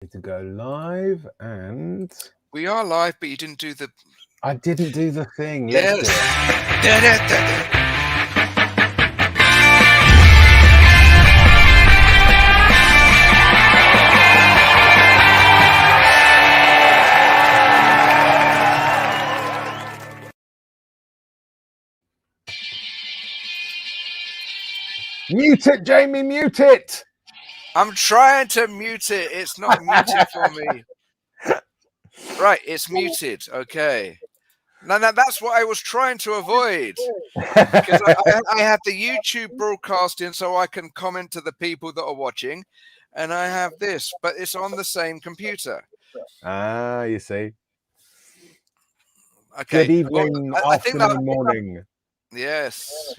To go live, and we are live, but you didn't do the. I didn't do the thing. Yes. Let's do it. Mute it, Jamie, mute it. I'm trying to mute it. It's not muted for me. Right, it's muted. Okay. Now that's what I was trying to avoid. Because I have the YouTube broadcasting so I can comment to the people that are watching. And I have this, but it's on the same computer. Ah, you see. Okay. Good evening, afternoon, morning. Yes.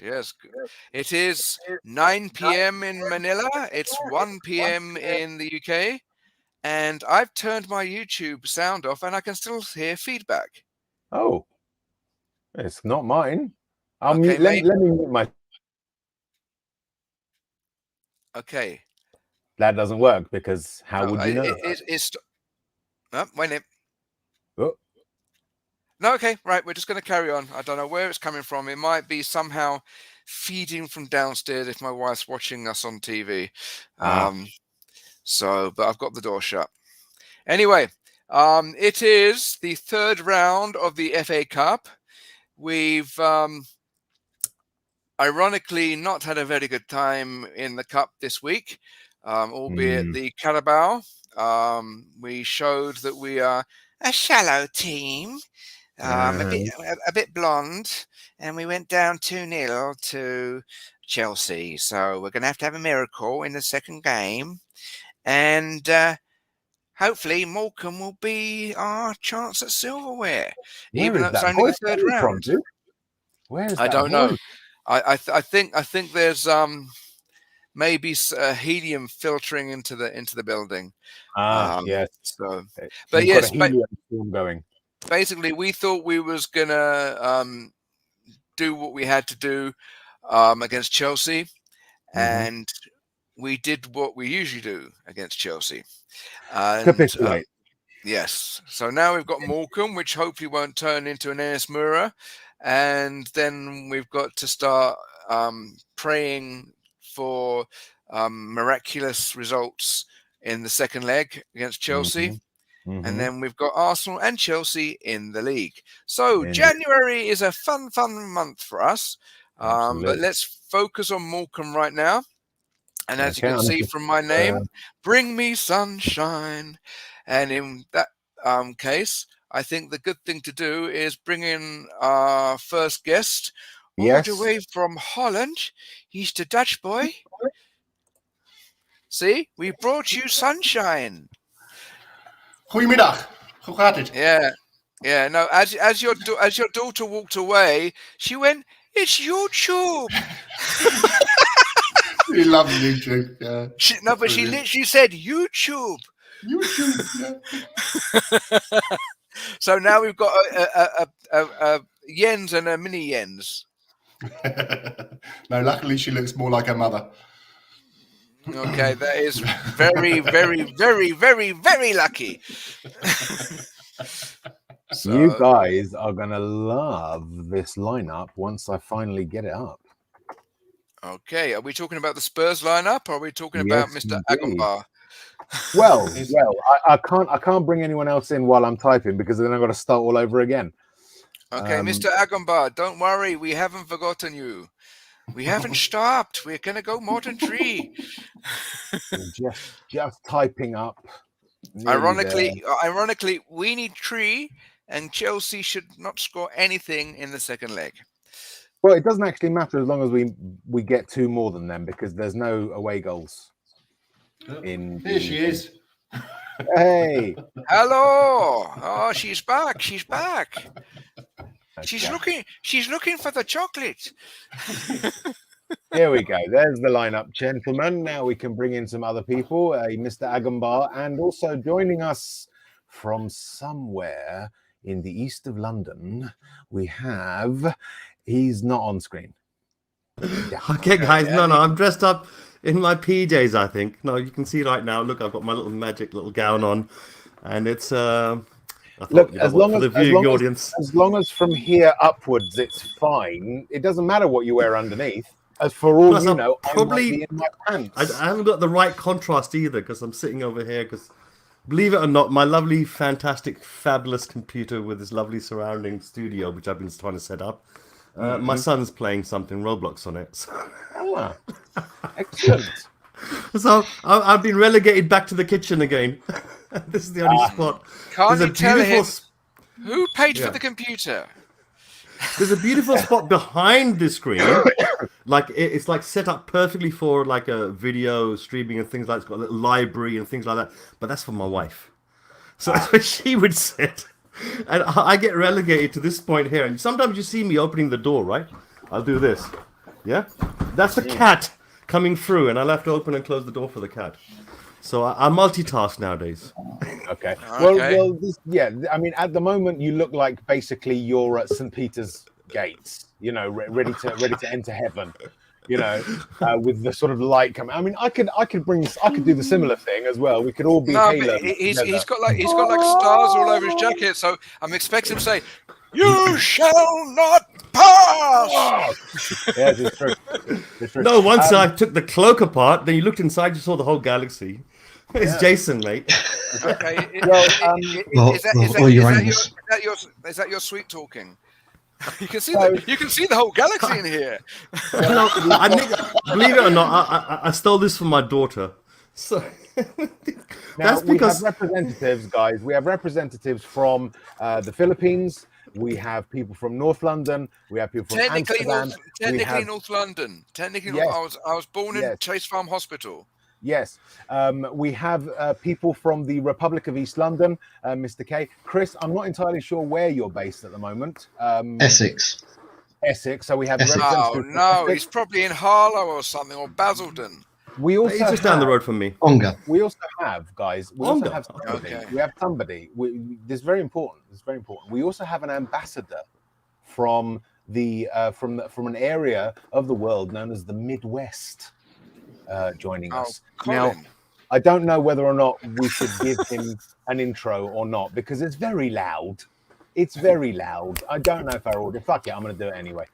It is 9 p.m. in Manila. It's 1 p.m. in the UK. And I've turned my YouTube sound off and I can still hear feedback. Oh, it's not mine. I'll Okay, mute. Let me mute my. Okay. That doesn't work because how would you know? It's oh, wait a minute. Oh. No, okay, right. We're just going to carry on. I don't know where it's coming from. It might be somehow feeding from downstairs if my wife's watching us on TV. So, but I've got the door shut. Anyway, it is the third round of the FA Cup. We've ironically not had a very good time in the cup this week, albeit the Carabao. We showed that we are a shallow team. A bit blonde, and we went down 2-0 to Chelsea. So we're going to have a miracle in the second game, and hopefully Morecambe will be our chance at silverware, even though it's only the third round. Where is that? I don't know. I think there's maybe helium filtering into the building. Yes. So, but yes, got a helium storm going. Basically, we thought we was gonna do what we had to do against Chelsea, and we did what we usually do against Chelsea. And, yes. So now we've got Morecambe, which hopefully won't turn into an Ennis Mura, and then we've got to start praying for miraculous results in the second leg against Chelsea. And then we've got Arsenal and Chelsea in the league. So January is a fun month for us. But let's focus on Morecambe right now. And as you can see from my name, bring me sunshine. And in that case, I think the good thing to do is bring in our first guest all the way from Holland. He's the Dutch boy. See, we brought you sunshine. Goedemiddag. Hoe gaat het? Yeah. No, as your daughter walked away, she went, "It's YouTube." We love YouTube. Yeah. She literally said YouTube. YouTube. Yeah. So now we've got a Jens and a mini Jens. No, luckily she looks more like her mother. Okay, that is very, very, very, very, very lucky. So, you guys are going to love this lineup once I finally get it up. Okay, are we talking about the Spurs lineup, or are we talking about Mr. Agombar? Well, I can't bring anyone else in while I'm typing because then I've got to start all over again. Okay, Mr. Agombar, don't worry, we haven't forgotten you. We haven't stopped. We're going to go modern tree. just typing up. Ironically, we need tree, and Chelsea should not score anything in the second leg. Well, it doesn't actually matter as long as we get two more than them because there's no away goals. Here she is. Hey. Hello. Oh, she's back. She's looking for the chocolate. Here we go. There's the lineup, gentlemen. Now we can bring in some other people, Mr. Agombar, and also joining us from somewhere in the east of London, we have. He's not on screen. Okay, guys. No, I'm dressed up in my PJs, I think. No, you can see right now. Look, I've got my little magic little gown on, and it's. I thought, Look, you know what, for the viewing audience, as long as from here upwards it's fine. It doesn't matter what you wear underneath. As for all Plus, you I'll know, I probably- might be in my pants. I haven't got the right contrast either because I'm sitting over here. Because believe it or not, my lovely, fantastic, fabulous computer with this lovely surrounding studio, which I've been trying to set up. My son's playing something Roblox on it. Ah, excellent. So I've been relegated back to the kitchen again. This is the only spot. Can't There's you a tell beautiful him who paid Yeah. for the computer? There's a beautiful spot behind the screen, like it's like set up perfectly for like a video streaming and things like. It's got a little library and things like that. But that's for my wife, so that's where she would sit, and I get relegated to this point here. And sometimes you see me opening the door, right? I'll do this, yeah. That's the cat coming through, and I'll have to open and close the door for the cat. So I multitask nowadays. Okay. Okay. Well, I mean, at the moment, you look like basically you're at St. Peter's gates. You know, ready to enter heaven. You know, with the sort of light coming. I mean, I could do the similar thing as well. We could all be No, Halo. but he's got like stars all over his jacket. So I'm expecting him to say, "You shall not pass." Yes, it's true. It's true. No, once I took the cloak apart, then you looked inside, you saw the whole galaxy. It's Jason, mate. Okay. Well, Is that your sweet talking? You can see the whole galaxy in here. No, believe it or not, I stole this from my daughter. So Now, that's because we have representatives, guys. We have representatives from the Philippines. We have people from North London. We have people from Amsterdam. Technically North London. Technically, Yes. I was born in Yes. Chase Farm Hospital. Yes, we have people from the Republic of East London, Mr. K. Chris, I'm not entirely sure where you're based at the moment. Essex. Essex. So we have Essex. Oh representatives from no, Essex. he's probably in Harlow or something, or Basildon. We also he's just down the road from me. Onga. We also have, guys. We also Onga. have somebody. Okay. We have somebody. This is very important. This is very important. We also have an ambassador from from an area of the world known as the Midwest. Joining us now. Colin. I don't know whether or not we should give him an intro or not because it's very loud. It's very loud. I don't know if our audio. Fuck it, I'm going to do it anyway.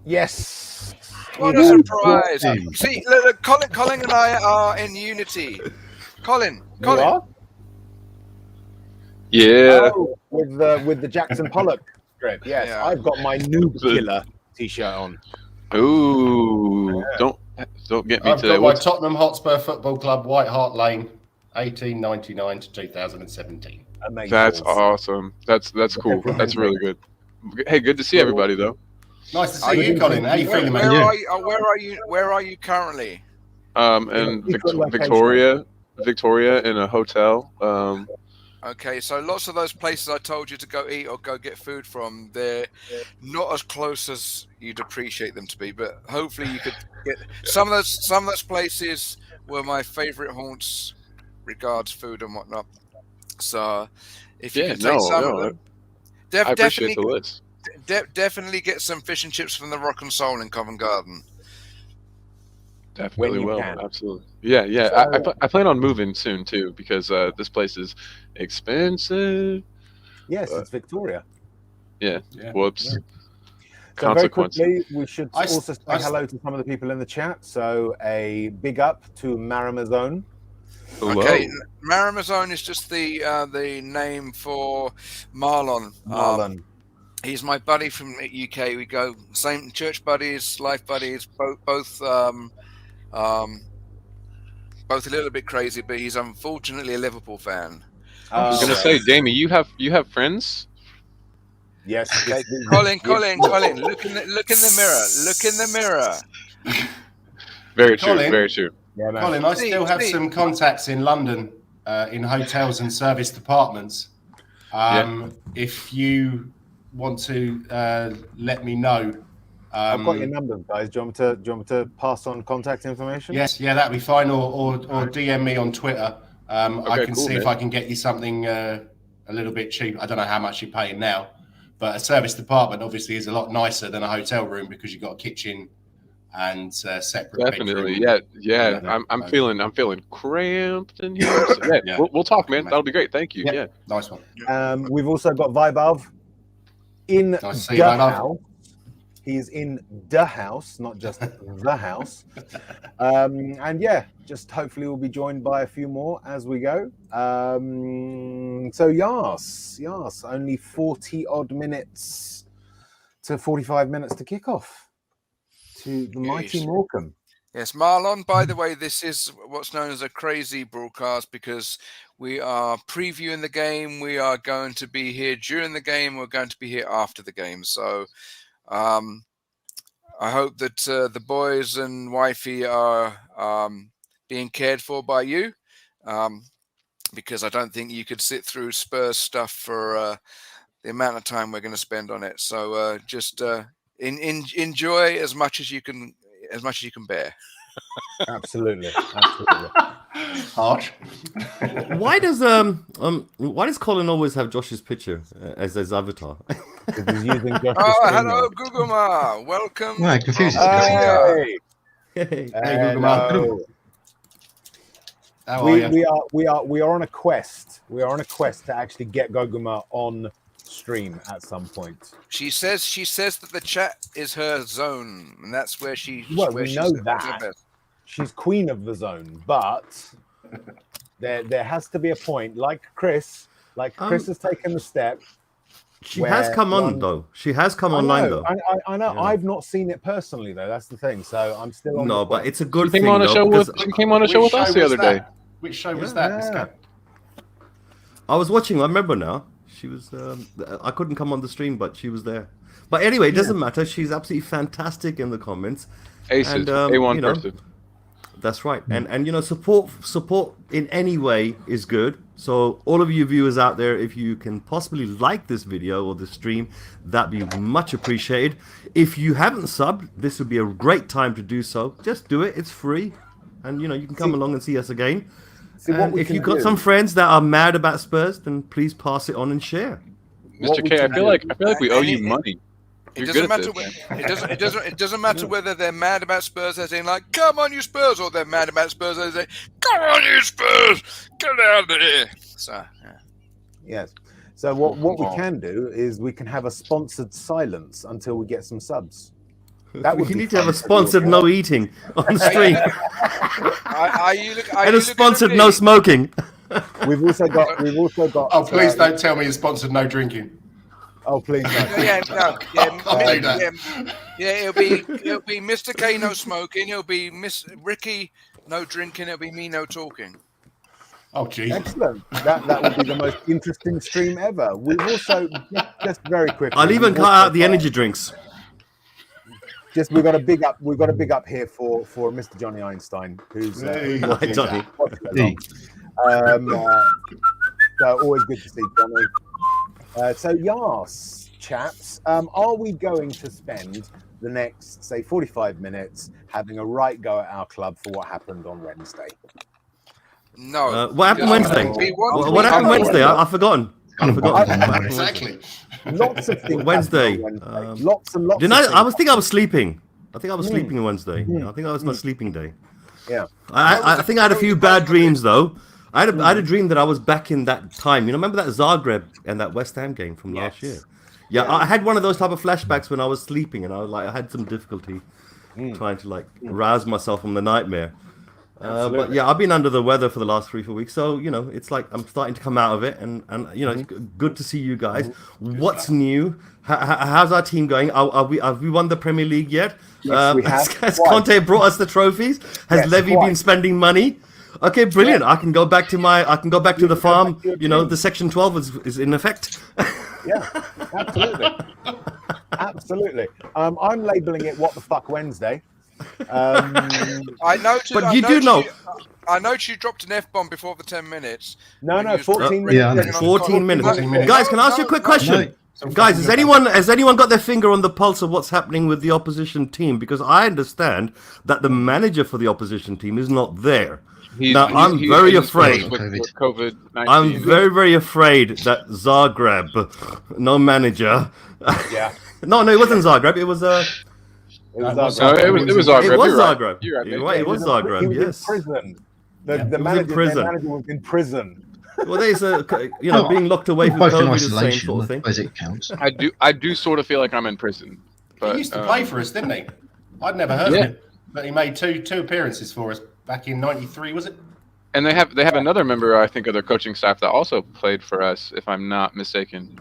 Yes. What a surprise! See, look, Colin and I are in unity. Colin. You are? Yeah. Oh, with the Jackson Pollock strip. Yes, Yeah. I've got my Noob Killer t-shirt on. Ooh. Don't get me I've today. got my What's Tottenham Hotspur Football Club, White Hart Lane, 1899 to 2017. Amazing. That's awesome. That's cool. That's really good. Hey, good to see everybody though. Nice to Are see you, you- Colin. How you feeling, Where mate? Where are you currently? And Different location. Victoria in a hotel. Okay, so lots of those places I told you to go eat or go get food from, they're not as close as you'd appreciate them to be, but hopefully you could get some of those places were my favorite haunts regards food and whatnot. So if you Yeah, can take some of no, them, I appreciate the list. definitely get some fish and chips from the Rock and Soul in Covent Garden. Definitely you will. can. Absolutely. Yeah. So- I plan on moving soon too because this place is expensive. Yes, it's Victoria. Yeah. Whoops. So very Consequences. quickly, we should I s- also say I s- hello to some of the people in the chat. So a big up to Maramazone. Hello. Okay, Maramazone is just the name for Marlon. Marlon. He's my buddy from the UK. We go same church buddies, life buddies, both a little bit crazy, but he's unfortunately a Liverpool fan. I was gonna say, Damien, you have friends? Yes. Okay, Colin, look in the mirror. Look in the mirror. Very true. Colin? Very true. Yeah, man. Colin, I still have Steve. some contacts in London in hotels and service departments. If you want to let me know I've got your numbers, guys. Do you want me to pass on contact information? Yes, yeah, that'd be fine. Or DM me on Twitter. I can cool, see if man. I can get you something a little bit cheap. I don't know how much you're paying now, but a service department obviously is a lot nicer than a hotel room because you've got a kitchen and separate. Definitely, bedroom. yeah. I'm feeling cramped in here. So, yeah, we'll talk, man. That'll be great. Thank you. Yeah. Nice one. We've also got Vibov in Nice to see the you, Vibov. house. He's in the house, not just the house. And yeah, just hopefully we'll be joined by a few more as we go. So Yas, only 40 odd minutes to 45 minutes to kick off to the mighty Morecambe. Yes, Marlon, by the way, this is what's known as a crazy broadcast because we are previewing the game. We are going to be here during the game. We're going to be here after the game. So I hope that the boys and wifey are being cared for by you because I don't think you could sit through Spurs stuff for the amount of time we're going to spend on it. So just enjoy as much as you can bear. Absolutely. Harsh. Why does Colin always have Josh's picture as his avatar? He's using Josh's hello, Guguma. Welcome. Right, confusing. Hey, Hey. hello. How are you? We are on a quest. We are on a quest to actually get Goguma on stream at some point. She says that the chat is her zone, and that's where she. Well, where we she's know at her that. best. She's queen of the zone, but there has to be a point. Like Chris has taken the step. She has come on though. She has come online though. I know. Yeah. I've not seen it personally though. That's the thing. So I'm still on. No, the but quest. it's a good She thing. came on a though, show because she came on a show with us the other day. Which show was that? Yeah. I was watching. I remember now. She was. I couldn't come on the stream, but she was there. But anyway, it doesn't matter. She's absolutely fantastic in the comments. Aces, And, A1 you know, person. That's right. And you know, support in any way is good. So all of you viewers out there, if you can possibly like this video or the stream, that'd be much appreciated. If you haven't subbed, this would be a great time to do so. Just do it. It's free. And you know, you can come along and see us again. And if you've got some friends that are mad about Spurs, then please pass it on and share. Mr. K, I feel like we owe you money. It You're doesn't good matter. at this. It doesn't matter whether they're mad about Spurs as in like, come on you Spurs, or they're mad about Spurs as in, come on you Spurs, get out of here. So yeah. Yes. So what we can do is we can have a sponsored silence until we get some subs. That would We be need to have a fun. sponsored no eating on the stream. Are And you a sponsored looking at no me? smoking. We've also got. Oh, please don't tell me you're sponsored no drinking. Oh, please no. Yeah, no, yeah, I'll do that. yeah, it'll be Mr. K no smoking, it'll be Miss Ricky no drinking, it'll be me no talking. Oh, Jesus. Excellent. That would be the most interesting stream ever. We've also just very quickly. I'll even we've cut also out the got- energy drinks. Just we've got a big up here for Mr. Johnny Einstein, who's Hey, Hi, Johnny. Hey. So always good to see Johnny. So Yas, chaps, are we going to spend the next, say, 45 minutes having a right go at our club for what happened on Wednesday? No. What happened Wednesday? What happened Wednesday? I've forgotten. I've forgotten. Exactly. Lots of things. Wednesday. happened on Wednesday. Lots and lots. Didn't of I? things. I think I was sleeping. I think I was sleeping on Wednesday. I think that was my sleeping day. Yeah. I think I had a few bad dreams though. I had a dream that I was back in that time. You know, remember that Zagreb and that West Ham game from last year? Yeah, I had one of those type of flashbacks when I was sleeping, and I had some difficulty trying to rouse myself from the nightmare. But yeah, I've been under the weather for the last 3-4 weeks, so you know, it's like I'm starting to come out of it, and you know, it's good to see you guys. What's new? How's our team going? Have we won the Premier League yet? Yes, we have. Has Twice. Conte brought us the trophies? Has Yes, Levy twice. been spending money? Okay, brilliant. I can go back to the farm. You know, the Section 12 is in effect. Yeah, absolutely. Absolutely. I'm labeling it "What the fuck Wednesday." I noticed. But you do know. I noticed you dropped an F-bomb before the 10 minutes. No, when no, you was 14 bringing Yeah, on 14 minutes. 14 minutes. Guys, can I ask you a quick question? Guys, has anyone got their finger on the pulse of what's happening with the opposition team? Because I understand that the manager for the opposition team is not there. I'm very afraid. With COVID-19. I'm very, very afraid that Zagreb, no manager. Yeah. No, it wasn't Zagreb. It was No, it was Zagreb. It was You're right. Zagreb. You're right, You're mate. right. It was Zagreb. He was Yes. in prison. He was The in manager, prison. their manager was in prison. Well, there's being locked away from Both in COVID is the same isolation, sort of I thing. suppose it counts. I do sort of feel like I'm in prison. But, He used to play for us, didn't he? I'd never heard of him, but he made two appearances for us back in '93, was it? And they have another member, I think, of their coaching staff that also played for us, if I'm not mistaken.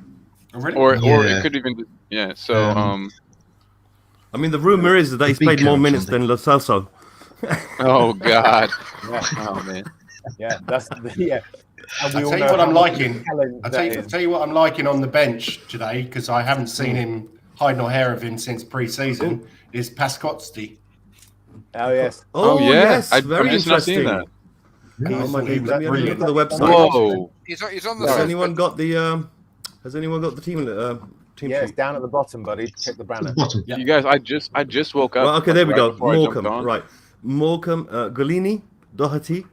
Oh, really? Or Yeah. it could even So I mean, the rumor is that he's big played more coach, minutes aren't than Lo Celso. oh god, Yeah. oh man. Yeah, that's yeah. And we I'll all tell you know what how I'm much liking. challenge I'll that is. tell you what I'm liking on the bench today, because I haven't seen him hide nor hair of him since pre-season, is Pascotti. Oh yes. Oh, yeah. yes, I'm very just not seeing interesting. that. Oh my He God, was let me have a look brilliant. at the website. Whoa. He's on the. Has anyone got the team Yeah, it's sheet? down at the bottom, buddy. Check the banner. Bottom. Yeah. You guys, I just woke up. Well, okay, there we right go. before I jumped Morecambe, on. right? Morecambe, Golini, Doherty,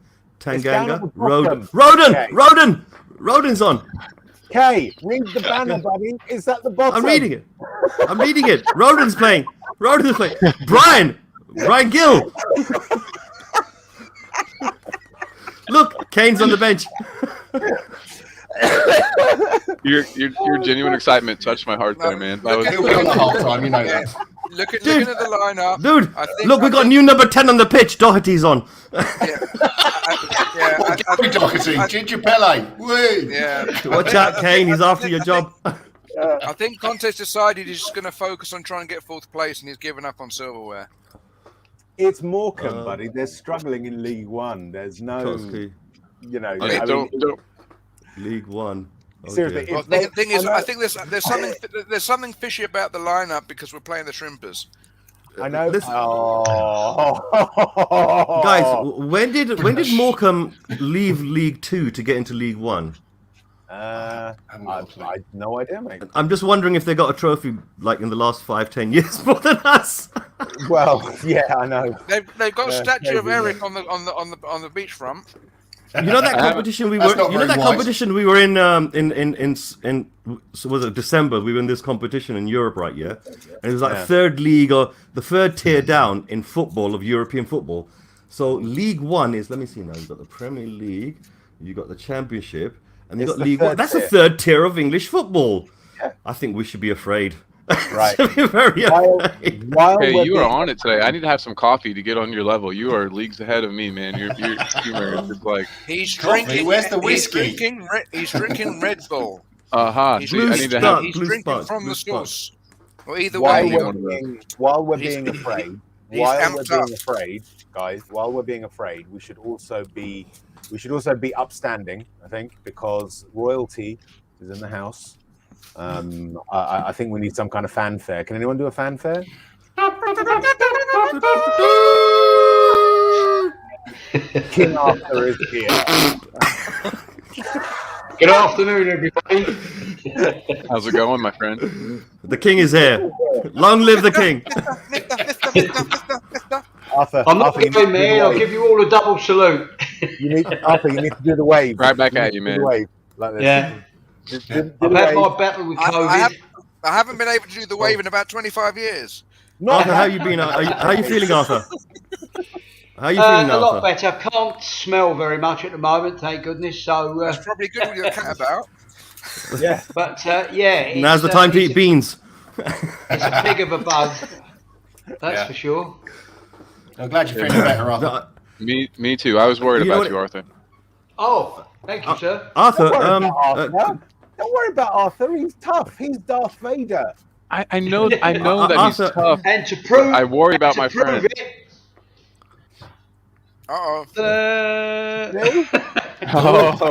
It's down at Tanganga, the bottom. Roden, Okay. Roden's on. Kay, read the banner, buddy. It's at the bottom. I'm reading it. Roden's playing. Brian Gill. Look, Kane's on the bench. Your genuine excitement touched my heart there, man. That was, He'll be on the half time, you know Yeah. that. Looking Dude. at the lineup, Dude, I think- look, we got new number 10 on the pitch. Doherty's on. Gary Doherty, Ginger Pele. Woo! Yeah. Watch out, Kane. He's after your job. I think Conte's decided he's just going to focus on trying to get fourth place, and he's given up on silverware. It's Morecambe, buddy. They're struggling in League One. There's no, Toski, you know. okay, I don't. League One. Oh, Seriously, dear. Well, the thing is, I think there's something fishy about the lineup because we're playing the Shrimpers. I know. Listen- Oh. Guys, when did Morecambe leave League Two to get into League One? I no idea, mate. I'm just wondering if they got a trophy like in the last 5-10 years more than us. Well, yeah, I know. They've got a statue of maybe, Eric on the beachfront. You know that competition we That's were. not You know very that wise. competition we were in. So was it December? We were in this competition in Europe, right? Yeah, and it was like Yeah. third league or the third tier down in football of European football. So League One is. Let me see now. You've got the Premier League. You got the Championship, and you It's got the League One. third That's tier. the third tier of English football. Yeah. I think we should be afraid. Right. Should be very While, afraid. while Hey, we're you are being- on it today. I need to have some coffee to get on your level. You are leagues ahead of me, man. Your humor is just like, He's Coffee, drinking. where's the whiskey? He's drinking Red Bull. see, Blue I need to Star. have. He's Blue drinking Sparks, from Blue the Sparks. source. Well, either while way, need we're one of those. being afraid, he's amped up. guys, while we're being afraid, we should also be upstanding, I think, because royalty is in the house. I think we need some kind of fanfare. Can anyone do a fanfare? King Arthur is here. Good afternoon, everybody. How's it going, my friend? The king is here. Long live the king. Arthur, I'm not Arthur, you need going to do there. the I'll wave. give you all a double salute. Arthur, you need to do the wave. Right back at need you, to do man. the wave like this. Yeah. Do I've the had wave. my battle with I COVID. haven't been able to do the wave in about 25 years. Not Arthur, how you been? How you feeling, Arthur? How you feeling, A lot Arthur? better. Can't smell very much at the moment, thank goodness. So, That's probably good with your cat about. Yeah. but yeah, it's, Now's the time to eat beans. It's a pig of a buzz. That's Yeah. for sure. I'm glad you're feeling better, Arthur. Me too. I was worried You know about what- you, Arthur. Oh, thank you, sir. Arthur, Don't worry about Arthur. Don't worry about Arthur. He's tough. He's Darth Vader. I know that Arthur- he's tough. And to prove, I worry about to my prove friend. it, Uh-oh.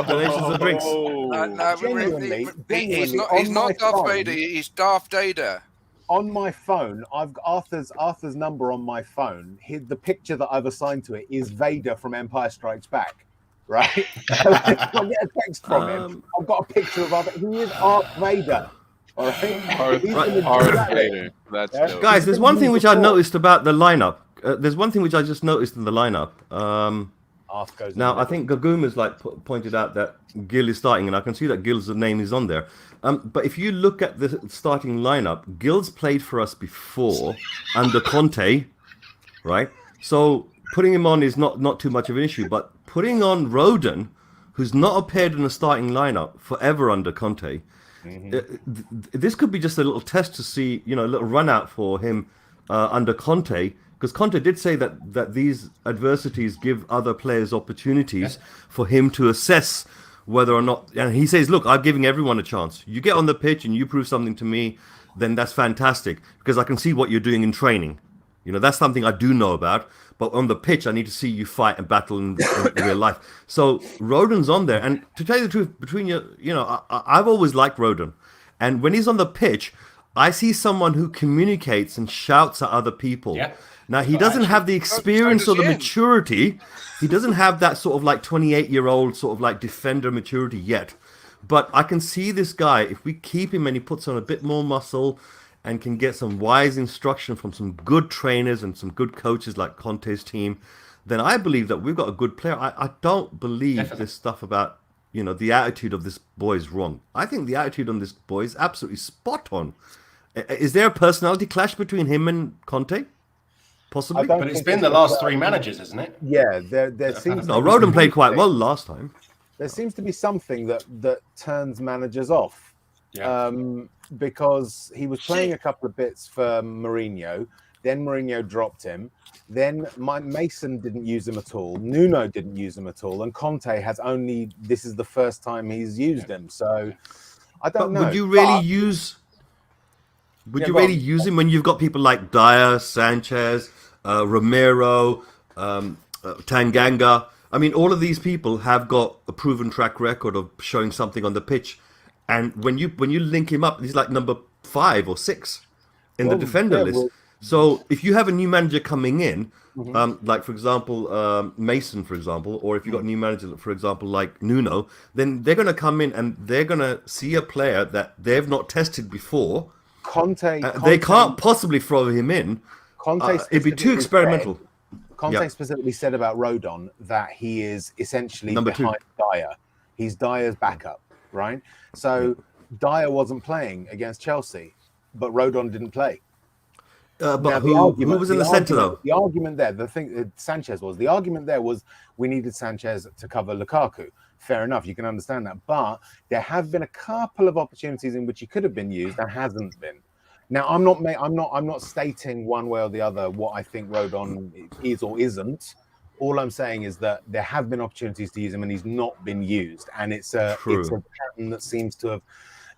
donations of drinks. No, Genuinely, he's on my not Darth phone- Vader. He's Darth Data. On my phone, I've got Arthur's number on my phone. The picture that I've assigned to it is Vader from Empire Strikes Back. Right? I get a text from him. I've got a picture of Arthur. He is Darth Vader. All right, Hard hater. That's dope. Guys, there's one thing which I noticed about the lineup. There's one thing which I just noticed in the lineup. Now, I think Gaguma's pointed out that Gil is starting, and I can see that Gil's name is on there. But if you look at the starting lineup, Gil's played for us before under Conte, right? So putting him on is not too much of an issue. But putting on Rodon, who's not appeared in the starting lineup forever under Conte, this could be just a little test to see, a little run out for him under Conte. Because Conte did say that these adversities give other players opportunities for him to assess whether or not. And he says, look, I'm giving everyone a chance. You get on the pitch and you prove something to me, then that's fantastic. Because I can see what you're doing in training. That's something I do know about. But on the pitch, I need to see you fight and battle in real life. So Rodon's on there. And to tell you the truth, between I've always liked Rodon. And when he's on the pitch, I see someone who communicates and shouts at other people. Yeah. Now, he doesn't have the experience or the maturity. He doesn't have that sort of 28-year-old sort of defender maturity yet. But I can see this guy, if we keep him and he puts on a bit more muscle and can get some wise instruction from some good trainers and some good coaches like Conte's team, then I believe that we've got a good player. I don't believe this stuff about, the attitude of this boy is wrong. I think the attitude on this boy is absolutely spot on. Is there a personality clash between him and Conte? Possibly. But it's been the last three managers, isn't it? Yeah, there seems. No, Rodon played quite well last time. There seems to be something that turns managers off. Yeah. Because he was playing a couple of bits for Mourinho, then Mourinho dropped him, then Mason didn't use him at all, Nuno didn't use him at all, and Conte has only. This is the first time he's used him, so I don't know. Would you really use? Would you really use him when you've got people like Dyer, Sanchez, Romero, Tanganga? I mean, all of these people have got a proven track record of showing something on the pitch, and when you link him up, he's like number 5 or 6 in the defender list. So if you have a new manager coming in, like for example Mason, for example, or if you've got a new manager, for example like Nuno, then they're going to come in and they're going to see a player that they've not tested before. Conte they can't possibly throw him in. It'd be too experimental. Conte specifically said about Rodon that he is essentially behind Dyer. He's Dyer's backup, right? So Dyer wasn't playing against Chelsea, but Rodon didn't play. But who was in the centre though? The argument there, Sanchez was. The argument there was we needed Sanchez to cover Lukaku. Fair enough, you can understand that. But there have been a couple of opportunities in which he could have been used and hasn't been. Now, I'm not stating one way or the other what I think Rodon is or isn't. All I'm saying is that there have been opportunities to use him and he's not been used. And it's a pattern that seems to have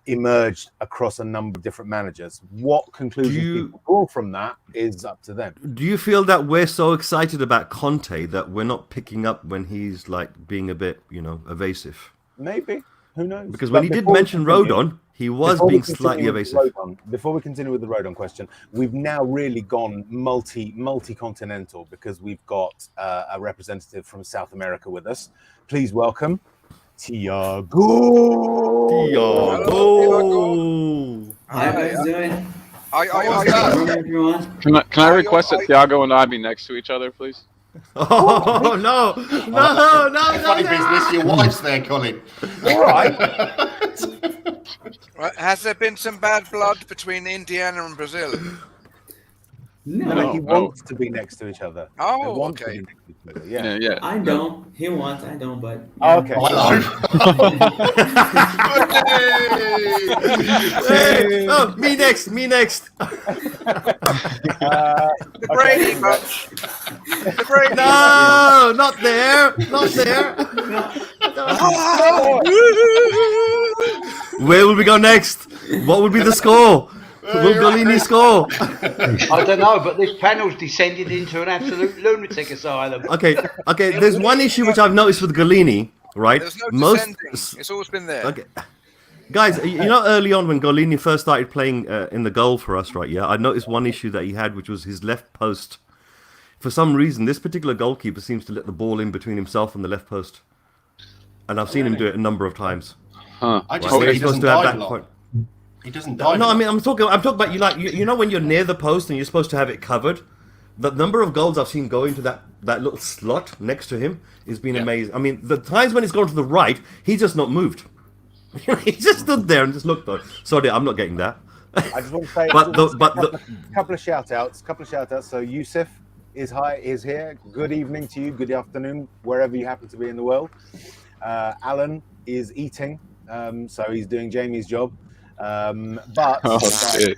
emerged across a number of different managers. What conclusions people draw from that is up to them. Do you feel that we're so excited about Conte that we're not picking up when he's being a bit, evasive? Maybe. Who knows? Because when he did mention Rodon, he was being slightly evasive. Before we continue with the Rodon question, we've now really gone multi-continental because we've got a representative from South America with us. Please welcome Tiago. How you guys doing? Can I request that Thiago and I be next to each other, please? Oh no! Funny business, your wife's there, Colin. All right. Right. Has there been some bad blood between Indiana and Brazil? No. He wants to be next to each other. Oh, okay. Yeah. I don't. He wants. I don't. But Oh, okay. Hey! Oh, me next. The Brady bunch. The Brady. No, not there. Where will we go next? What will be the score? Will Golini score? I don't know, but this panel's descended into an absolute lunatic asylum. Okay. There's one issue which I've noticed with Golini, right? There's no descending. It's always been there. Okay. Guys, early on when Golini first started playing in the goal for us, right? Yeah, I noticed one issue that he had, which was his left post. For some reason, this particular goalkeeper seems to let the ball in between himself and the left post, and I've seen him do it a number of times. I just think he doesn't dive a lot. He doesn't dive. No, I mean I'm talking about you know when you're near the post and you're supposed to have it covered. The number of goals I've seen go into that little slot next to him has been amazing. I mean, the times when he's gone to the right, he's just not moved. He just stood there and just looked. Sorry, I'm not getting that. I just want to say, couple of shout outs. So Yusuf is here. Good evening to you. Good afternoon, wherever you happen to be in the world. Alan is eating, so he's doing Jamie's job. But seriously,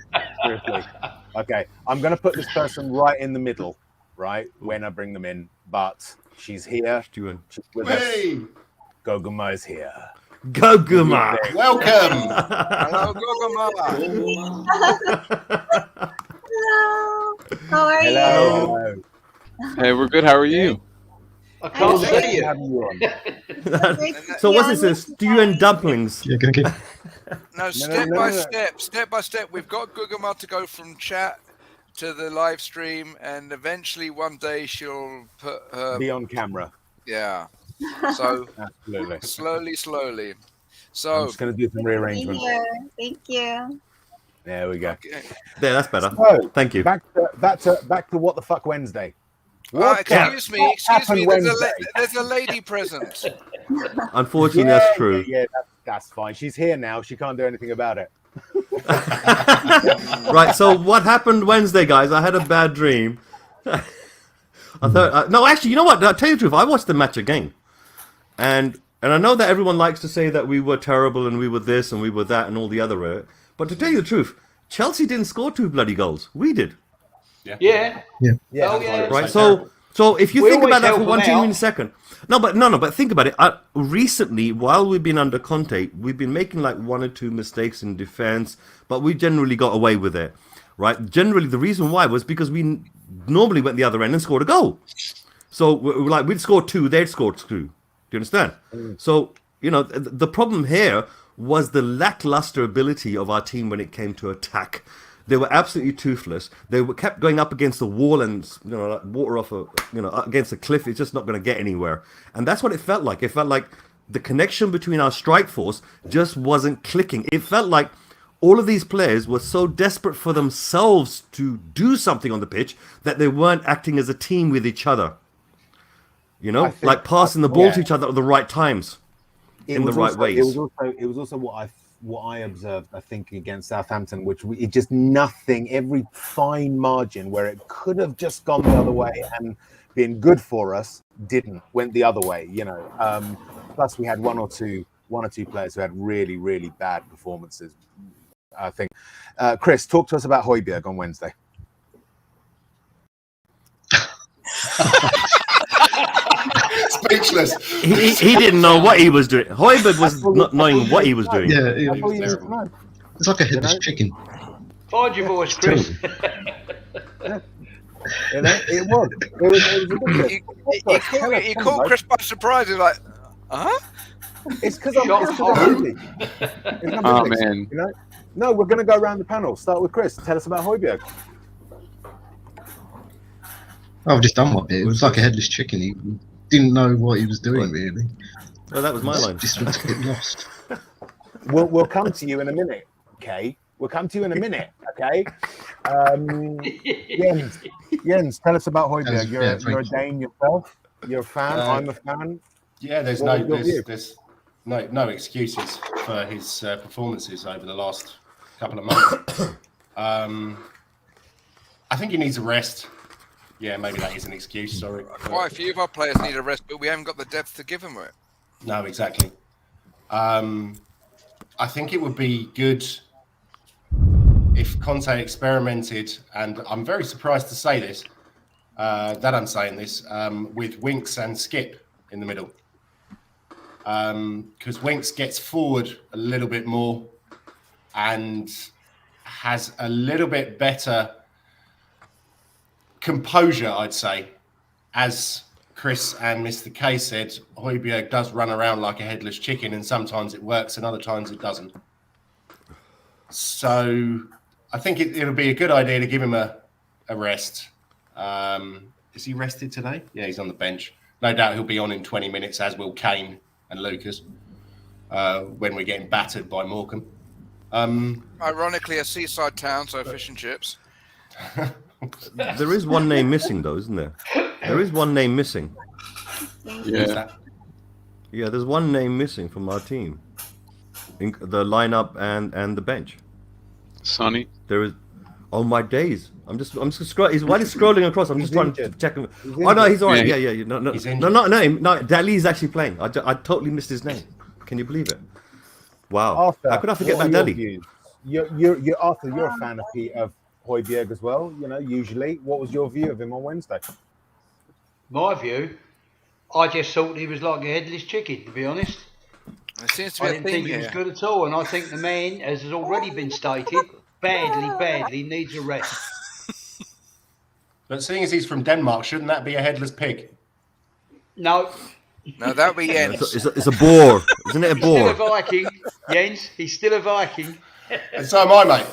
okay, I'm going to put this person right in the middle, right when I bring them in. But she's here. She's with us. Goguma is here. Goguma, welcome. Hello, Goguma. Hello. How are you? Hello. Hey, we're good. How are you? I can't see you. So what's this? Stew and dumplings. Yeah, gonna keep. No, step by step. We've got Gugama to go from chat to the live stream, and eventually one day she'll put her Be on camera. Yeah. So absolutely. slowly. So I'm just going to do some rearrangement. Thank you. There we go. Okay. There, that's better. So, thank you. Back to what the fuck Wednesday. Excuse me. There's a lady present. Unfortunately, that's true. Yeah, that's fine. She's here now. She can't do anything about it. Right. So what happened Wednesday, guys? I had a bad dream. I thought no, actually, you know what? I'll tell you the truth. I watched the match again, and I know that everyone likes to say that we were terrible and we were this and we were that and all the other. But to tell you the truth, Chelsea didn't score 2 bloody goals. We did. Yeah. Right. So if you think about that for 1 2 second. But think about it. Recently, while we've been under Conte, we've been making like 1 or 2 mistakes in defense, but we generally got away with it. Right? Generally, the reason why was because we normally went the other end and scored a goal. So we'd score 2, they'd score 2. Do you understand? So, the problem here was the lackluster ability of our team when it came to attack. They were absolutely toothless. They kept going up against the wall and like water off against a cliff. It's just not going to get anywhere. And that's what it felt like. It felt like the connection between our strike force just wasn't clicking. It felt like all of these players were so desperate for themselves to do something on the pitch that they weren't acting as a team with each other. Like passing the ball to each other at the right times, in the right ways. It was also what I observed, I think, against Southampton, which it just nothing, every fine margin where it could have just gone the other way and been good for us, went the other way, Plus we had one or two players who had really, really bad performances, I think. Chris, talk to us about Højbjerg on Wednesday. Speechless. He didn't know what he was doing. Højbjerg was not knowing what he was doing. Yeah, it's like a headless chicken. Find your voice, Chris. It was ridiculous. He caught Chris by surprise. He's like, huh? It's because I'm busy. Oh, man. No, we're going to go around the panel. Start with Chris. Tell us about Højbjerg. I've just done what it was like a headless chicken. He didn't know what he was doing, really. Well, that was my line. Just wants to get lost. We'll come to you in a minute, okay? We'll come to you in a minute, okay? Jens, tell us about Højbjerg. You're a Dane yourself. You're a fan. I'm a fan. Yeah, there's no excuses for his performances over the last couple of months. I think he needs a rest. Yeah, maybe that is an excuse. Sorry. Quite a few of our players need a rest, but we haven't got the depth to give them it. No, exactly. I think it would be good if Conte experimented, and I'm very surprised to say this, that I'm saying this, with Winks and Skip in the middle. Because Winks gets forward a little bit more and has a little bit better composure, I'd say. As Chris and Mr. K said, Højbjerg does run around like a headless chicken, and sometimes it works and other times it doesn't. So I think it'll be a good idea to give him a rest. Is he rested today? Yeah, he's on the bench. No doubt he'll be on in 20 minutes, as will Kane and Lucas, when we're getting battered by Morecambe. Ironically, a seaside town, so fish and chips. There is one name missing, though, isn't there? There is one name missing. Yeah. Yeah, there's one name missing from our team. In the lineup and the bench. Sonny. There is. Oh my days! I'm just scrolling. While he's scrolling across, I'm just trying to check him. Oh no, he's alright. Yeah. No, Dali's actually playing. I totally missed his name. Can you believe it? Wow. Arthur, How could I forget what about are your Dali? views? You're Arthur. You're a fan of Højbjerg as well. You know, usually. What was your view of him on Wednesday? My view, I just thought he was like a headless chicken, to be honest. There seems to be I a didn't theme think he was here. good at all, and I think the man, as has already been stated, badly needs a rest. But seeing as he's from Denmark, shouldn't that be a headless pig? No. No, that'll be Jens. It's a boar, isn't it? A He's still a boar. Viking, Jens. He's still a Viking. And so am I, mate.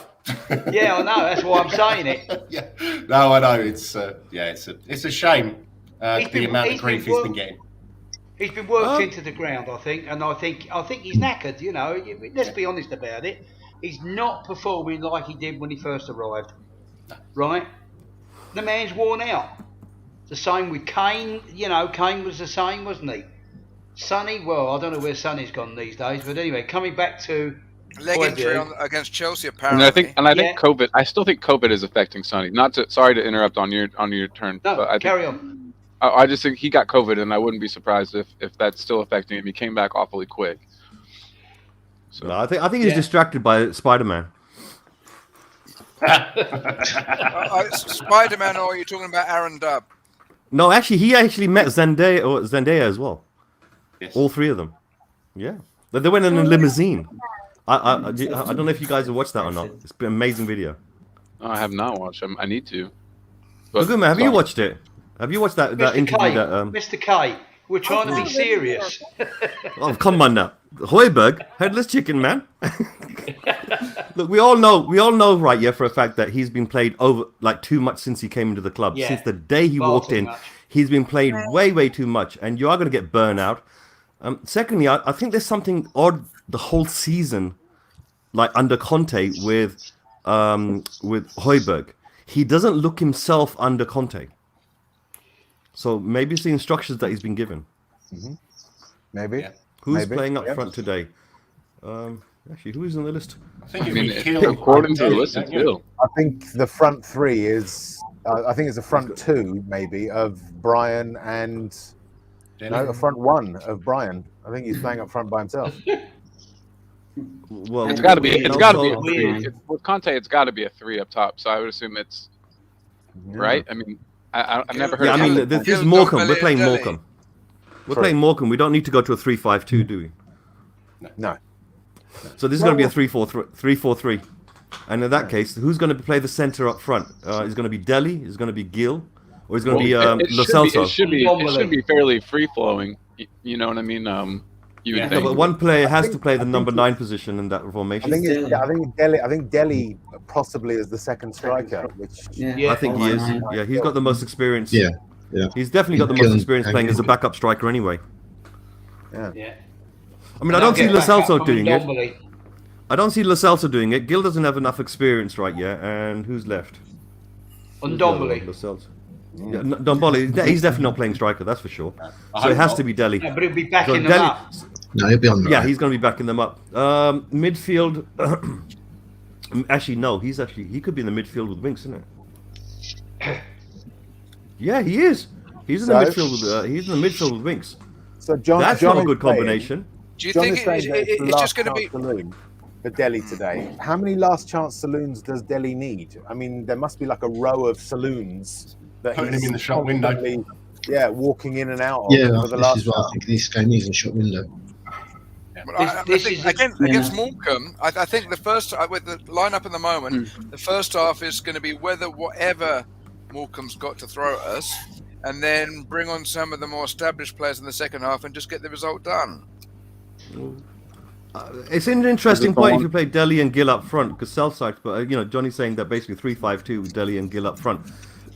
Yeah, I know. That's why I'm saying it. Yeah. No, I know. It's a shame the amount of grief he's been getting. He's been worked into the ground, I think, and I think he's knackered. You know, let's be honest about it. He's not performing like he did when he first arrived. Right? The man's worn out. The same with Kane. You know, Kane was the same, wasn't he? Sonny, well, I don't know where Sonny's gone these days, but anyway, coming back to Leg injury against Chelsea, apparently. And I think COVID. I still think COVID is affecting Sonny. Sorry to interrupt on your turn. No, but carry on. I just think he got COVID, and I wouldn't be surprised if that's still affecting him. He came back awfully quick. So No, I think he's distracted by Spider-Man. Spider-Man, or are you talking about Aaron Dubb? No, actually, he actually met Zendaya as well. Yes. All three of them. Yeah, they went in a limousine. I don't know if you guys have watched that or not. It's been an amazing video. I have not watched him. I need to. But good man, have you watched it? Have you watched that interview? Mr. K, we're trying to be serious. Oh, come on now, Højbjerg, headless chicken, man. Look, we all know, right? Yeah, for a fact that he's been played over like too much since he came into the club. Yeah. Since the day he walked in, he's been played way too much, and you are going to get burnt out. Secondly, I think there's something odd the whole season, like under Conte with Højbjerg. He doesn't look himself under Conte. So maybe it's the instructions that he's been given. Mm-hmm. Maybe. Yeah. Who's playing up front today? Actually, who is on the list? I think according to the list, it's Bill. I think the front three is. I think it's the front two, maybe, of Brian and. No, the front one of Brian. I think he's playing up front by himself. Well, It's got to be. It's got to be a three. With Conte, it's got to be a three up top. So I would assume it's right. I mean, I've never heard. Yeah, I mean, this is Morecambe. We're playing Delhi. Morecambe. We're playing Morecambe. We don't need to go to a 3-5-2, do we? No. So this is going to be a 3-4-3. And in that case, who's going to play the centre up front? Is it going to be Delhi? Is it going to be Gil? Or is it going to be Lo Celso? It should be fairly free flowing. You know what I mean? You would No, think. but one player has to play the number 9 position in that formation. I think Delhi possibly is the second striker, which I think he is. Yeah, he's got the most experience. Yeah. He's definitely got the most experience playing as a backup striker anyway. Yeah. I mean, I don't see Lo Celso doing it. I don't see Lo Celso doing it. Gil doesn't have enough experience right yet. And who's left? Ndombele. Lo Celso. Yeah, Ndombele, he's definitely not playing striker, that's for sure. So it has to be Delhi. Yeah, but he'll be backing them up. No, he'll be on the Yeah, right. he's going to be backing them up. Midfield. Actually, no. He could be in the midfield with Winks, isn't it? Yeah, he is. He's in the midfield with Winks. So that's not a good combination. Do you think it's just going to be saloon for Delhi today? How many last chance saloons does Delhi need? I mean, there must be like a row of saloons that Putting he's him in the shop window. constantly, walking in and out of. Yeah, for the this last is what I think this game is, a shot window. I think against Morecambe, I think the first with the lineup at the moment, the first half is going to be whatever Morecambe's got to throw at us, and then bring on some of the more established players in the second half and just get the result done. It's an interesting point if you play Delhi and Gil up front, because Southside, but Johnny's saying that basically 3-5-2 with Delhi and Gil up front.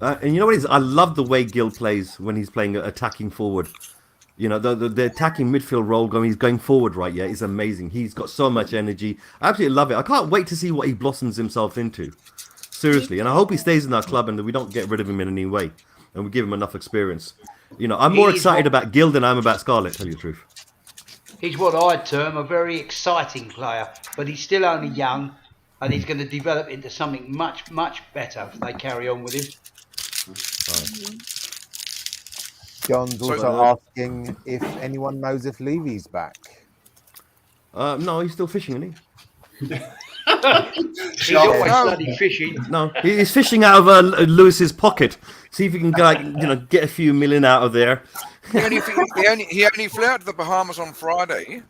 And you know what it is? I love the way Gil plays when he's playing attacking forward. You know, the attacking midfield role he's going forward right, yeah, is amazing. He's got so much energy. I absolutely love it. I can't wait to see what he blossoms himself into. Seriously. And I hope he stays in our club and that we don't get rid of him in any way. And we give him enough experience. You know, I'm more excited about Gil than I am about Scarlett, tell you the truth. He's what I'd term a very exciting player, but he's still only young, and he's going to develop into something much, much better if they carry on with him. John's also asking if anyone knows if Levy's back. No, he's still fishing, isn't he? He's always bloody fishing. No, he's fishing out of Lewis's pocket. See if he can get a few million out of there. He only flew out to the Bahamas on Friday.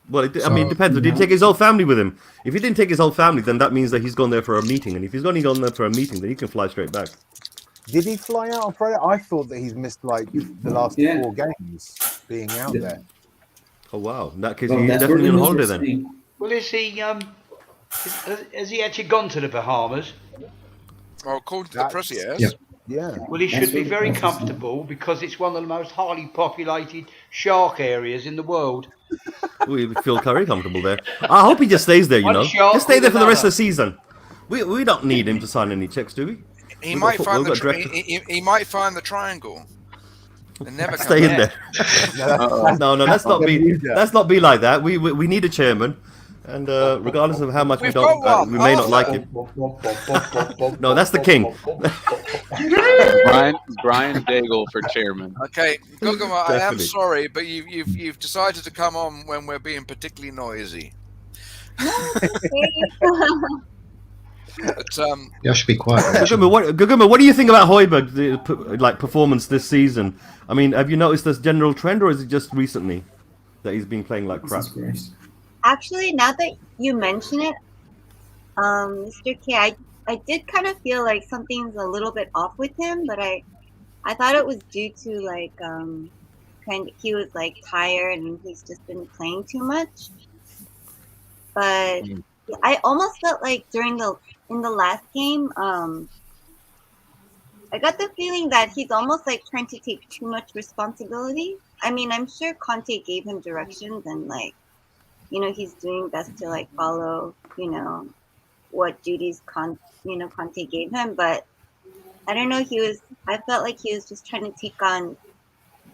Well, it depends. Did he take his whole family with him? If he didn't take his whole family, then that means that he's gone there for a meeting. And if he's only gone there for a meeting, then he can fly straight back. Did he fly out on Friday? I thought that he's missed like the last 4 games being out there. Oh wow! In that case, he's definitely on holiday then. Well, is he? Has he actually gone to the Bahamas? Well, according to the press, he has. Yeah. Well, he should be very comfortable because it's one of the most highly populated shark areas in the world. We feel very comfortable there. I hope he just stays there. You know, just stay there for the rest of the season. We don't need him to sign any checks, do we? He might find the triangle. And never stay in there. No, let's not be like that. We need a chairman, and regardless of how much we may not like him. No, that's the king. Brian Daigle for chairman. Okay, Gugama, I am sorry, but you've decided to come on when we're being particularly noisy. But, I should be quiet. Guguma, what do you think about Højbjerg's performance this season? I mean, have you noticed this general trend, or is it just recently that he's been playing like crap? Actually, now that you mention it, Mr. K, I did kind of feel like something's a little bit off with him, but I thought it was due to he was tired and he's just been playing too much. But I almost felt like in the last game, I got the feeling that he's almost trying to take too much responsibility. I mean, I'm sure Conte gave him directions and he's doing best to follow, what duties Conte gave him, but I don't know, I felt like he was just trying to take on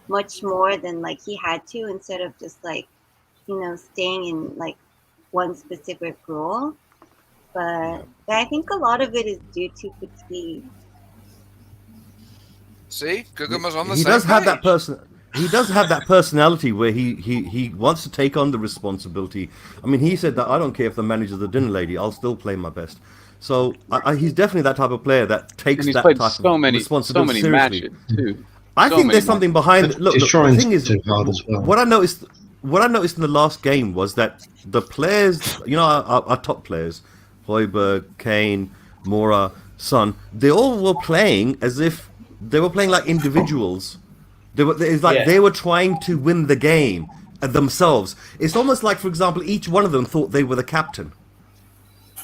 much more than he had to, instead of just staying in one specific role. But I think a lot of it is due to fatigue. See, Gugama's on the he same does have page. that person. He does have that personality where he wants to take on the responsibility. I mean, he said that I don't care if the manager's the dinner lady, I'll still play my best. So he's definitely that type of player that takes that type of responsibility seriously. Matches too. I think there's something behind it. Look, the thing is, what I noticed in the last game was that the players, our top players, Højbjerg, Kane, Mora, Son, they all were playing as if they were playing like individuals. They were trying to win the game themselves. It's almost like, for example, each one of them thought they were the captain,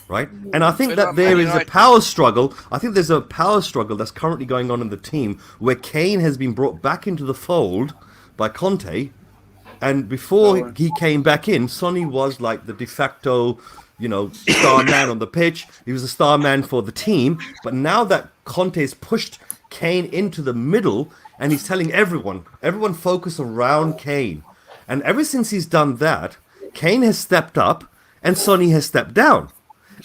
right? And I think that there is a power struggle. I think there's a power struggle that's currently going on in the team where Kane has been brought back into the fold by Conte, and before he came back in, Sonny was like the de facto, star man on the pitch. He was a star man for the team. But now that Conte's pushed Kane into the middle, and he's telling everyone focus around Kane. And ever since he's done that, Kane has stepped up and Sonny has stepped down.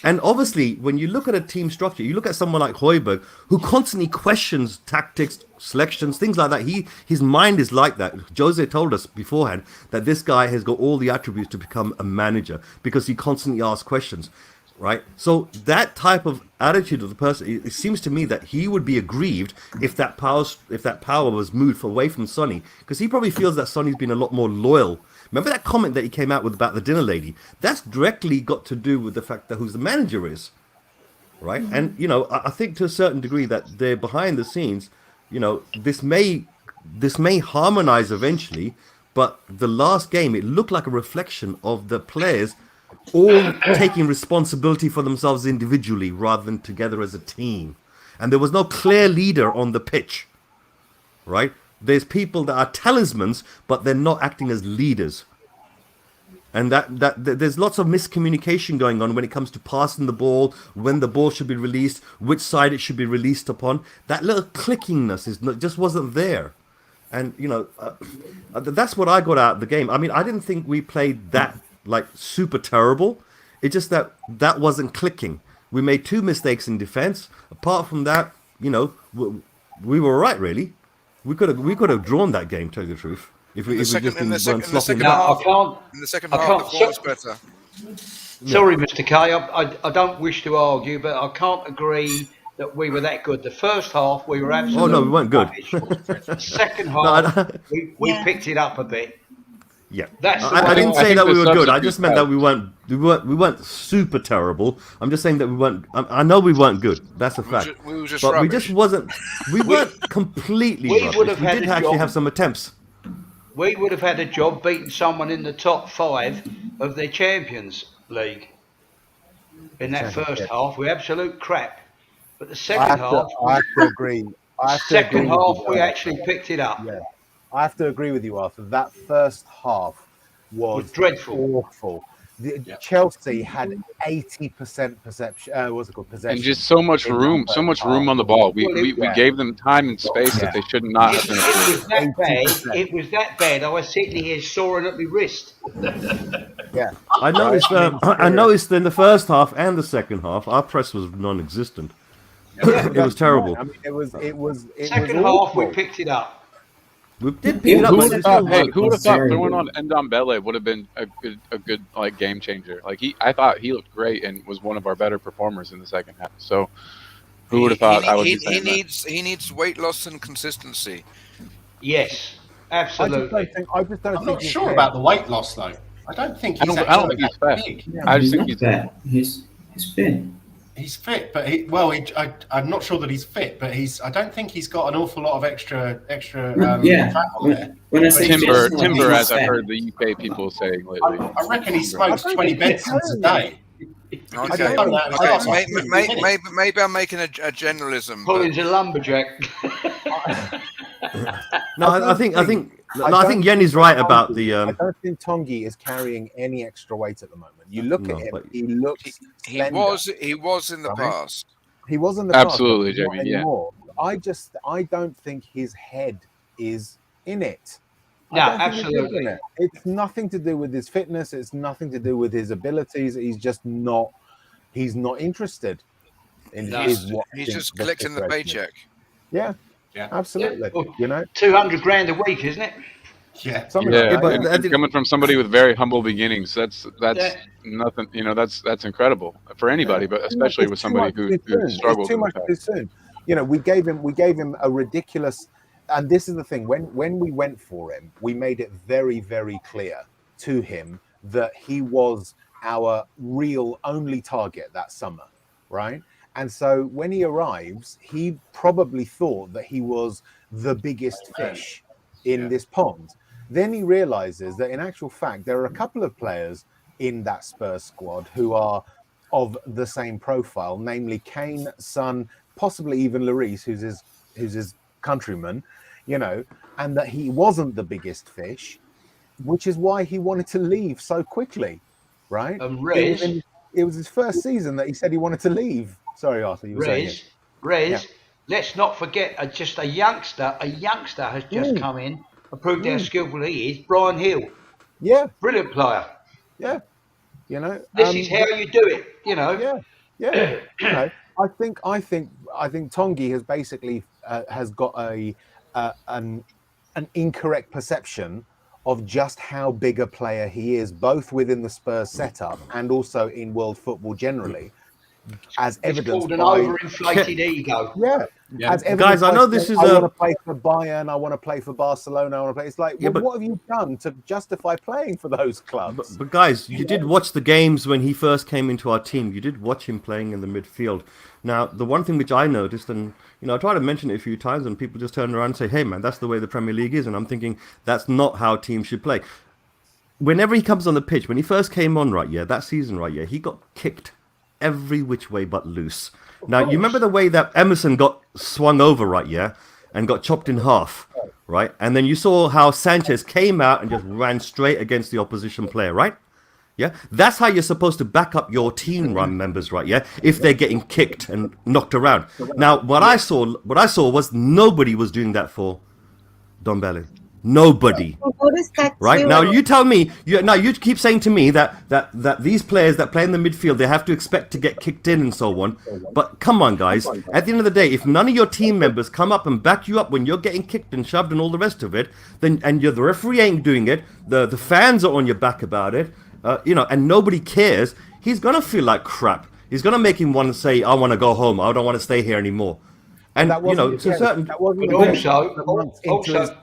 And obviously, when you look at a team structure, you look at someone like Højbjerg, who constantly questions tactics, selections, things like that. His mind is like that. Jose told us beforehand that this guy has got all the attributes to become a manager because he constantly asks questions, right? So that type of attitude of the person, it seems to me that he would be aggrieved if that power was moved away from Sonny, because he probably feels that Sonny's been a lot more loyal. Remember that comment that he came out with about the dinner lady? That's directly got to do with the fact that who the manager is, right? And, I think to a certain degree that they're behind the scenes, this may harmonize eventually, but the last game, it looked like a reflection of the players all taking responsibility for themselves individually rather than together as a team. And there was no clear leader on the pitch, right? there's people that are talismans, but they're not acting as leaders. And that there's lots of miscommunication going on when it comes to passing the ball, when the ball should be released, which side it should be released upon. That little clickingness just wasn't there. And, that's what I got out of the game. I mean, I didn't think we played that, like, super terrible. It's just that wasn't clicking. We made 2 mistakes in defense. Apart from that, we were right, really. We could have drawn that game, to tell you the truth. If we just weren't sloppy. In the second half, the form was better. Sorry, Mr. K, I don't wish to argue, but I can't agree that we were that good. The first half, we were absolutely. Oh no, we weren't good. The second half, we picked it up a bit. Yeah, That's I didn't say that we were good. I just meant that we weren't super terrible. I'm just saying that we weren't. I know we weren't good. That's a fact. We were just but rubbish. we just wasn't. We weren't completely. We rubbish. would have we had did a actually job. have some attempts. We would have had a job beating someone in the top 5 of their Champions League. In that first half, we're absolute crap. But the second half, I have to agree. Second half, we actually picked it up. Yeah, I have to agree with you, Arthur. That first half was dreadful, awful. Chelsea had 80% perception. What's it called? Possession. And just so much room on the ball. We gave them time and space that they should not have been. It was that bad. I was sitting here soaring at my wrist. Yeah, I noticed. I noticed in the first half and the second half, our press was non-existent. It was terrible. I mean, it was. Second half, we picked it up. We did pick it up. Who would have thought throwing on Ndombele would have been a good like game changer? Like I thought he looked great and was one of our better performers in the second half. So who would have thought I would be saying that? He needs weight loss and consistency. Yes, absolutely. I'm not sure about the weight loss though. I don't think he's I don't think he's fat. big. I just think he's fat. He's fit. He's fit, but I'm not sure that he's fit, but I don't think he's got an awful lot of extra fat on there. When I say timber, as I've heard the UK people saying lately. I reckon he smokes 20 Bensons a day. Okay. Maybe I'm making a generalism. Collins a lumberjack. No, I think Yenny's right about the. I don't think Tongi is carrying any extra weight at the moment. You look at him; he looks. He was in the past. He was in the absolutely, past. Jamie. Yeah. I don't think his head is in it. No, absolutely. It's nothing to do with his fitness. It's nothing to do with his abilities. He's just not. He's not interested in He's just collecting the paycheck. Yeah, absolutely. Yeah. 200 grand a week, isn't it? Yeah. But coming from somebody with very humble beginnings, that's nothing. That's incredible for anybody, but especially with somebody who struggled. It's too much too soon. We gave him a ridiculous. And this is the thing: when we went for him, we made it very, very clear to him that he was our real only target that summer, right? And so when he arrives, he probably thought that he was the biggest fish in this pond. Then he realizes that in actual fact, there are a couple of players in that Spurs squad who are of the same profile, namely Kane, Son, possibly even Lloris, who's his countryman, and that he wasn't the biggest fish, which is why he wanted to leave so quickly, right? It was his first season that he said he wanted to leave. Sorry, Arthur, you were saying it. Let's not forget just a youngster. A youngster has just come in and proved how skillful he is. Brian Hill. Yeah. Brilliant player. Yeah. This is how you do it, Yeah. I think Tongi has basically has got an incorrect perception of just how big a player he is, both within the Spurs setup and also in world football generally, as evidenced by an overinflated ego. Yeah. Guys, I know this is. I want to play for Bayern. I want to play for Barcelona. I want to play. It's like, what have you done to justify playing for those clubs? But guys, you did watch the games when he first came into our team. You did watch him playing in the midfield. Now, the one thing which I noticed, and I tried to mention it a few times, and people just turn around and say, "Hey, man, that's the way the Premier League is," and I'm thinking that's not how teams should play. Whenever he comes on the pitch, when he first came on, that season, he got kicked every which way but loose. Now, you remember the way that Emerson got swung over, and got chopped in half, right? And then you saw how Sanchez came out and just ran straight against the opposition player, right? Yeah, that's how you're supposed to back up your team run members, right? Yeah, if they're getting kicked and knocked around. Now, what I saw was nobody was doing that for Dombele. Nobody. Right now, you tell me. You keep saying to me that these players that play in the midfield, they have to expect to get kicked in and so on. But come on, guys. At the end of the day, if none of your team members come up and back you up when you're getting kicked and shoved and all the rest of it, then the referee ain't doing it. The fans are on your back about it. And nobody cares. He's gonna feel like crap. He's gonna make him want to say, "I want to go home. I don't want to stay here anymore." And that wasn't, to certain. That wasn't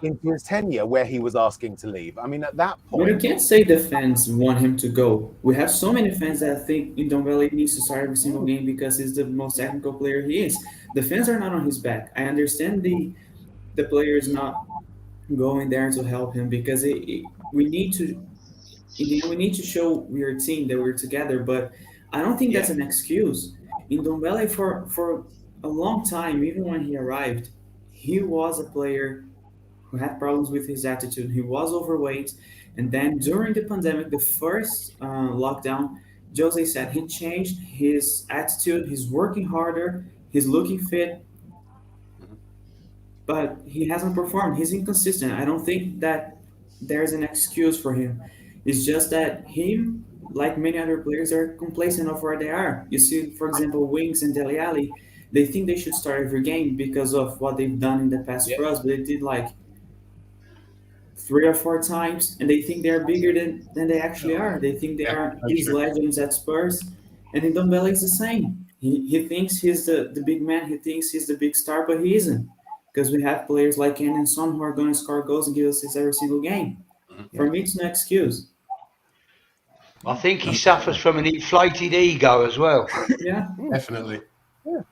into his tenure where he was asking to leave. I mean, at that point, but you can't say the fans want him to go. We have so many fans that think Ndombele needs to start every single game because he's the most technical player he is. The fans are not on his back. I understand the players not going there to help him because we need to show we're a team, that we're together. But I don't think that's an excuse. Ndombele for a long time, even when he arrived, he was a player who had problems with his attitude. He was overweight. And then during the pandemic, the first lockdown, Jose said he changed his attitude. He's working harder. He's looking fit. But he hasn't performed. He's inconsistent. I don't think that there's an excuse for him. It's just that him, like many other players, are complacent of where they are. You see, for example, Winks and Dele Alli, they think they should start every game because of what they've done in the past for us, but they did like 3 or 4 times, and they think they're bigger than they actually are. They think they are these legends at Spurs, and in Ndombele is the same. He thinks he's the big man, he thinks he's the big star, but he isn't. Because we have players like Ken and Son who are going to score goals and give us assists every single game. For me, it's no excuse. I think he suffers from an inflated ego as well. Yeah, definitely. Yeah.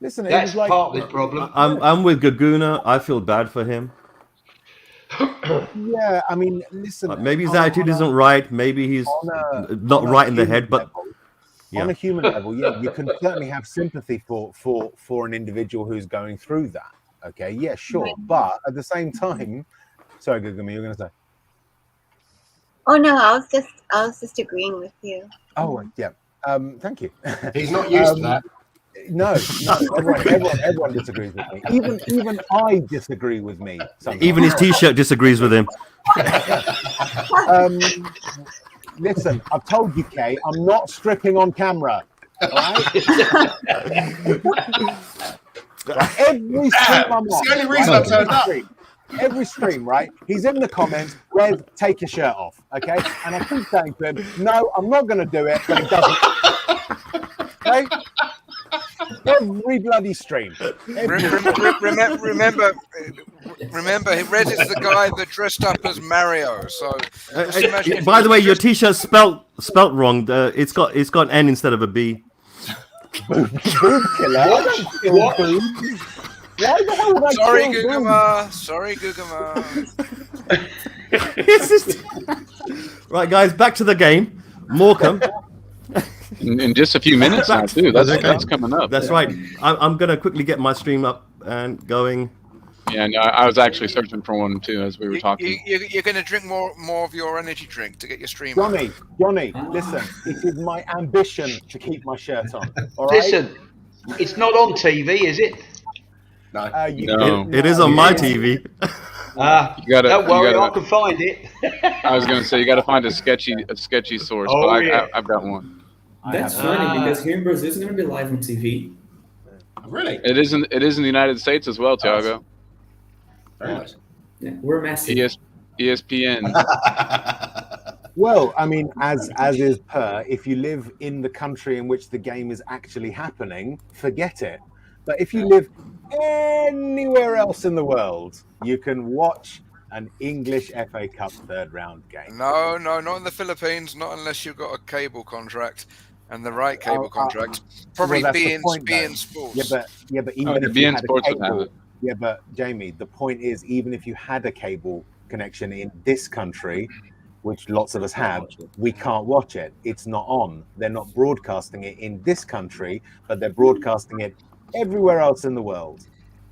Listen, that's part of this problem. I'm with Gaguna. I feel bad for him. Yeah, I mean, listen. Maybe his attitude isn't right. Maybe he's not right in the head. But on a human level, you can certainly have sympathy for an individual who's going through that. Okay, yeah, sure. But at the same time, sorry, Gaguna, you were going to say. Oh no, I was just agreeing with you. Oh yeah. Thank you. He's not used to that. No, everyone disagrees with me. Even I disagree with me. Sometimes. Even his T-shirt disagrees with him. Listen, I've told you, Kay, I'm not stripping on camera. All right? Every stream I'm on. It's the only reason I've turned up. Every stream, right? He's in the comments, Red, take your shirt off, okay? And I keep saying to him, no, I'm not going to do it, but he doesn't. Okay? Every bloody stream. Remember, Red is the guy that dressed up as Mario. So, by the way, your T-shirt spelt wrong. It's got an N instead of a B. Boob killer. What? Why the hell would I Sorry, Gugama. Right, guys, back to the game. Morecambe. In just a few minutes now, too. That's coming up. That's right. I'm going to quickly get my stream up and going. Yeah, no, I was actually searching for one, too, as we were talking. You're going to drink more of your energy drink to get your stream Johnny, listen, it is my ambition to keep my shirt on. All right? Listen, it's not on TV, is it? No. It is on my TV. Don't worry, I can find it. I was going to say, you got to find a sketchy source, but I've got one. That's funny because here in Brazil it's going to be live on TV. Really? It is in the United States as well, Thiago. Very nice. Yeah, we're massive. ESPN. Well, I mean, as is per, if you live in the country in which the game is actually happening, forget it. But if you live anywhere else in the world, you can watch an English FA Cup third round game. No, not in the Philippines, not unless you've got a cable contract and the right cable contract. Probably being Sports. Yeah, but even if you had a cable, yeah, but Jamie, the point is, even if you had a cable connection in this country, which lots of us have, we can't watch it. It's not on. They're not broadcasting it in this country, but they're broadcasting it everywhere else in the world.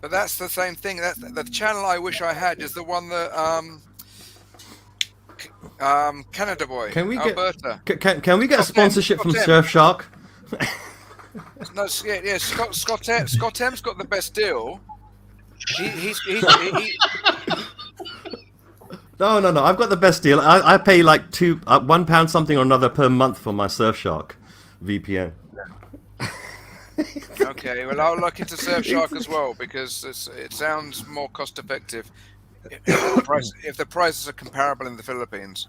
But that's the same thing. That's the channel I wish I had is the one that Canada boy, Can we get Alberta. can we get a sponsorship from Surfshark? No, yeah. Scott M's got the best deal. He's No. I've got the best deal. I pay like £1 something or another per month for my Surfshark VPN. Okay, well, I'll look into Surfshark as well because it sounds more cost effective if the prices are comparable in the Philippines.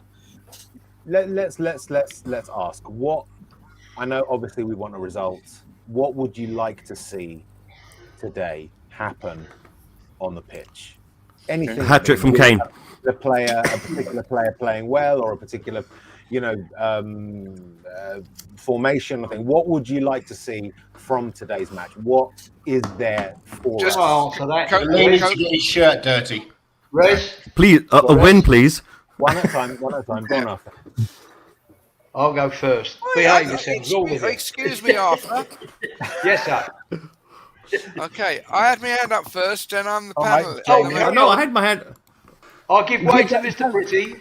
Let's ask. What, I know obviously we want a result. What would you like to see today happen on the pitch? Anything. Hat trick from Kane. A particular player playing well, or a particular, formation. I think. What would you like to see from today's match? What is there for us? answer that. He needs to get his shirt dirty. Rez? Please, a win, please. One at a time. Go on, Arthur. I'll go first. Behave yourselves, all of you. Excuse me, Arthur. Yes, sir. Okay, I had my hand up first, and I'm the right. panel. No, I had my hand. I'll give way to Mr. Pretty.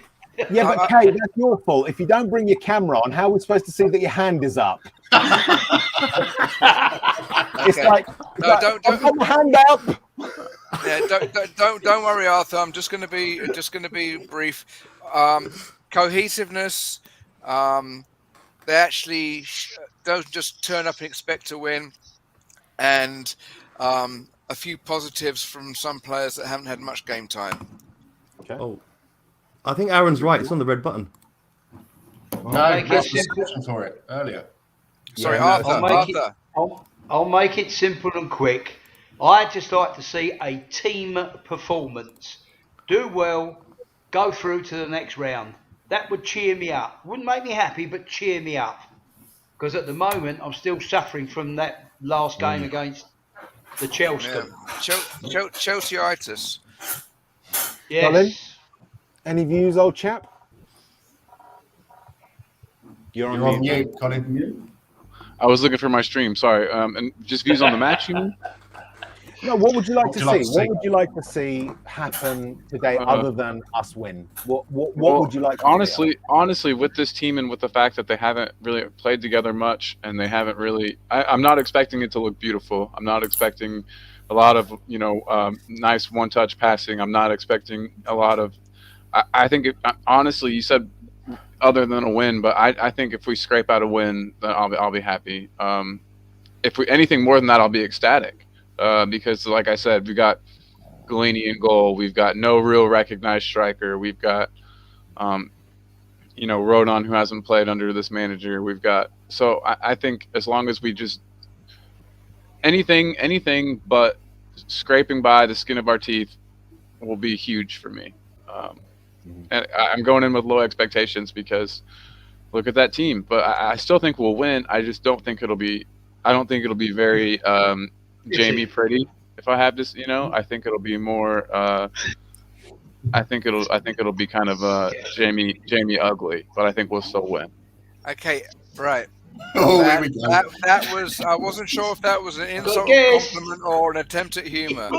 Yeah, but Kay, that's your fault. If you don't bring your camera on, how are we supposed to see that your hand is up? It's like, don't put my hand up. Yeah, don't worry, Arthur. I'm just going to be brief. Cohesiveness. They actually don't just turn up and expect to win, and a few positives from some players that haven't had much game time. Okay. Oh, I think Aaron's right. It's on the red button. No, that's the discussion for it earlier. Sorry, Yeah, Arthur. I'll make it simple and quick. I'd just like to see a team performance. Do well, go through to the next round. That would cheer me up. Wouldn't make me happy, but cheer me up. Because at the moment, I'm still suffering from that last game against the Chelsea. Yeah. Chelsea-itis. Yes. Colin? Any views, old chap? You're on mute, Colin. I was looking for my stream. Sorry. And just views on the match, you mean? No, what would you like to see? like to see? What would you like to see happen today, other than us win? What Well, would you like to see? Honestly, with this team and with the fact that they haven't really played together much, and they haven't really, I'm not expecting it to look beautiful. I'm not expecting a lot of nice one-touch passing. I'm not expecting a lot of. I think honestly, you said other than a win, but I think if we scrape out a win, then I'll be happy. If we anything more than that, I'll be ecstatic. Because, like I said, we got Galini in goal. We've got no real recognized striker. We've got, Rodon, who hasn't played under this manager. We've got so I think as long as we just anything but scraping by the skin of our teeth will be huge for me. And I'm going in with low expectations because look at that team. But I still think we'll win. I just don't think it'll be. I don't think it'll be very. Jamie pretty, if I have this, I think it'll be more. I think it'll be kind of Jamie ugly, but I think we'll still win. Okay, right. Oh, here we go. That was. I wasn't sure if that was an insult, compliment, or an attempt at humor.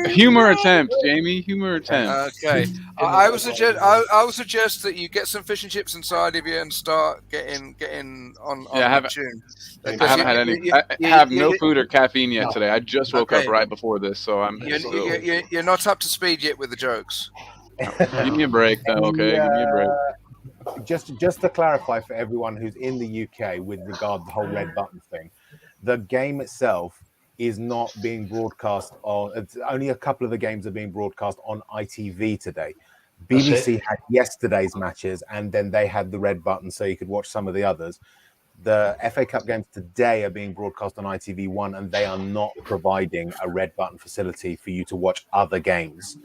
Humor attempt, Jamie. Humor attempt. Okay. I would suggest that you get some fish and chips inside of you and start getting on the tune. I haven't had any. I have no food or caffeine yet today. I just woke up right before this, so I'm. You're not up to speed yet with the jokes. Give me a break, though. Okay, give me a break. Just to clarify for everyone who's in the UK with regard to the whole red button thing, the game itself is not being broadcast on. It's only a couple of the games are being broadcast on ITV today. BBC had yesterday's matches, and then they had the red button, so you could watch some of the others. The FA Cup games today are being broadcast on ITV1, and they are not providing a red button facility for you to watch other games.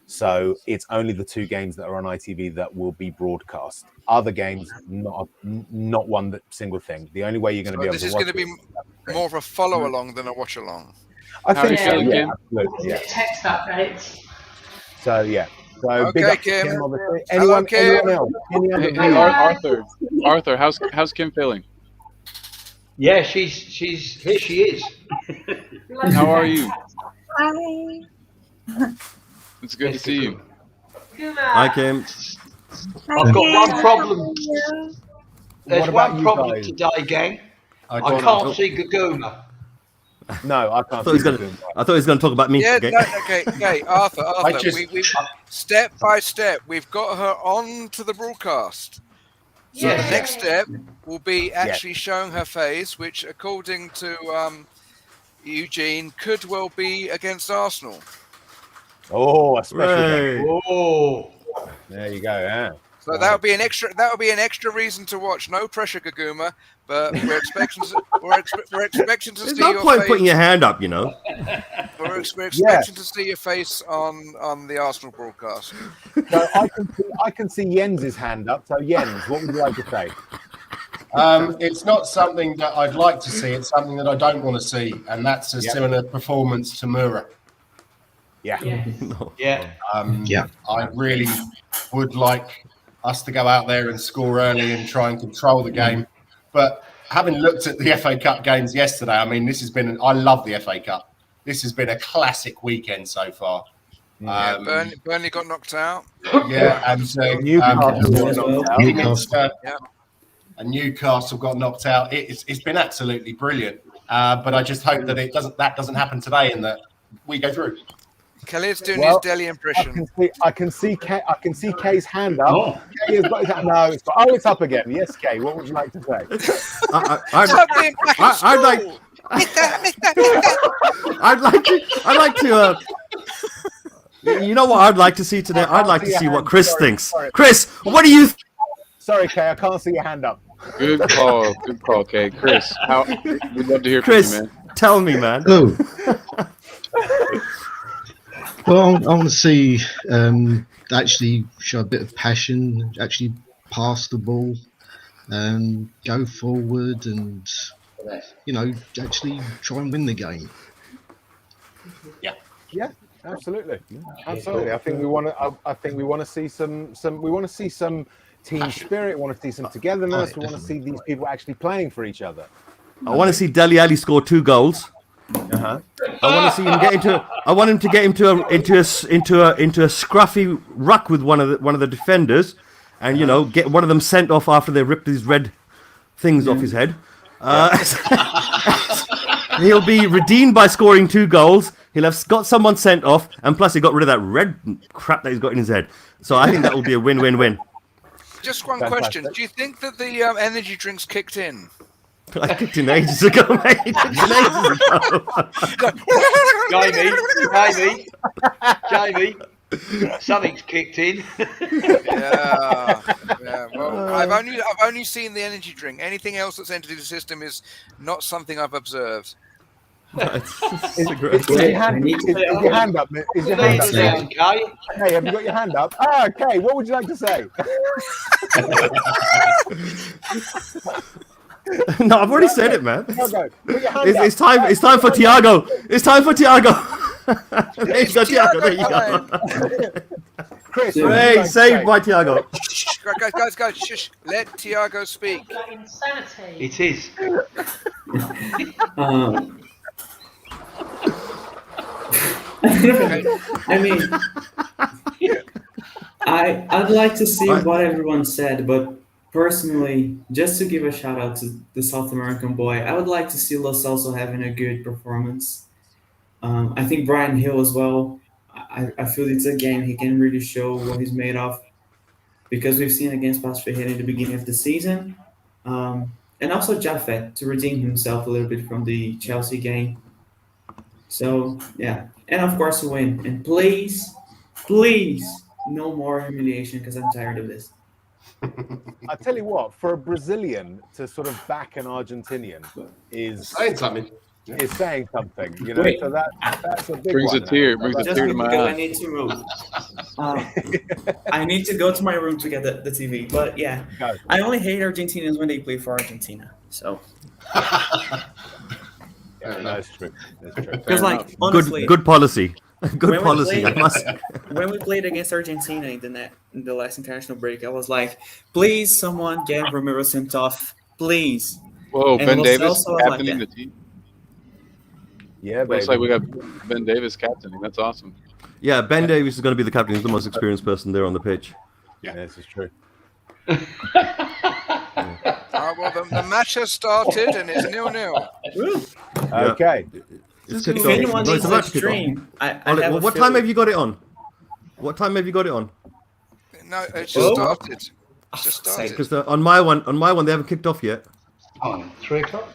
So it's only the two games that are on ITV that will be broadcast. Other games, not one single thing. The only way you're going to be able to watch this is going to be more of a follow along than a watch along. I think so. Yeah, absolutely. Yeah. Text updates. So yeah. So Okay, big up Kim. to Kim, obviously. Hello, Kim. Anyone else? Any other Hey, Arthur, how's Kim feeling? Yeah, she's here. She is. How are you? Bye. It's good to see you. I came. I've got one problem. There's What about one you problem guys? today, gang. I go on, can't Arthur. see Gaguma. No, I I can't thought he see was the gonna. I thought he was gonna talk about me. Yeah, Okay. no, okay, Arthur, just- we step by step, we've got her on to the broadcast. So Yes. the next step will be actually showing her face, which, according to Eugene, could well be against Arsenal. Oh, a special game. Hooray. Oh, There you go. Yeah. So Right. that would be an extra reason to watch. No pressure, Gaguma, but we're expecting to There's see no your point face. putting your hand up, you know. We're expecting to see your face on the Arsenal broadcast. So I can see Jens's hand up. So Jens, what would you like to say? It's not something that I'd like to see. It's something that I don't want to see, and that's a similar performance to Mura. Yeah. No. yeah. I really would like us to go out there and score early and try and control the game. But having looked at the FA Cup games yesterday, I mean, I love the FA Cup. This has been a classic weekend so far. Burnley got knocked out. Yeah, and and Newcastle got knocked out. It's been absolutely brilliant. But I just hope that that doesn't happen today and that we go through. Khalid's doing his Delhi impression. I can see Kay's hand up. Oh. Kay has got his hand. No, it's up again. Yes, Kay. What would you like to say? I'd like to. You know what I'd like to see today? I'd like to see what Chris thinks. Chris, what do you? Sorry, Kay. I can't see your hand up. Good call, Kay. Chris, we'd love to hear Chris, from you, man. tell me, man. Oh. Well, I want to see actually show a bit of passion, actually pass the ball, go forward, and actually try and win the game. Yeah, absolutely. I think we want to. I think we want to see some. We want to see some team spirit. We want to see some togetherness. We want to see these people actually playing for each other. I want to see Dele Alli score 2 goals. I want to see him get into. I want him to get into a scruffy ruck with one of the defenders, and get one of them sent off after they ripped these red things off his head. He'll be redeemed by scoring 2 goals. He'll have got someone sent off, and plus he got rid of that red crap that he's got in his head. So I think that will be a win-win-win. Just one question: do you think that the energy drinks kicked in? I kicked in ages ago, mate. Jamie, something's kicked in. Yeah. Well, I've only seen the energy drink. Anything else that's entered the system is not something I've observed. Is your hand up? Is your hand up? Hey, have you got your hand up? Okay. What would you like to say? No, I've already said it, man. Okay. It's time for Thiago. It's time for Thiago. There you go, Thiago. There you go. Chris, hey, saved by Thiago. Guys, shush. Let Thiago speak. Insanity. It is. I mean, I'd like to see what everyone said, but personally, just to give a shout out to the South American boy, I would like to see Lo Celso having a good performance. I think Brian Hill as well. I feel it's a game he can really show what he's made of, because we've seen against Paços Ferreira in the beginning of the season. And also Jaffet to redeem himself a little bit from the Chelsea game. So, yeah. And of course, a win. And please, no more humiliation, because I'm tired of this. I tell you what, for a Brazilian to sort of back an Argentinian is saying something. Is saying something, Wait. So that's a big Brings one. a tear to my eye. I need to move. I need to go to my room to get the TV. But yeah, I only hate Argentinians when they play for Argentina. So. Yeah, that's true. That's true. Because, honestly, good policy. Good policy. When we played against Argentina in the last international break, I was like, please, someone get Romero sent off, please. Whoa, And Ben Lo Davis Celso, I like captaining the that. team. Yeah, baby. Looks like we got Ben Davis captaining. That's awesome. Yeah, Ben Davis is going to be the captain. He's the most experienced person there on the pitch. Yeah, this is true. Well, the match has started and it's 0-0. Okay. It's If kicked off. anyone No, it's needs a about to kick off. stream, I Ollie, have a what time have you got it on? What time have you got it on? No, it just started. It just started. Because on my one, they haven't kicked off yet. Oh, 3 o'clock.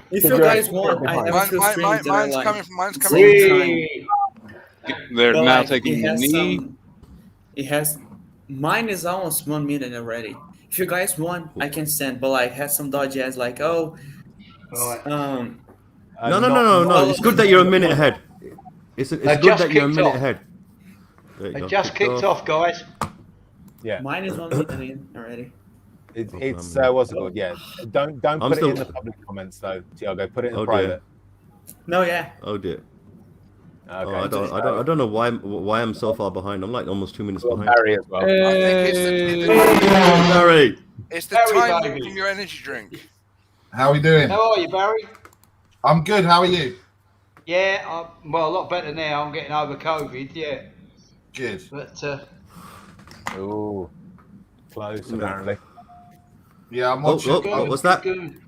If you guys want, I have a few streams that I Mine's like. coming from Whee! They're But, now like, taking the knee. Mine is almost 1 minute already. If you guys want, I can send, but like has some dodgy ads like, oh, Right. No. It's good that you're a minute ahead. It's good just that you're a kicked minute off. ahead. There you They go, just kicked off, guys. Yeah. mine is 1 minute in already. It's what's it called? Yeah. Don't put it in the public comments though, Tiago. Put it in Oh, private. No, yeah. Oh dear. Okay. Oh, I don't know why I'm so far behind. I'm like almost 2 minutes Well, behind. Barry as well. I think Barry. it's the Barry, time baby. from your energy drink. How are we doing? How are you, Barry? I'm good. How are you? Yeah, well, a lot better now. I'm getting over COVID, yeah. Good. But Ooh. Close, apparently. Yeah, I'm watching. What's that? good.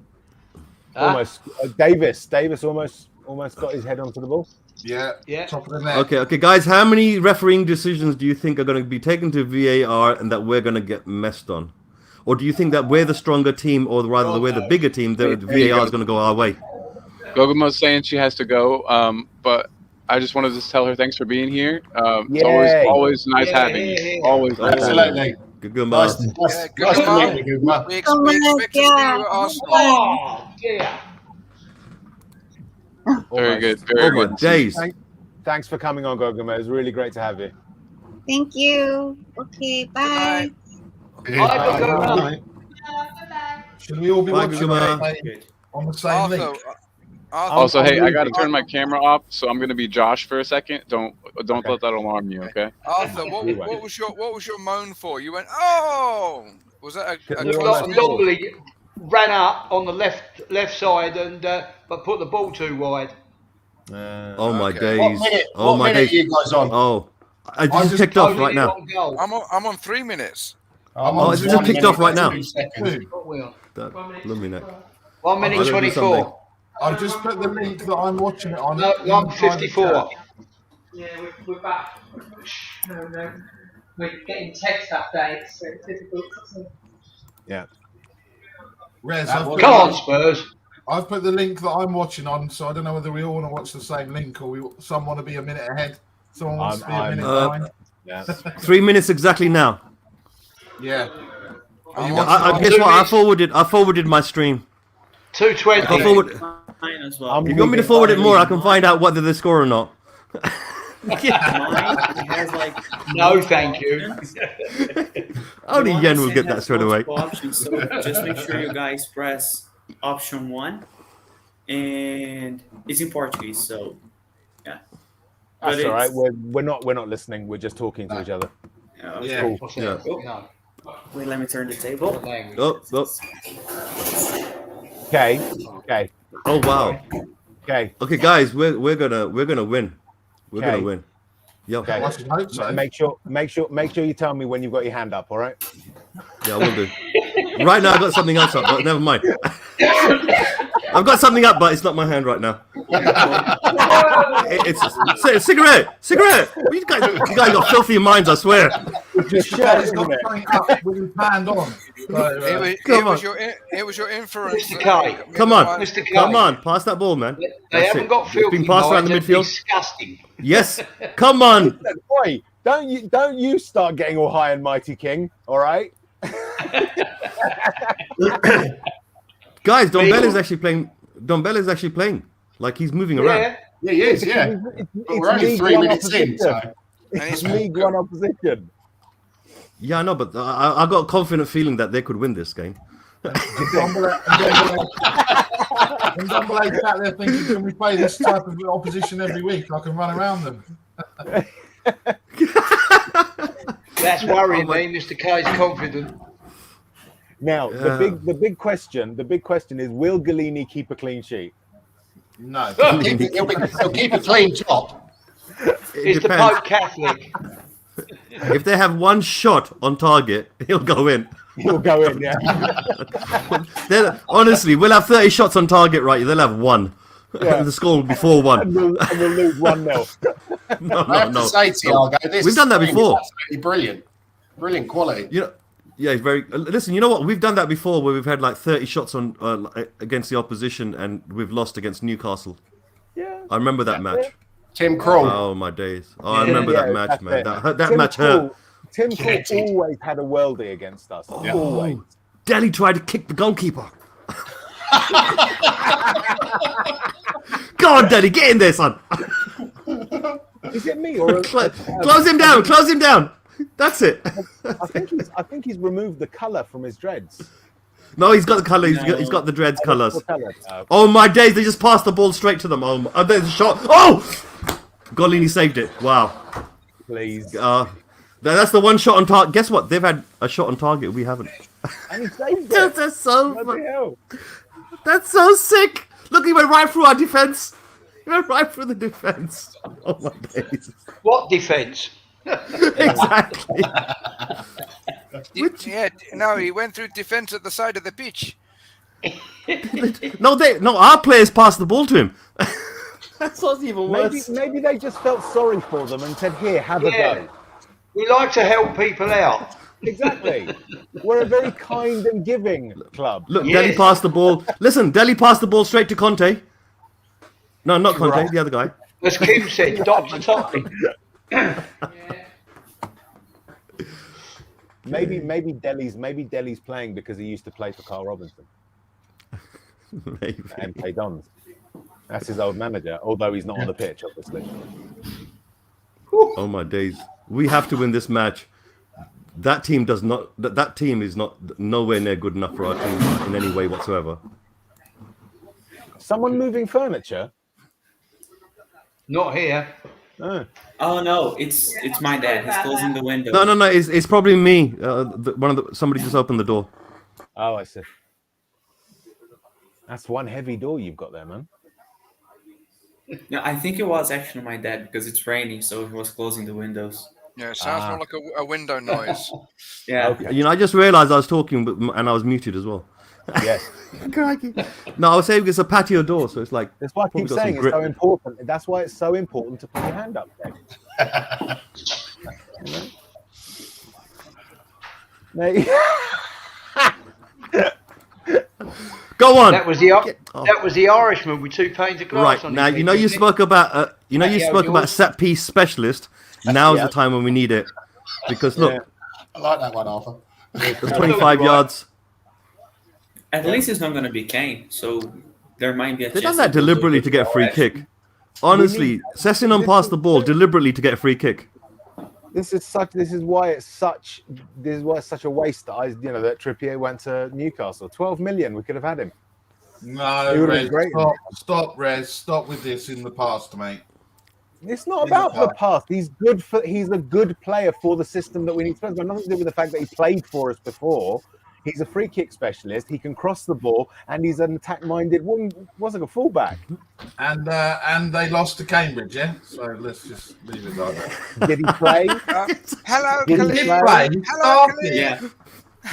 Almost. Davis almost got his head onto the ball. Yeah. Yeah. Top of the net. Okay, guys. How many refereeing decisions do you think are going to be taken to VAR and that we're going to get messed on? Or do you think that we're the stronger team, or rather, we're the bigger team, the VAR is going to go our way? Gogumo's saying she has to go, but I just wanted to tell her thanks for being here. It's Yay. always nice having you. Yeah. Always nice having you. Absolutely. Good Nice, man. nice, Yeah, nice to good meet you, good man. We expect to see you at Arsenal. Oh, dear. Very Almost. good. Very Oh my good. days. Thanks for coming on, Gogama. It's really great to have you. Thank you. Okay, bye. Bye. Should we all be Bye, watching Guguma. on the same link? Also, hey, I got to turn my camera off, so I'm going to be Josh for a second. Don't Okay. let that alarm you, okay? Arthur, what was your moan for? You went, oh, was that a Longley ran up on the left side and but put the ball too wide. Oh my Okay. days. Oh What my minute days. are you guys on? Oh, I I'm just just kicked off Only right now. on goal. I'm on 3 minutes. I'm Oh, on it's just 1 kicked off right now. 2 seconds. What we on? Luminate. 1 minute I gotta do 24. I've just put the link that I'm watching it on. No, in the 1:54. private chat. Yeah, we're back. No. We're getting text updates, so it's difficult to see. Rez, That I've was- put, Come on, Spurs. I've put the link that I'm watching on, so I don't know whether we all want to watch the same link or some want to be a minute ahead. Someone wants to be a minute behind. Yeah. 3 minutes exactly now. Yeah. I'm I on guess what? I forwarded my stream. If I 2:20. forward, Mine as well. if you want me to forward it more, I can find out whether they score or not. Mine has like No, thank you. Only Yen will get that straight away. Options, so just make sure you guys press option 1, and it's in Portuguese. So That's But all right. it's- We're not listening. We're just talking to each other. yeah. Cool. What's Yeah. that? No. Wait, let me turn the table. What language? Oh, Okay. oh wow. Okay. Okay, guys, we're gonna win. We're Okay. gonna win. Yo, Okay. I should hope so. Make sure you tell me when you've got your hand up. All right. yeah, we'll do. Right now, I've got something else up, but never mind. I've got something up, but it's not my hand right now. It's a cigarette. You guys got filthy minds, I swear. Just He's shut it, got isn't it? something up with his hand on. So, It was your inference. Mr. K. Come on. Mr. K. Come on, pass that ball, man. They That's haven't it. got It's filthy been passed around the minds, they're midfield. disgusting. Yes, come on. Boy, don't you start getting all high and mighty, King. All right. Guys, Dombella's actually playing. Like he's moving around. Yeah. yeah, he is, yeah. But we're only 3 minutes in, so. It's League One opposition. Yeah, I know, but I got a confident feeling that they could win this game. And Dumble's sat there thinking, can we play this type of opposition every week? I can run around them. That's worrying me. Mr. K's confident. Now, Yeah. the big question is, will Galini keep a clean sheet? No. He'll keep a clean top. Is the Pope Catholic? If they have one shot on target, he'll go in. He'll go in, yeah. Honestly, we'll have 30 shots on target, right? They'll have one. Yeah. The score will be 4-1. And we'll lose 1-0. I have to say, Tiago, We've done that before. Absolutely brilliant quality. You know, yeah, very. Listen, you know what? We've done that before, where we've had like 30 shots on against the opposition, and we've lost against Newcastle. Yeah. I remember that match. Tim Krul. Oh my days! Oh, I remember that match, man. That match hurt. Tim Krul always had a worldie against us. Oh, Always. Delhi tried to kick the goalkeeper. Go on, Delhi, get in there, son. Is it me or close him down? Close him down. That's it. I think he's removed the colour from his dreads. No, he's got the colour. He's got the dreads colours. Oh my days! They just passed the ball straight to them. Oh, there's a shot. Oh, Golini saved it. Wow. Please. That's the one shot on target. Guess what? They've had a shot on target. We haven't. And he saved it. That's so. Bloody hell. That's so sick. Look, he went right through our defense. He went right through the defense. Oh my days. What defense? Exactly. No, he went through defense at the side of the pitch. No, our players passed the ball to him. That's what's even worse. Maybe they just felt sorry for them and said, "Here, have a go." We like to help people out. Exactly. We're a very kind and giving club. Look, Delhi passed the ball. Listen, Delhi passed the ball straight to Conte. No, not Conte, Right. the other guy. As Kim said, Dr. Toppy. Maybe Delhi's playing because he used to play for Carl Robinson. Maybe. And play Dons. That's his old manager, although he's not on the pitch, obviously. Oh my days. We have to win this match. That team does not. That team is not nowhere near good enough for our team in any way whatsoever. Someone moving furniture? Not here. Oh no, it's my dad. He's closing the window. No. It's probably me. Somebody just opened the door. Oh, I see. That's one heavy door you've got there, man. No, I think it was actually my dad because it's raining, so he was closing the windows. Yeah, it sounds more like a window noise. Yeah. Okay. You know, I just realised I was talking, and I was muted as well. Yes. Crikey. No, I was saying it's a patio door, so it's like. That's why I keep saying it's so important. That's why it's so important to put your hand up there. Go on. That was the Irishman with 2 panes of glass Right on now, his you know head, you isn't it? spoke about set piece specialist. Now's the time when we need it, because look, I like that one, Arthur. there's 25 yards. At least it's not going to be Kane, so there might be a They've chance. done that deliberately to get a free kick. Honestly, Sessegnon passed the ball deliberately to get a free kick. This is why it's such a waste that Trippier went to Newcastle. 12 million, we could have had him. No, It would've Rez, been great. stop, Rez. Stop with this in the past, mate. It's not about the past. He's a good player for the system that we need to play. It's got nothing to do with the fact that he played for us before. He's a free kick specialist. He can cross the ball, and he's an attack-minded. Wasn't a fullback. And they lost to Cambridge, yeah. So let's just leave it like that. Did he play? Hello, Did Khalid. he Play. Hello, Started. Khalid. Yeah,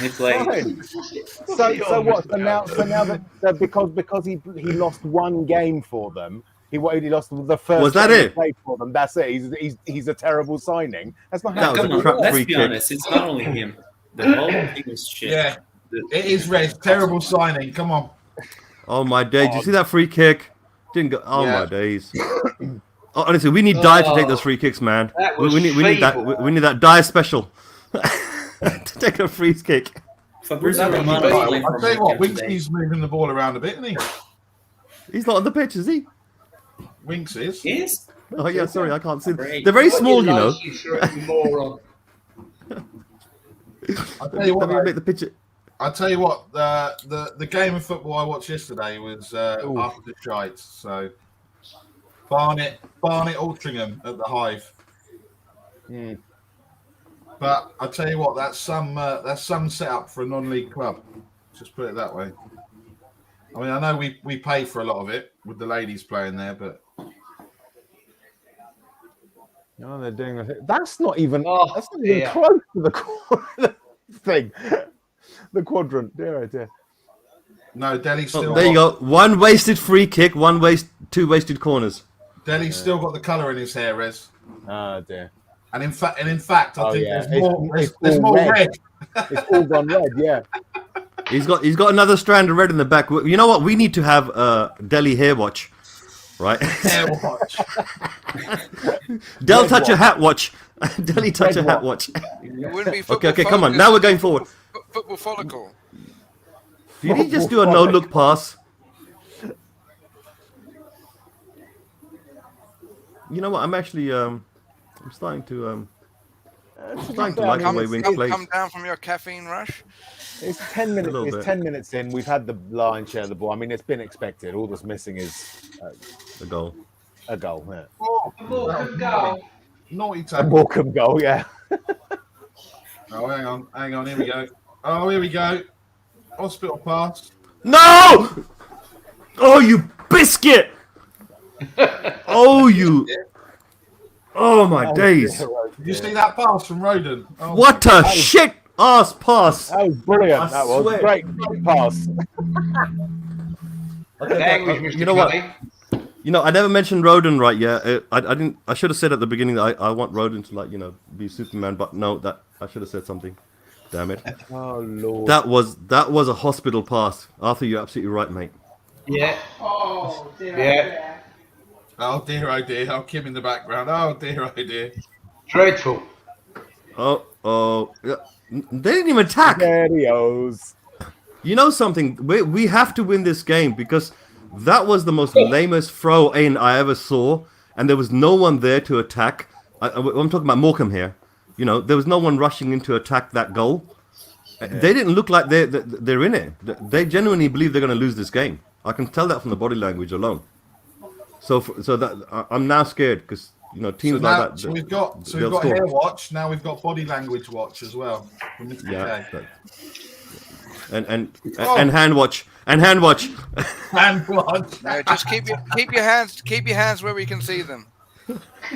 he played. Fine. So what? So now that because he lost one game for them, he lost the first. Was that game it? He played for them. That's it. He's a terrible signing. That's not how. That was Come a on, crap let's free be kick. honest. It's not only him. The whole thing is shit. Yeah, it is Rez. Terrible signing. Come on. Oh my days! Did you see that free kick? Didn't go. Oh Yeah. my days! Honestly, we need Dyer to take those free kicks, man. That was We need that. feeble. We need that Dyer special to take a free kick. Fabrizio I'll Romano is playing for tell you what, Morecambe today. Winksy's moving the ball around a bit, isn't he? He's not on the pitch, is he? Winks is. Yes? Oh yeah, sorry, I can't see. Great. They're very small, you know. I'll tell you what, Let me mate, make the picture. I'll tell you what, the game of football I watched yesterday was after the shite. So Barnet Altrincham at the Hive. But I'll tell you what, that's some setup for a non-league club. Just put it that way. I mean, I know we pay for a lot of it with the ladies playing there, but No, they're doing that's not even Oh, that's not even dear. close to the thing. The quadrant. Dear, oh dear. no, Delhi's still. There you go. One wasted free kick. Two wasted corners. Delhi's still got the colour in his hair, Rez. Oh dear. And in fact, I think yeah. there's more red. It's all gone red. Yeah. He's got another strand of red in the back. You know what? We need to have Delhi hair watch, right? Hair watch. Del Red touch a watch. hat watch. Delhi touch a hat watch. It wouldn't be football Okay, come on. focus, Now we're going forward. Football follicle. Did he just do a no-look pass? You know what? I'm actually I'm starting to like the way Winks plays. Come down from your caffeine rush. It's 10 minutes. little It's bit. 10 minutes in. We've had the lion's share of the ball. I mean, it's been expected. All that's missing is The goal. a goal. Yeah. Morecambe goal. Naughty A tackle. Morecambe goal. Yeah. Oh, hang on. Here we go. Oh, here we go. Hospital pass. No! Oh, you biscuit! Oh, you! Oh my days! Dear, oh Did you dear. see that pass from Roden? Oh, What a shit ass pass! That was brilliant. I That was swear. great pass. Language, Mr. You know what? Kelly. You know, I never mentioned Roden right. Yeah, I didn't. I should have said at the beginning that I want Roden to be Superman, but no, that I should have said something. Damn it! Oh Lord. That was a hospital pass. Arthur, you're absolutely right, mate. Yeah. Oh dear. Yeah. oh dear. Oh, Kim in the background. Oh dear. Dreadful. Oh, yeah. They didn't even attack. Spaghettios. You know something? We have to win this game because that was the most lamest throw in I ever saw, and there was no one there to attack. I'm talking about Morecambe here. You know, there was no one rushing in to attack that goal. They didn't look like they're in it. They genuinely believe they're going to lose this game. I can tell that from the body language alone. So that I'm now scared because teams like that. So we've got they'll score. hair watch. Now we've got body language watch as well. From Mr. Yeah. K. And hand watch and hand watch. Hand watch. No, just keep your hands where we can see them.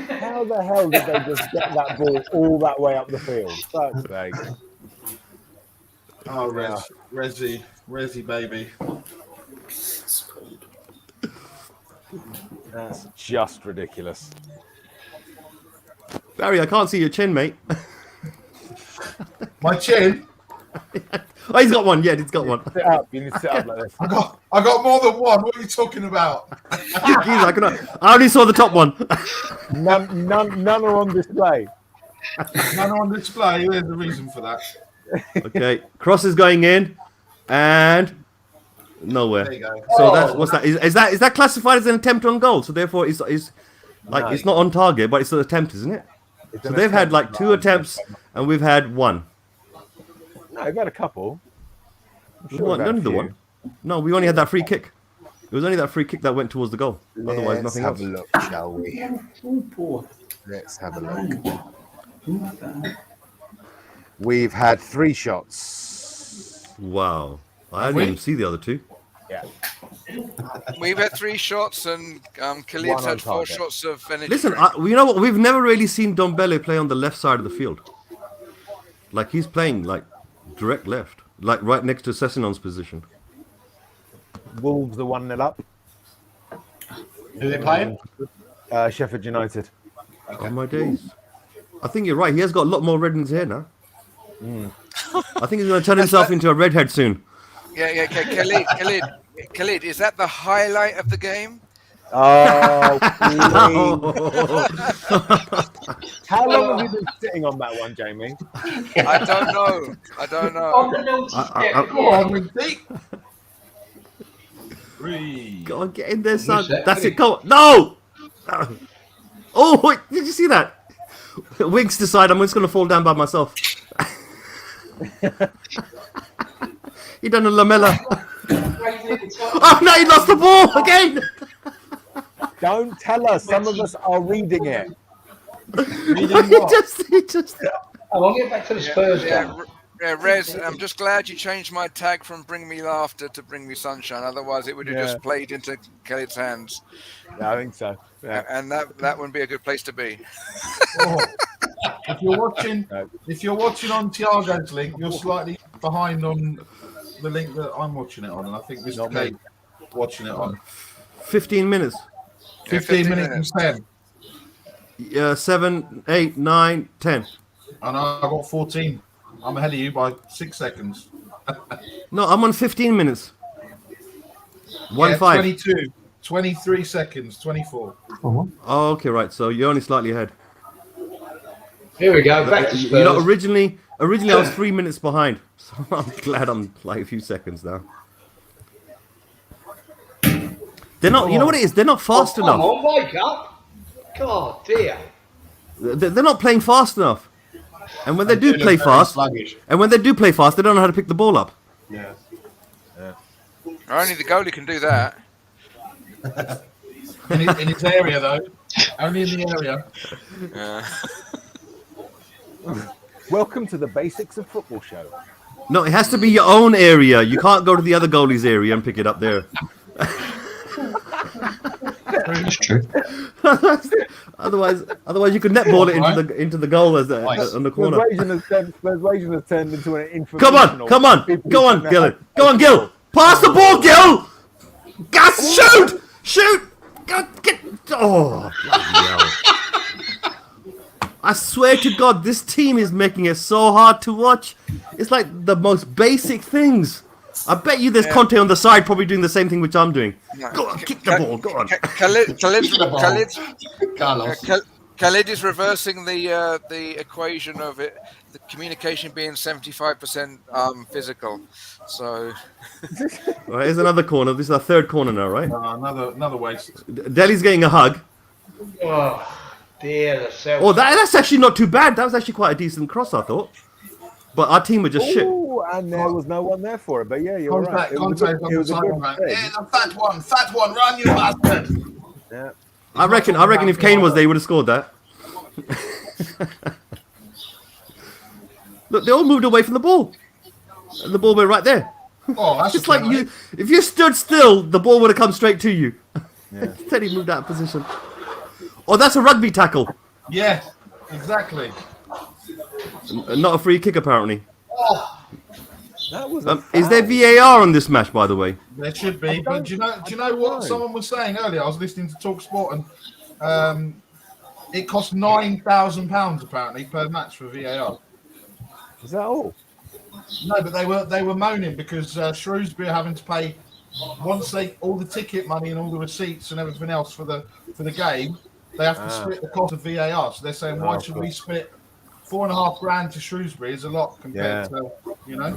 How the hell did they just get that ball all that way up the field? Fuck's sake. Oh, Resi, baby. That's just ridiculous. Barry, I can't see your chin, mate. My chin. Oh, he's got one. Yeah, he's got one. Sit up. You need to sit up like this. I got more than one. What are you talking about? Jeez, I only saw the top one. None are on display. None on display. There's a reason for that. Okay, cross is going in, and nowhere. There you go. So that's what's that? Is that classified as an attempt on goal? So therefore, it's it's not on target, but it's an attempt, isn't it? It's So an they've had attempt, like 2 attempts, and we've had 1. No, we've had a couple. I'm We weren't we've had done a the few. one. No, we only had that free kick. It was only that free kick that went towards the goal. Otherwise, Let's nothing have else. a look, shall we? Let's have a look. We've had 3 shots. Wow, I didn't even see the other 2. Yeah. We've had 3 shots, and Khalid's One on had 4 target. shots of energy. Listen, drink. you know what? We've never really seen Dombele play on the left side of the field. Like he's playing like direct left, like right next to Sessinon's position. Wolves are 1-0 up. Who are they playing? Sheffield United. Oh my days! I think you're right. He has got a lot more red in his hair now. I think he's going to turn himself into a redhead soon. Yeah. Khalid, is that the highlight of the game? Oh, please. How long have you been sitting on that one, Jamie? I don't know. On the naughty step. Go on, Ricky. 3. Go on, get in there, son. that? That's it. Go on. No! Oh, wait, did you see that? Winks decide I'm just going to fall down by myself. He done a lamella. Oh no, he lost the ball again. Don't tell us. Some of us are reading it. he just. I'll get back to the Spurs game. Rez, I'm just glad you changed my tag from "Bring Me Laughter" to "Bring Me Sunshine." Otherwise, it would have just played into Khalid's hands. Yeah, I think so. Yeah. And that wouldn't be a good place to be. Oh, if you're watching on Tiago's link, you're slightly behind on the link that I'm watching it on, and I think Mr. K watching it on 15 minutes. 15 minutes and 10. 7, 8, 9, 10. And I got 14. I'm ahead of you by 6 seconds. No, I'm on 15 minutes. 1-5. 22, 23 seconds, 24. Oh, okay, right. So you're only slightly ahead. Here we go. Back to Spurs. You know, originally I was 3 minutes behind. So I'm glad I'm like a few seconds now. They're not. You know what it is? They're not fast enough. Come on, wake up! God dear. They're not playing fast enough. And when they do play fast, they don't know how to pick the ball up. Yeah. Only the goalie can do that. in his area, though. Only in the area. Welcome to the Basics of Football show. No, it has to be your own area. You can't go to the other goalie's area and pick it up there. That's true. otherwise, you could netball it into the goal on the corner. Persuasion has turned into an informational. Come on, go on, Gil. Pass the ball, Gil. Gus, shoot. Get. Oh, bloody hell. I swear to God, this team is making it so hard to watch. It's like the most basic things. I bet you there's Conte on the side probably doing the same thing which I'm doing. Go on, kick the ball, go on. Khalid is reversing the equation of it, the communication being 75% physical. So Right, here's another corner. This is our third corner now, right? Another waste. Deli's getting a hug. Oh, dear. Oh, that's actually not too bad. That was actually quite a decent cross, I thought. But our team were just shit. And there was no one there for it. But yeah, you're right. It was a good fat one, run, you bastard. Yeah. I reckon if Kane was there, he would have scored that. Look, they all moved away from the ball. And the ball went right there. Oh, that's it's like if you stood still, the ball would have come straight to you. Yeah. Instead, he moved out of position. Oh, that's a rugby tackle. Yeah, exactly. Not a free kick, apparently. Oh, that was is there VAR on this match, by the way? There should be, but do you know what someone was saying earlier? I was listening to Talk Sport, and it costs £9,000 apparently per match for VAR. Is that all? No, but they were moaning because Shrewsbury are having to pay once all the ticket money and all the receipts and everything else for the game. They have to split the cost of VAR. So they're saying, why should we split $4,500 to Shrewsbury? Is a lot compared to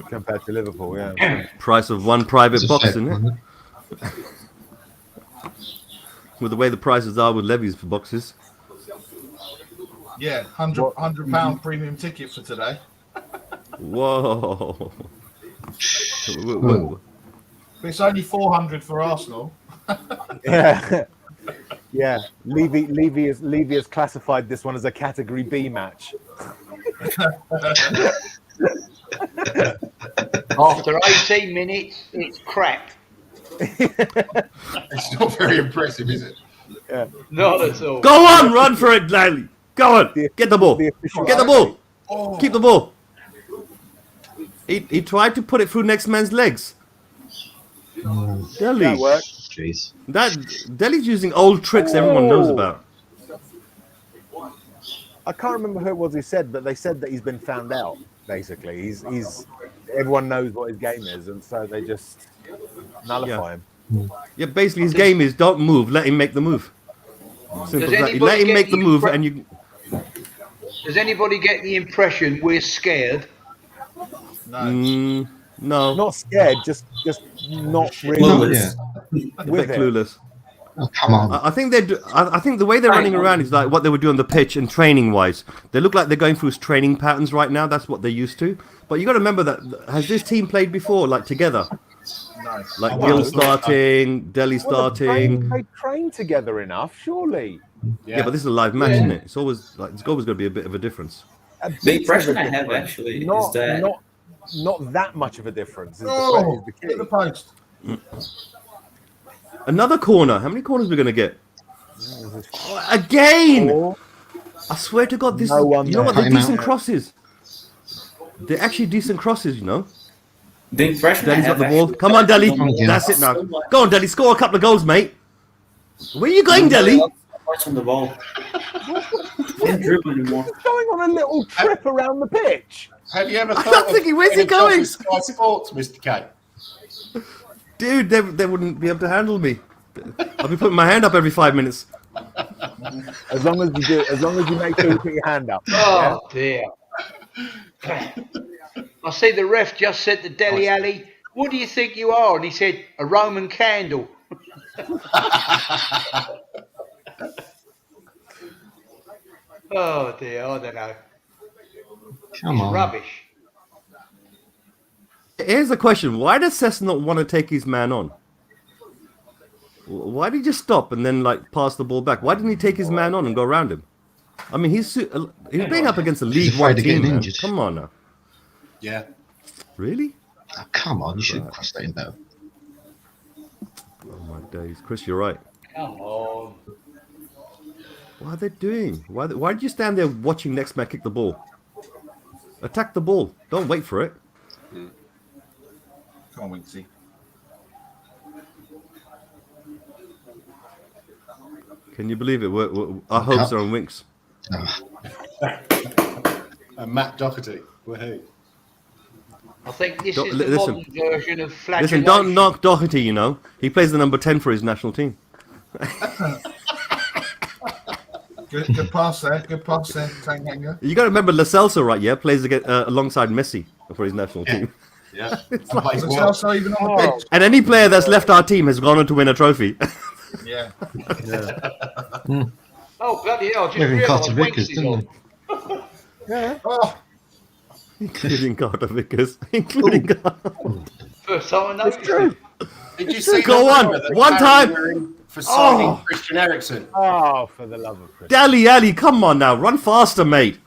compared to Liverpool. Yeah, price of one private box, isn't it? With the way the prices are with levies for boxes. Yeah, £100 premium ticket for today. Whoa. But it's only 400 for Arsenal. Yeah. Yeah, Levy has classified this one as a Category B match. After 18 minutes, it's crap. It's not very impressive, is it? Yeah. Not at all. Go on, run for it, Lally. Go on, get the ball. Get the ball. Oh. Keep the ball. He tried to put it through next man's legs. Deli. That worked. Jeez. Deli's using old tricks everyone knows about. I can't remember who it was who said, but they said that he's been found out. Basically, he's everyone knows what his game is, and so they just nullify him. Yeah, basically his game is don't move, let him make the move. Simple as that. You let him make the move, and you. Does anybody get the impression we're scared? No. No. Not scared, just not really. A bit clueless. Oh, come on. I think I think the way they're running around is like what they would do on the pitch and training wise. They look like they're going through training patterns right now. That's what they're used to. But you got to remember that has this team played before, like together? Nice. Like Gil starting, Deli starting. They train together enough, surely. Yeah, but this is a live match, isn't it? It's always going to be a bit of a difference. The impression I have actually is that not that much of a difference. Is Oh, the hit the key. post. Another corner. How many corners are we going to get? Oh, again! Four. I swear to God, this No is... one You know what? there. They're Time decent out. crosses. They're actually decent crosses, you know? The impression I Deli's got have the ball. actually- Come on, Deli. Come on, That's it now. So much. Go on, Deli. Score a couple of goals, mate. Where are you going, Deli? Much on the ball. Can't dribble anymore. He's going on a little trip around the pitch. Have you ever I'm thought not of thinking, where's he getting involved going? with Sky Sports, Mr. K? Dude, they wouldn't be able to handle me. I'll be putting my hand up every 5 minutes. As long as you do, as long as you make sure you put your hand up. Oh dear. I see the ref just said to Dele Alli, "What do you think you are?" And he said, "A Roman candle." Oh dear, I don't know. Come on. Rubbish. Here's the question. Why does Cess not want to take his man on? Why did he just stop and then like pass the ball back? Why didn't he take his man on and go around him? I mean, he's playing up against a He's League afraid One of team, getting man. injured. Come on now. Yeah. Really? Oh, come on, you should have crossed that in better. Oh my days. Chris, you're right. Come on. What are they doing? Why did you stand there watching next man kick the ball? Attack the ball. Don't wait for it. Come on, Winksy. Can you believe it? Our hopes are on Winks. And Matt Doherty. Woohoo. I think this Don't- is the listen. modern version of Listen, flagellation. don't knock Doherty, you know. He plays the number 10 for his national team. Good pass there. Good pass there, Tanganga. You got to remember, Lo Celso, right? Yeah, plays alongside Messi for his national team. Yeah. Is also even on the pitch. And any player that's left our team has gone on to win a trophy. Yeah. Oh, bloody hell, I just Even realised Carter Winks Vickers, is didn't on. they? Yeah. Oh, Including Carter Vickers. Including First time I noticed it. Did you see Go the on, rumour that one Barry time. were in for signing Oh. Christian Eriksen? Oh, for the love of Christ. Dali Ali, come on now. Run faster, mate.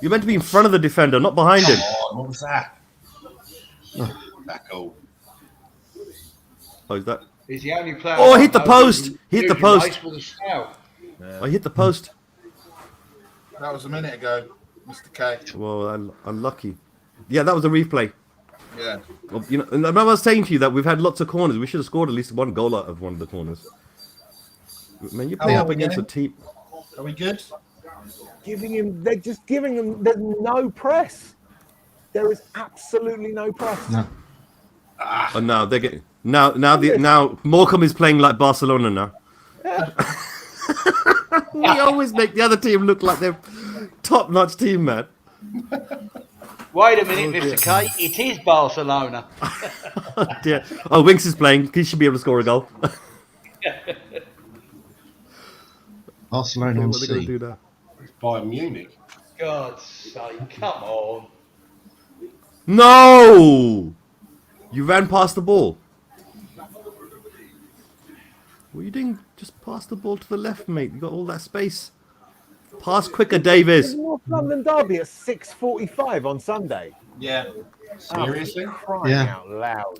You're meant to be in front of the defender, not behind him. Oh, what was that? That goal. Oh, is that? He's the only player. Oh, I hit the know post. who Hit the usually post. race with a snail. Oh, he hit the post. that was a minute ago, Mr. K. Well, unlucky. Yeah, that was a replay. Yeah. Well, you know, and I was saying to you that we've had lots of corners. We should have scored at least one goal out of one of the corners. Man, you play How up are we against a getting? team. Are we good? They're just giving him. There's no press. There is absolutely no press. No. Oh, now they're getting now Morecambe is playing like Barcelona now. We always make the other team look like they're top-notch team, man. Wait a minute, Mr. K. It is Barcelona. Oh, dear. Oh, Winks is playing. He should be able to score a goal. Barcelona on What are they going to C. do now? Bayern Munich. God's sake, come on. No! You ran past the ball. What are you doing? Just pass the ball to the left, mate. You got all that space. Pass quicker, Davis. There's North London Derby at 6:45 on Sunday. Yeah. Seriously? Crying Yeah. out loud.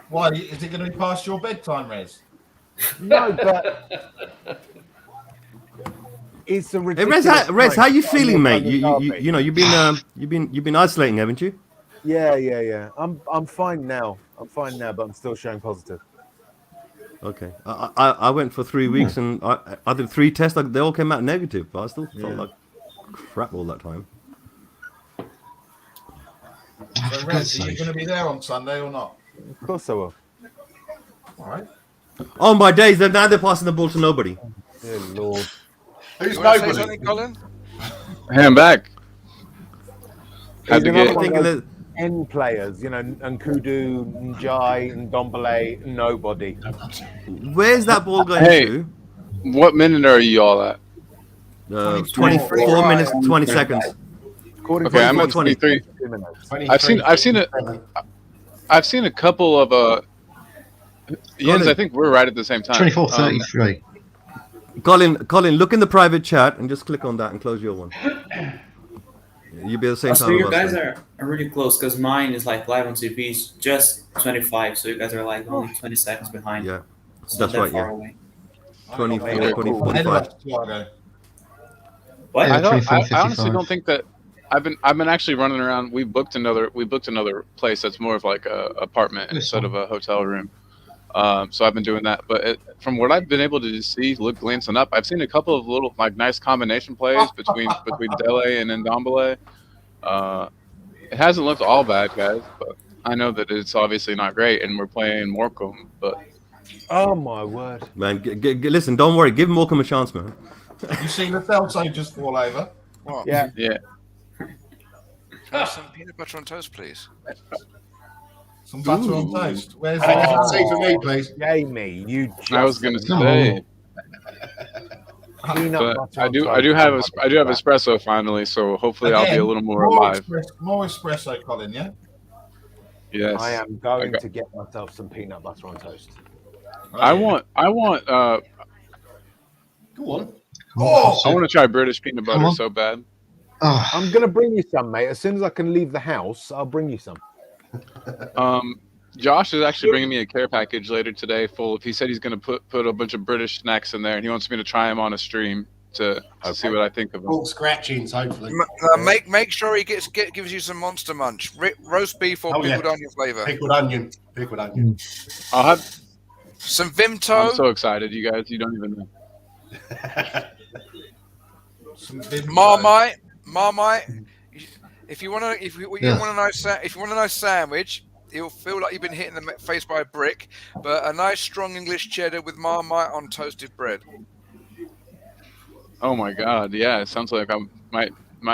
Why? Is it going to be past your bedtime, Rez? No, but it's a Hey, ridiculous. Rez, how you time feeling, on mate? North London Derby. You know you've been isolating, haven't you? Yeah. I'm fine now. But I'm still showing positive. Okay. I went for 3 weeks and I did 3 tests. They all came out negative, but I still felt like crap all that time. So, Rez, are you going to be there on Sunday or not? Of course I will. All right. Oh my days! Now they're passing the ball to nobody. Dear Lord. Who's You want to say nobody? something, Colin? Hey, I'm back. Had to He's another get. one Thinking of those that- N players, you know, Nkudu, Njai, and Dombele, nobody. Where's that ball going Hey. to? What minute are you all at? 24 minutes, 20 seconds. According Okay, to I'm at 23. I've seen a couple of Jens, I think we're right at the same time. 24:33. Colin, look in the private chat and just click on that and close your one. You'll be at the same So time. you with us guys then. are really close because mine is like live on TV is just 25. So you guys are like only 20 seconds behind. Yeah, It's that's not that right. far Yeah, away. 24, Okay, 20, cool. 45. What? Yeah, I 24, I honestly 55. don't think that I've been actually running around. We booked another place that's more of like a apartment This instead one. of a hotel room. So I've been doing that. But from what I've been able to see, look glancing up, I've seen a couple of little like nice combination plays between Dele and Ndombele. It hasn't looked all bad, guys, but I know that it's obviously not great, and we're playing Morecambe. But Oh my word! Man, listen, don't worry. Give Morecambe a chance, man. You seen the Celso just fall over? What? Yeah. yeah, Can I have some peanut butter on toast, please? Some butter on Ooh. toast. Where's And a cup the of tea for me, please. Jamie, you just I was gonna Come say, peanut but butter I on do toast. have espresso finally, so hopefully I'll be a Again, little more alive. More espresso, Colin, yeah? Yes, I am going got- to get myself some peanut butter on toast. I want Go on. Oh! I want to try British peanut Come butter on. so bad. Oh, I'm gonna bring you some, mate. As soon as I can leave the house, I'll bring you some. Josh is actually bringing me a care package later today full of. He said he's going to put a bunch of British snacks in there, and he wants me to try them on a stream to see what I think of them. All scratchings, hopefully. Make sure he gives you some Monster Munch, roast beef or Oh, yeah. pickled onion flavour. Pickled onion. Pickled onion. I'll have. Some I'm Vimto. so excited, you guys. You don't even know. Some Vimto. Marmite. If you want a nice sandwich, you'll feel like you've been hit in the face by a brick. But a nice strong English cheddar with Marmite on toasted bread. Oh my God! Yeah, it sounds like I might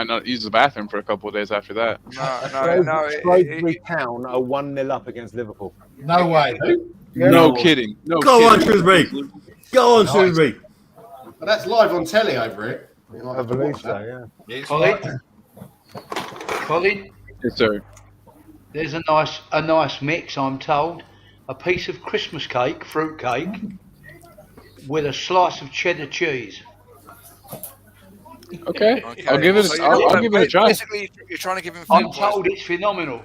not use the bathroom for a couple of days after that. No. Shrewsbury Town are 1-0 up against Liverpool. No way. No kidding. No. Go on, kidding. Shrewsbury. Go on, Nice. Shrewsbury. But that's live on telly over here. You might I have to believe watch so, that. yeah. It's Colin, like- Colin, Yes, sir. there's a nice mix, I'm told. A piece of Christmas cake, fruit cake, with a slice of cheddar cheese. Okay. Okay. I'll give it. So I'll give it a try. Basically, you're trying to give him I'm food told poisoning. it's phenomenal.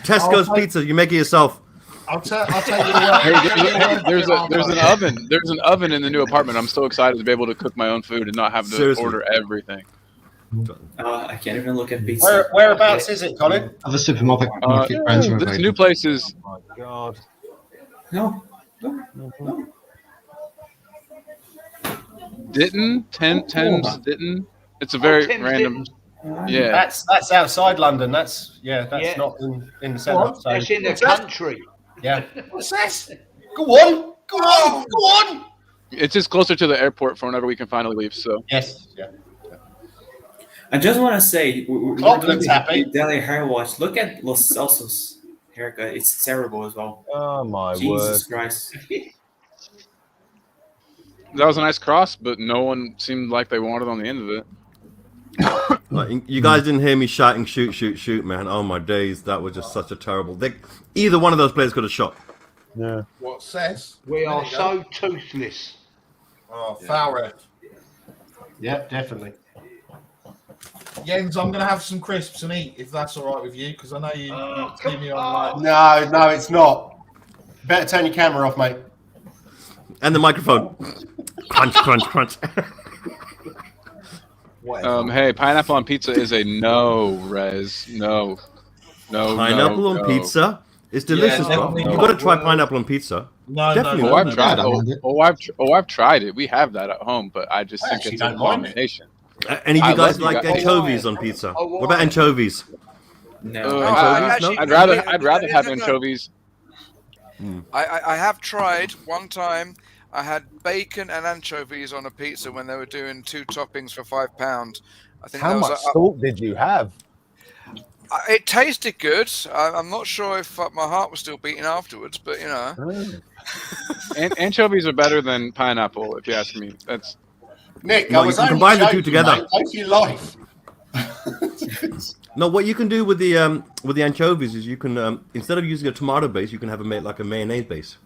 Tesco's Pizza. You make it yourself. I'll tell you what. Hey, there's an oven. There's an oven in the new apartment. I'm so excited to be able to cook my own food and not have to Seriously. order everything. I can't even look at pizza. Whereabouts is it, Colin? other supermarket brands are This available. new place is. Oh my God. No. Ditton, Ditton. It's a very Thames random. Dittons. Yeah. That's outside London. That's Yeah. not in the centre. So, That's in the country. yeah. What's this? Go on. Go on. Go on. It's just closer to the airport for whenever we can finally leave. So Yes. Yeah. I just want to say, we're Compliments, doing Happy. the daily hair wash. Look at Los Celso's haircut. It's terrible as well. Oh my Jesus Christ. that was a nice cross, but no one seemed like they wanted on the end of it. Like, you guys didn't hear me shouting, shoot, shoot, shoot, man. Oh my days, that was just such a terrible. Either one of those players could have shot. word. Yeah. What says? We are There you so toothless. Oh, foul ref. Yeah, definitely. Jens, I'm going to have some crisps and eat if that's all right with you, because I know you give me on like. No, it's not. Better turn your camera off, mate. And the microphone. Crunch, crunch, crunch. Hey, pineapple on pizza is a no, Rez. No. Pineapple no, on no. pizza? It's delicious, bro. definitely You got to not. try pineapple on pizza. No, Definitely no, Oh, no. I've tried. I don't mind it. I've tried it. We have that at home, but I just I think actually it's an don't mind it. abomination. Any of I you guys love you like guys. anchovies on pizza? Oh, What about anchovies? No. Anchovies? No? I'd rather have anchovies. I have tried one time. I had bacon and anchovies on a pizza when they were doing 2 toppings for £5. I think How that was much salt did you have? it tasted good. I'm not sure if my heart was still beating afterwards, but you know. Anchovies are better than pineapple, if you ask me. That's Nick, No, I you was can only combine the two joking, together. mate. Go for your life. No, what you can do with the anchovies is you can instead of using a tomato base, you can have it made like a mayonnaise base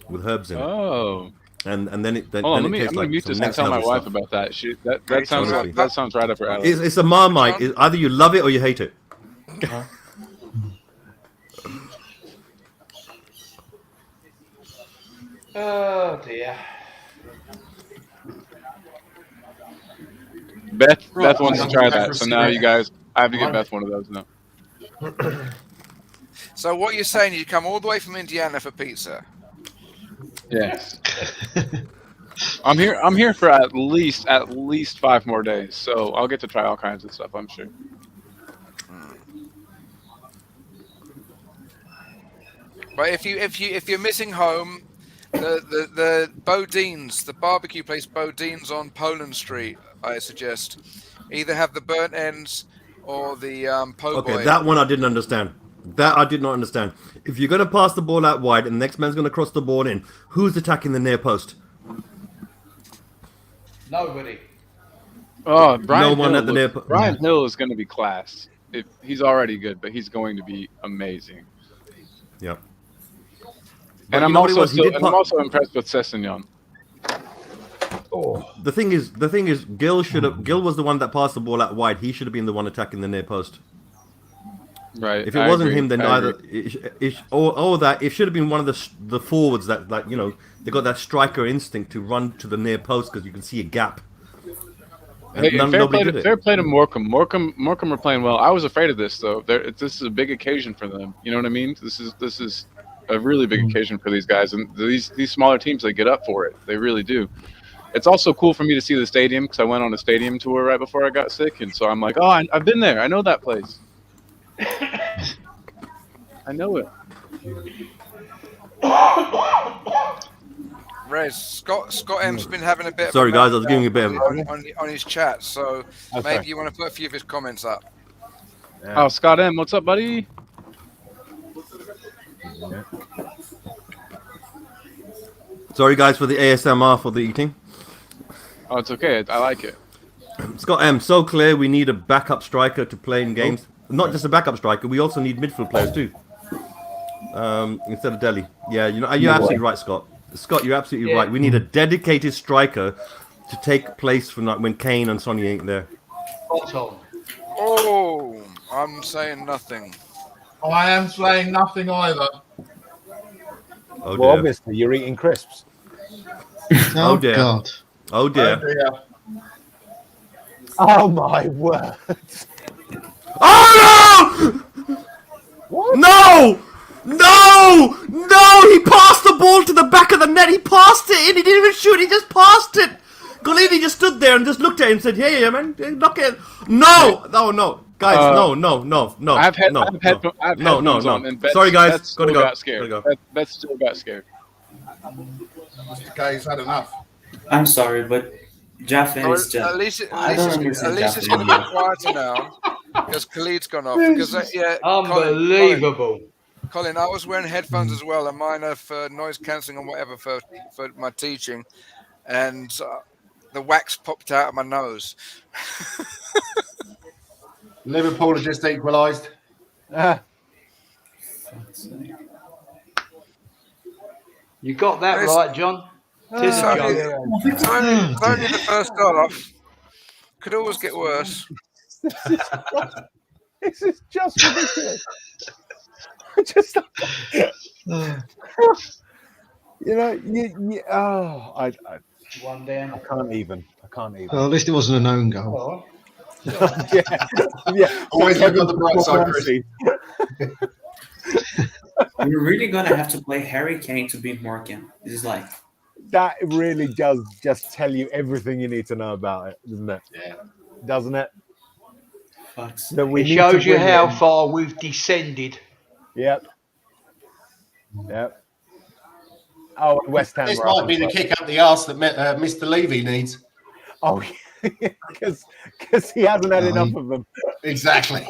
with herbs in it. oh. and then it then, Hold on, then it I'm tastes gonna like mute some this and next tell my level wife stuff. about that. That Honestly. sounds right up her alley. It's a Marmite. Either you love it or you hate it. Oh dear. Beth Right, wants to I'm try gonna go that, for a so now you cigarette. guys, I have to get Right. Beth one of those now. So what you're saying? You come all the way from Indiana for pizza? Yes. I'm here for at least 5 more days, so I'll get to try all kinds of stuff, I'm sure. But if you're missing home, the Bodine's, the barbecue place Bodine's on Poland Street, I suggest either have the burnt ends or the po' Okay, boy. that one I didn't understand. That I did not understand. If you're going to pass the ball out wide and the next man's going to cross the ball in, who's attacking the near post? Nobody. Oh, Brian one Hill at the near Brian Hill is going to be class. He's already good, but he's going to be amazing. Yeah. And I'm also impressed with Sessegnon. The thing is, Gil was the one that passed the ball out wide. He should have been the one attacking the near post. Right. If it wasn't him, then either it should have been one of the forwards that, like, you know, they got that striker instinct to run to the near post because you can see a gap. And Hey, fair play to Morecambe. Morecambe are playing well. I was afraid of this though. This is a big occasion for them. You know what I mean? This is a really big occasion for these guys, and these smaller teams, they get up for it. They really do. It's also cool for me to see the stadium because I went on a stadium tour right before I got sick, and so I'm like, oh, I've been there. I know that place. I know it. Rez, Scott M's been having a bit. Sorry, of a guys, I was giving you a bit of on his chat, so maybe you want to put a few of his comments up. Oh, Scott M, what's up, buddy? Sorry, guys, for the ASMR for the eating. Oh, it's okay. I like it. Scott M, so clear. We need a backup striker to play in games. Not just a backup striker. We also need midfield players too. Instead of Delhi. Yeah, you're absolutely right, Scott. Scott, you're absolutely right. We need a dedicated striker to take place from when Kane and Sonny ain't there. Oh, I'm saying nothing. I am saying nothing either. Oh, well, obviously, you're eating crisps. Oh, dear. God. Oh, dear. Oh, dear. Oh, my word. Oh, no! What? No! No! No! He passed the ball to the back of the net. He passed it in. He didn't even shoot. He just passed it. Golini just stood there and just looked at him and said, "Yeah, man, knock it." No! No, no. Guys, no. I've had headphones on, and Sorry, guys. Beth still Gotta go. got scared. Gotta go. Beth still got scared. This guy's had enough. I'm sorry, but Jaffa is just. At least I don't understand it's Jaffa going to be anymore. quieter now because Khalid's gone off. Because Unbelievable. Colin, I was wearing headphones as well, and mine are for noise cancelling and whatever for my teaching, and the wax popped out of my nose. Liverpool have just equalised. You got that right, John. It's only the first half. Could always get worse. This is just ridiculous. Just, One down. I can't even. Well, at least it wasn't an own goal. yeah. Always look on the bright side, Chris. We're really gonna have to play Harry Kane to beat Morecambe. This is like That really does just tell you everything you need to know about it, doesn't it? Yeah. Doesn't it? So it shows you how far we've descended. Yep. Oh, West Ham. This might be the kick up the arse that Mr. Levy needs. Oh, because he hasn't had enough of them. Exactly.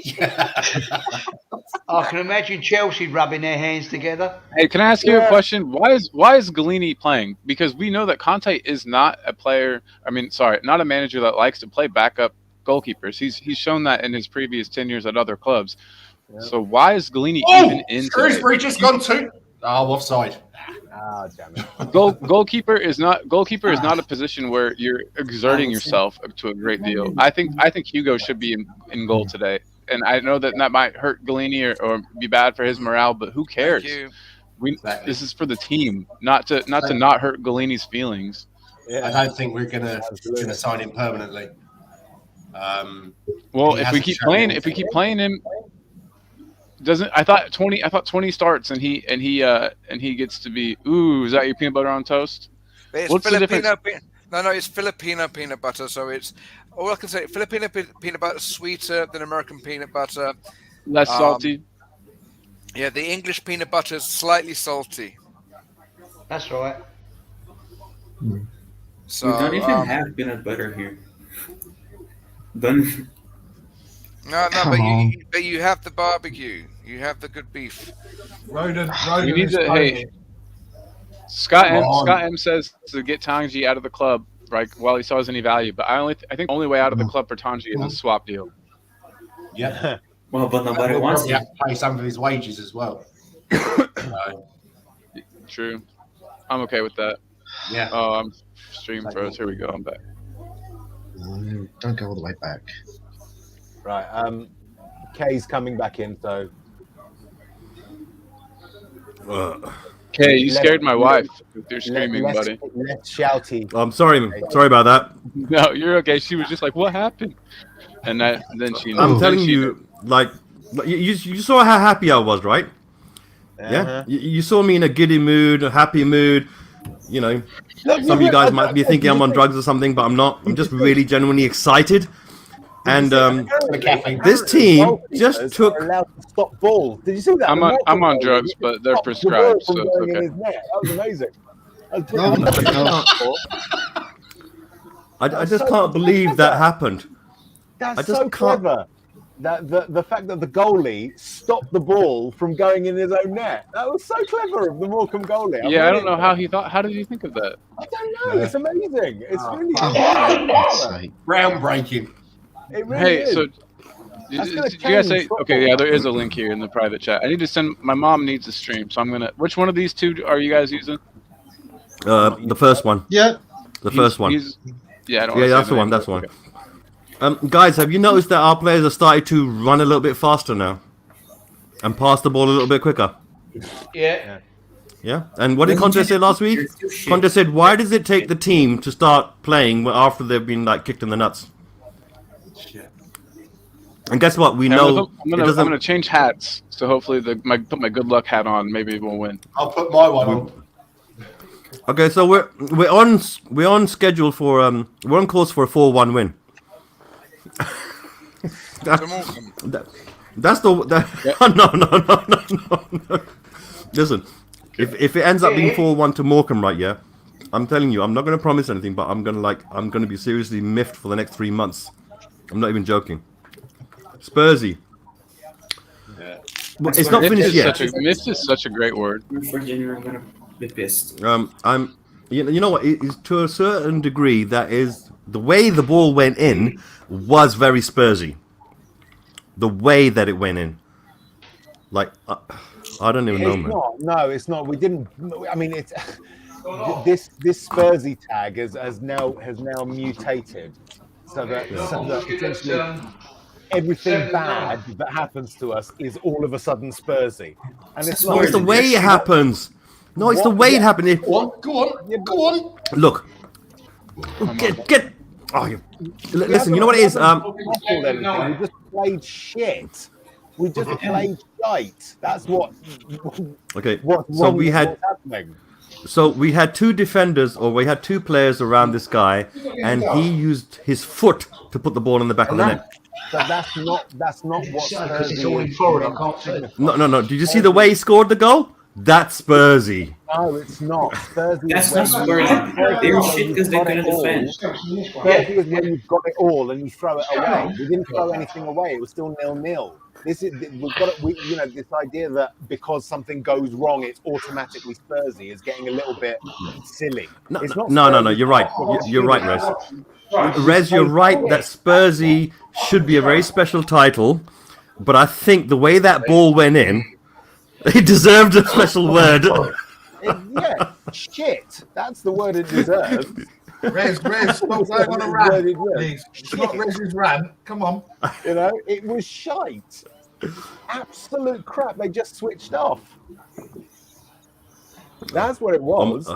I can imagine Chelsea rubbing their hands together. Hey, can I ask you a question? Why is Galini playing? Because we know that Conte is not a player. Not a manager that likes to play backup goalkeepers. He's shown that in his previous tenures at other clubs. Yeah. So why is Galini even in? Shrewsbury just gone to offside. Ah, damn it. Goalkeeper is not a position where you're exerting yourself to a great deal. I think Hugo should be in goal today, and I know that might hurt Galini or be bad for his morale, but who cares? Thank you. This is for the team, not to not hurt Galini's feelings. I don't think we're gonna sign him permanently. Well, if we keep playing him, I thought 20 starts and he gets to be. Ooh, is that your peanut butter on toast? It's What's the difference? No, it's Filipino peanut butter. So it's all I can say. Filipino peanut butter is sweeter than American peanut butter. Less salty. Yeah, the English peanut butter is slightly salty. That's right. So we don't even have peanut butter here. Don't. No, but you have the barbecue. You have the good beef. Roden We need to. Hey, Scott M says to get Tanji out of the club, right? While he still has any value, but I think the only way out of the club for Tanji is a swap deal. Yeah. Well, but nobody wants You it. have to pay some of his wages as well. True. I'm okay with that. Yeah. Oh, I'm stream froze. Here we go. I'm back. Don't go all the way back. Right. Kay's coming back in, so. Okay, you scared my wife with your screaming, buddy. Less shouty. I'm sorry. Sorry about that. No, you're okay. She was just like, "What happened?" And then she. I'm telling you, like you saw how happy I was, right? Yeah. You saw me in a giddy mood, a happy mood. You know, some of you guys might be thinking I'm on drugs or something, but I'm not. I'm just really genuinely excited. And this team just took. Allowed to stop balls. Did you see that? I'm on drugs, but they're prescribed, so it's okay. That was amazing. I just can't believe that happened. That's so clever. That the fact that the goalie stopped the ball from going in his own net. That was so clever of the Morecambe goalie. Yeah, I don't know how he thought. How did he think of that? I don't know. It's amazing. It's really groundbreaking. It really Hey, is. so did you guys say? Okay, yeah, there is a link here in the private chat. I need to send. My mom needs a stream, so I'm gonna. Which one of these two are you guys using? The first one. Yeah. The first one. Yeah, that's the one. That's the one. Guys, have you noticed that our players have started to run a little bit faster now, and pass the ball a little bit quicker? Yeah. Yeah. And what did Conte say last week? Conte said, "Why does it take the team to start playing after they've been like kicked in the nuts?" And guess what? We know I'm gonna change hats, so hopefully put my good luck hat on. Maybe we'll win. I'll put my one on. Okay, so we're on schedule for we're on course for a 4-1 win. That's no. Listen, if it ends up being 4-1 to Morecambe, right? Yeah, I'm telling you, I'm not going to promise anything, but I'm gonna be seriously miffed for the next 3 months. I'm not even joking. Spursy. Yeah. But it's not finished yet. Miffed is such a great word. For January, I'm gonna be pissed. You know what? To a certain degree, that is the way the ball went in was very Spursy. The way that it went in, like I don't even know, man. No, it's not. We didn't. I mean, it's this Spursy tag has now mutated, so that essentially everything bad that happens to us is all of a sudden Spursy, and it's not. It's the way it happens. No, it's the way it happened. Go on. Look, get. Oh, listen. You know what it is. We just played shit. We just played shite. That's what. Okay. So we had two defenders, or we had two players around this guy, and he used his foot to put the ball in the back of the net. But that's not what. Because it's all in forward, I can't see. No. Did you see the way he scored the goal? That's Spursy. No, it's not. Spursy. That's not Spursy. They were shit because they couldn't defend. Spursy is when you've got it all and you throw it away. We didn't throw anything away. It was still 0-0. This idea that because something goes wrong, it's automatically Spursy is getting a little bit silly. No. You're right. You're right, Rez. Rez, you're right that Spursy should be a very special title, but I think the way that ball went in, he deserved a special word. Yeah, shit. That's the word it deserves. Rez, stop going on a rant, please. It's not Rez's rant. Come on. You know, it was shite. Absolute crap. They just switched off. That's what it was.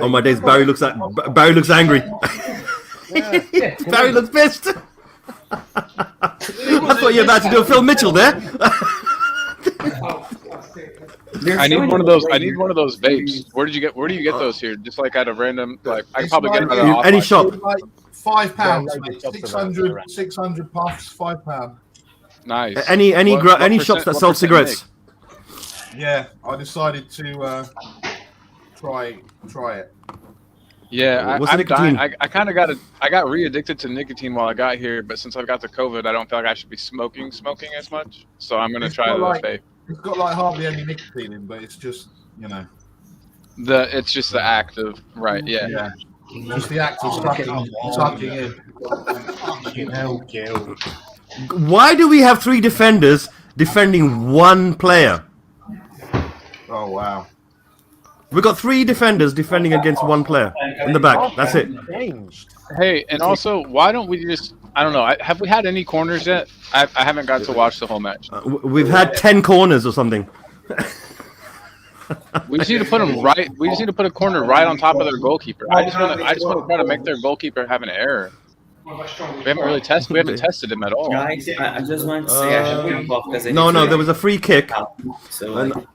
On my days, Barry looks angry. Yeah. Barry looks pissed. I thought you were about to do a Phil Mitchell there. I need one of those. I need one of those vapes. Where do you get those here? Just like at a random, like I can probably get them at an any shop. Like £5, mate. 600 puffs, £5. Nice. Any shops that sell cigarettes. Yeah, I decided to try it. Yeah, What's the I'm nicotine? dying. I kind of got re-addicted to nicotine while I got here, but since I've got the COVID, I don't feel like I should be smoking as much. So I'm gonna try the vape. It's got like hardly any nicotine in, but it's just, you know. It's just the act of, right, yeah. Yeah. Just the act of sucking in. Why do we have 3 defenders defending 1 player? Oh, wow. We've got 3 defenders defending against 1 player in the back. That's it. Hey, and also, why don't we just, I don't know, have we had any corners yet? I haven't got to watch the whole match. We've had 10 corners or something. We just need to put them right. We just need to put a corner right on top of their goalkeeper. I just want to try to make their goalkeeper have an error. We haven't tested him at all. Guys, I just want to say I have to jump off because No, there was a free kick. So I'm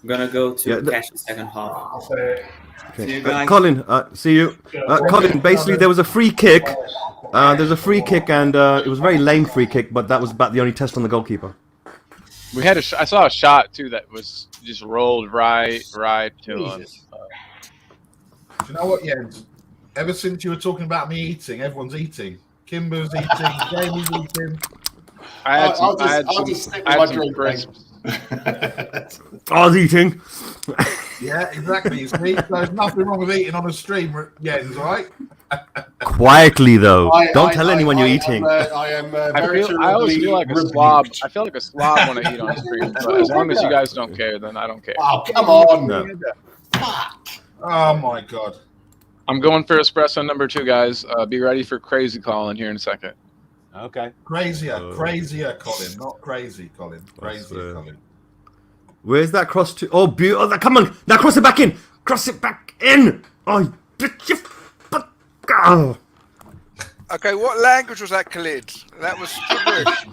gonna go to catch the second half. Okay. See you guys. Colin, see you. Colin, basically there was a free kick. There's a free kick, and it was a very lame free kick, but that was about the only test on the goalkeeper. We had I saw a shot too that was just rolled right to him. Do you know what, Jens? Ever since you were talking about me eating, everyone's eating. Kimber's eating, Jamie's eating. I had some crisps. I was eating. Yeah, exactly. You see, there's nothing wrong with eating on a stream, Jens, all right? Quietly, though. Don't tell anyone you're eating. I always feel like a slob. I feel like a slob when I eat on stream. But as long as you guys don't care, then I don't care. Oh, come on. No. Fuck. Oh, my God. I'm going for espresso number 2, guys. Be ready for crazy Colin here in a second. Okay. Crazier, Colin. Not crazy, Colin. Crazier, Colin. Where's that cross to? Oh, beautiful. Come on. Now cross it back in. Cross it back in. Oh, you fuck. Oh. Okay, what language was that, Khalid? That was gibberish.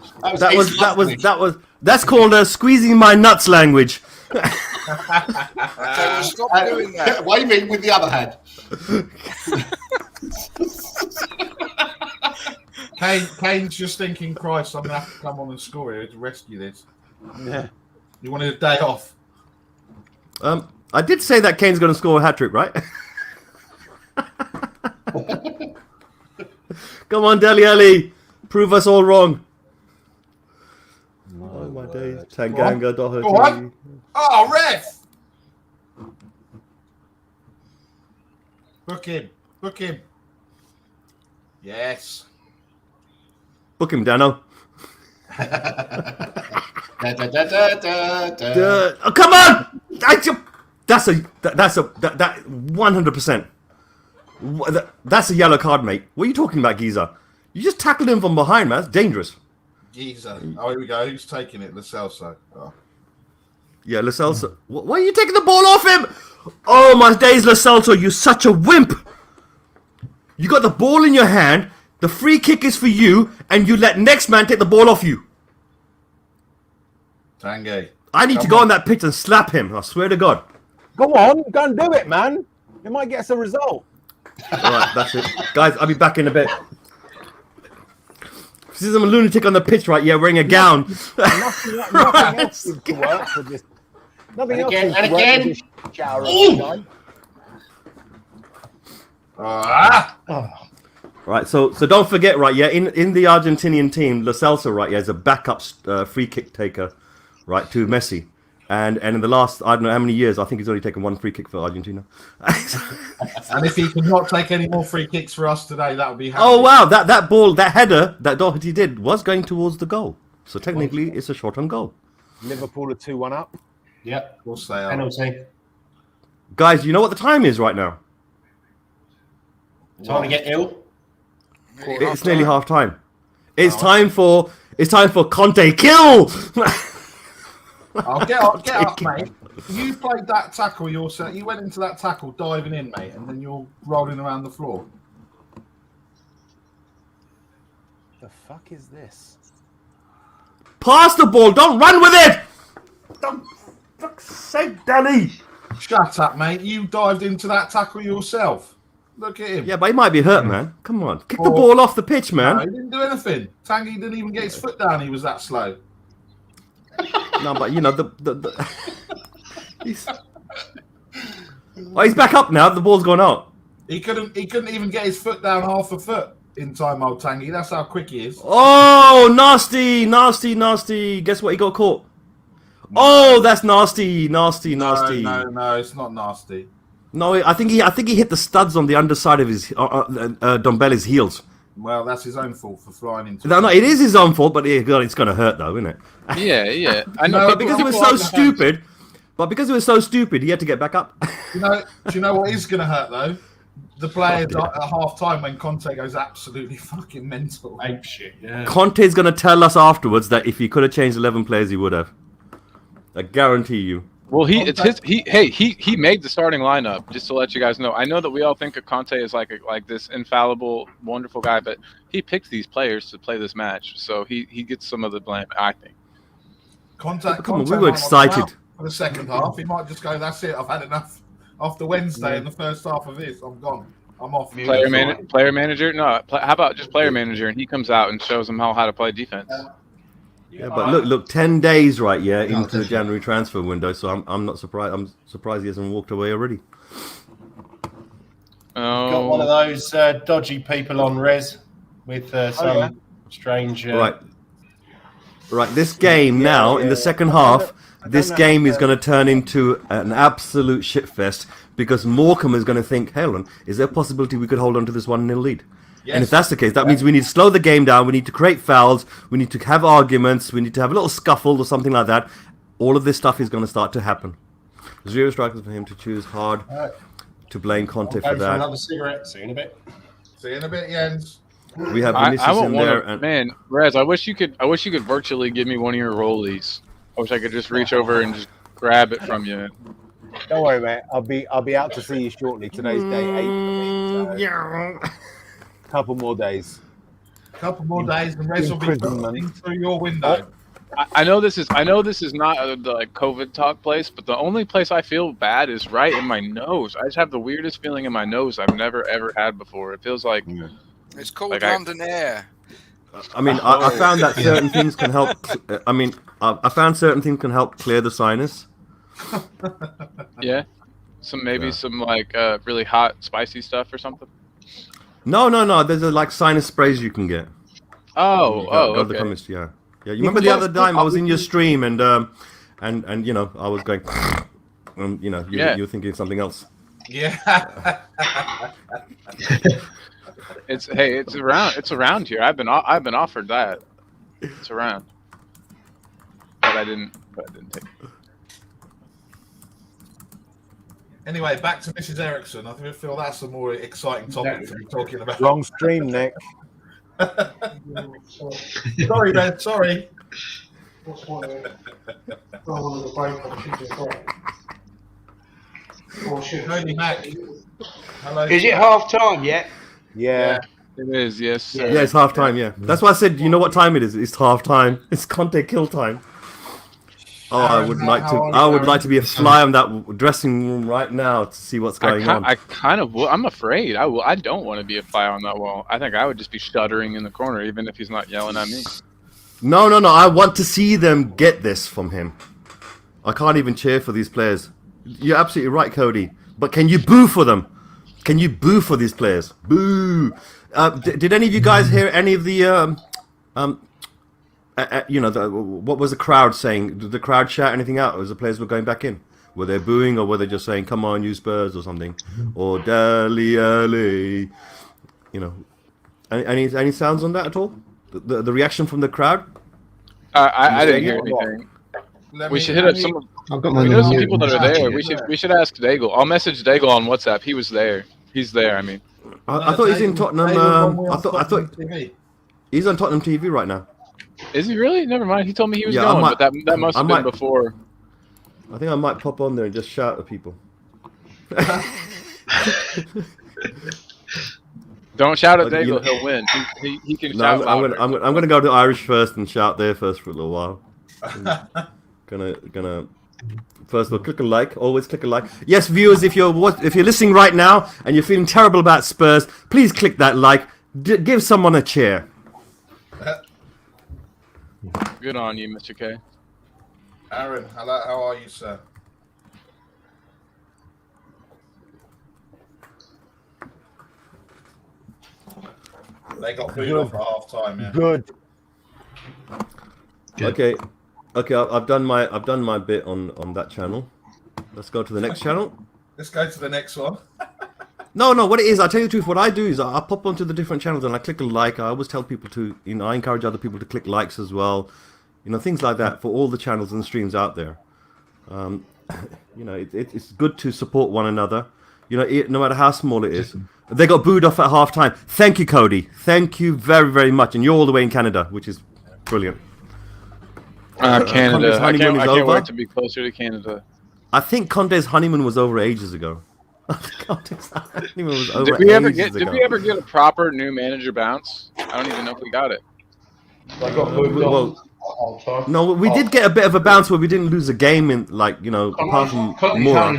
That's called squeezing my nuts language. Okay, well, stop doing that. Waving with the other hand. Kane's just thinking, Christ, I'm going to have to come on and score here to rescue this. Yeah. You wanted a day off. I did say that Kane's going to score a hat-trick, right? Come on, Dele Alli. Prove us all wrong. Oh, my days. Tanganga, Doherty. Go on. Oh, ref! Book him. Yes. Book him, Dano. Oh, come on! That's 100%. That's a yellow card, mate. What are you talking about, Giza? You just tackled him from behind, man. That's dangerous. Giza. Oh, here we go. Who's taking it? Lo Celso. Oh. Yeah, Lo Celso. Why are you taking the ball off him? Oh, my days, Lo Celso. You're such a wimp. You got the ball in your hand. The free kick is for you, and you let next man take the ball off you. Tanguy. I need to go on that pitch and slap him. I swear to God. Go on, go and do it, man. It might get us a result. All right, that's it. Guys, I'll be back in a bit. Since I'm a lunatic on the pitch, right? Yeah, wearing a gown. Nothing else seems to work for this. Nothing else seems to work for this shower of Right, so don't forget, right? Yeah, in the Argentinian team, Lo Celso, right? Yeah, is a backup free kick taker, right, to Messi. And in the last, I don't know how many years, I think he's only taken 1 free kick for Argentina. And if he could not take any more free kicks for us today, that would be happy. Oh, wow. That ball, that header that Doherty did was going towards the goal. So technically, it's a shot on goal. Liverpool are 2-1 up. Yep. Of course they are. Penalty. Guys, you know what the time is right now? Time to get ill. It's nearly half time. It's time for Conte kill. I'll get up, mate. You played that tackle yourself. You went into that tackle diving in, mate, and then you're rolling around the floor. The fuck is this? Pass the ball. Don't run with it. Don't fuck's sake, Danny. Shut up, mate. You dived into that tackle yourself. Look at him. Yeah, but he might be hurt, man. Come on, kick the ball off the pitch, man. No, he didn't do anything. Tanguy didn't even get his foot down. He was that slow. No, but you know he's back up now. The ball's gone out. He couldn't even get his foot down half a foot in time, old Tanguy. That's how quick he is. Oh, nasty. Guess what? He got caught. Oh, that's nasty. No, it's not nasty. No, I think he hit the studs on the underside of his Dombele's heels. Well, that's his own fault for flying into. No, it is his own fault, but it's going to hurt though, isn't it? Yeah. I know, but because it was so stupid. But because it was so stupid, he had to get back up. Do you know what is going to hurt though? The players at half time when Conte goes absolutely fucking mental. Ape shit. Yeah. Conte's going to tell us afterwards that if he could have changed 11 players, he would have. I guarantee you. Well, he made the starting lineup, just to let you guys know. I know that we all think of Conte as like this infallible, wonderful guy, but he picked these players to play this match, so he gets some of the blame, I think. We were excited for the second half. He might just go, "That's it. I've had enough." After Wednesday and the first half of this, I'm gone. I'm off. Player manager? No. How about just player manager, and he comes out and shows them how to play defense. Yeah, but look, 10 days into the January transfer window, so I'm not surprised. I'm surprised he hasn't walked away already. Oh. Got one of those dodgy people on res with some strange. Right. This game now in the second half. This game is going to turn into an absolute shitfest because Morecambe is going to think, "Hang on, is there a possibility we could hold on to this 1-0 lead?" Yes. And if that's the case, that means we need to slow the game down. We need to create fouls. We need to have arguments. We need to have a little scuffle or something like that. All of this stuff is going to start to happen. 0 strikers for him to choose hard to blame Conte for that. Another cigarette. See you in a bit. See you in a bit, Jens. We have Vinicius in there. Man, Rez, I wish you could virtually give me one of your rollies. I wish I could just reach over and just grab it from you. Don't worry, mate. I'll be out to see you shortly. Today's day 8 for me. So couple more days. And Rez will be looking through your window. I know this is not the COVID talk place, but the only place I feel bad is right in my nose. I just have the weirdest feeling in my nose I've never ever had before. It feels like it's called London air. I mean, I found that certain things can help. I found certain things can help clear the sinus. Yeah, some like really hot, spicy stuff or something. No. There's like sinus sprays you can get. Okay. The comments, yeah. You remember the other time I was in your stream and you know I was going, you know you were thinking of something else. Yeah. It's around here. I've been offered that. It's around, but I didn't take it. Anyway, back to Mrs. Eriksson. I feel that's a more exciting topic to be talking about. Long stream, Nick. Sorry, Ben. Sorry. Tony Mac. Hello. Is it half time yet? Yeah. It is, yes. Yeah, it's half time, yeah. That's why I said, you know what time it is? It's half time. It's Conte kill time. Oh, I would like to be a fly on that dressing room right now to see what's going on. I'm afraid. I don't want to be a fly on that wall. I think I would just be shuddering in the corner, even if he's not yelling at me. No. I want to see them get this from him. I can't even cheer for these players. You're absolutely right, Cody. But can you boo for them? Can you boo for these players? Boo! Did any of you guys hear any of the what was the crowd saying? Did the crowd shout anything out as the players were going back in? Were they booing or were they just saying, "Come on, you Spurs" or something? Or "Dali Ali"? You know, any sounds on that at all? The reaction from the crowd? I didn't hear anything. We should hit up I've got my. We know some people that are there. ticket. We should ask Daigle. I'll message Daigle on WhatsApp. He was there. He's there. I mean, I thought he's in Tottenham. I thought he's on Tottenham TV right now. is he really? Never mind. He told me he was going, but that must have been before. I think I might pop on there and just shout at people. Don't shout at Daigle. He'll win. He can shout louder. I'm going to go to Irish first and shout there first for a little while. Gonna first of all click a like. Always click a like. Yes, viewers, if you're listening right now and you're feeling terrible about Spurs, please click that like. Give someone a cheer. Good on you, Mr. K. Aaron, how are you, sir? They got booed off at half time. Yeah. Good. Okay, I've done my bit on that channel. Let's go to the next channel. Let's go to the next one. No, what it is, I'll tell you the truth, what I do is I pop onto the different channels and I click a like. I always tell people to, I encourage other people to click likes as well. Things like that for all the channels and streams out there. It's good to support one another. No matter how small it is. They got booed off at half time. Thank you, Cody. Thank you very, very much. And you're all the way in Canada, which is brilliant. Canada. I can't wait to be closer to Canada. I think Conte's honeymoon was over ages ago. Did we ever get a proper new manager bounce? I don't even know if we got it. No, we did get a bit of a bounce where we didn't lose a game in, apart from Moore.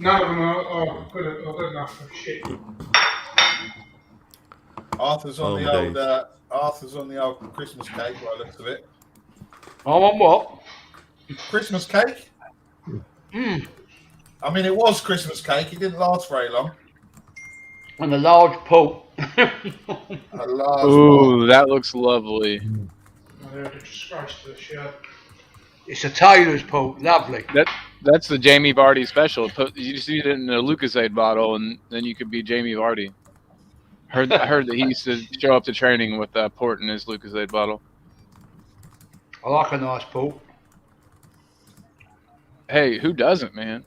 None of them are good enough for shit. Arthur's on the old Christmas cake by the looks of it. I'm on what? Christmas cake? I mean, it was Christmas cake. It didn't last very long. And a large pool. Ooh, that looks lovely. It's a Taylor's pool. Lovely. That's the Jamie Vardy special. You just need it in a Lucasade bottle, and then you could be Jamie Vardy. I heard that he used to show up to training with port in his Lucasade bottle. I like a nice pool. Hey, who doesn't, man?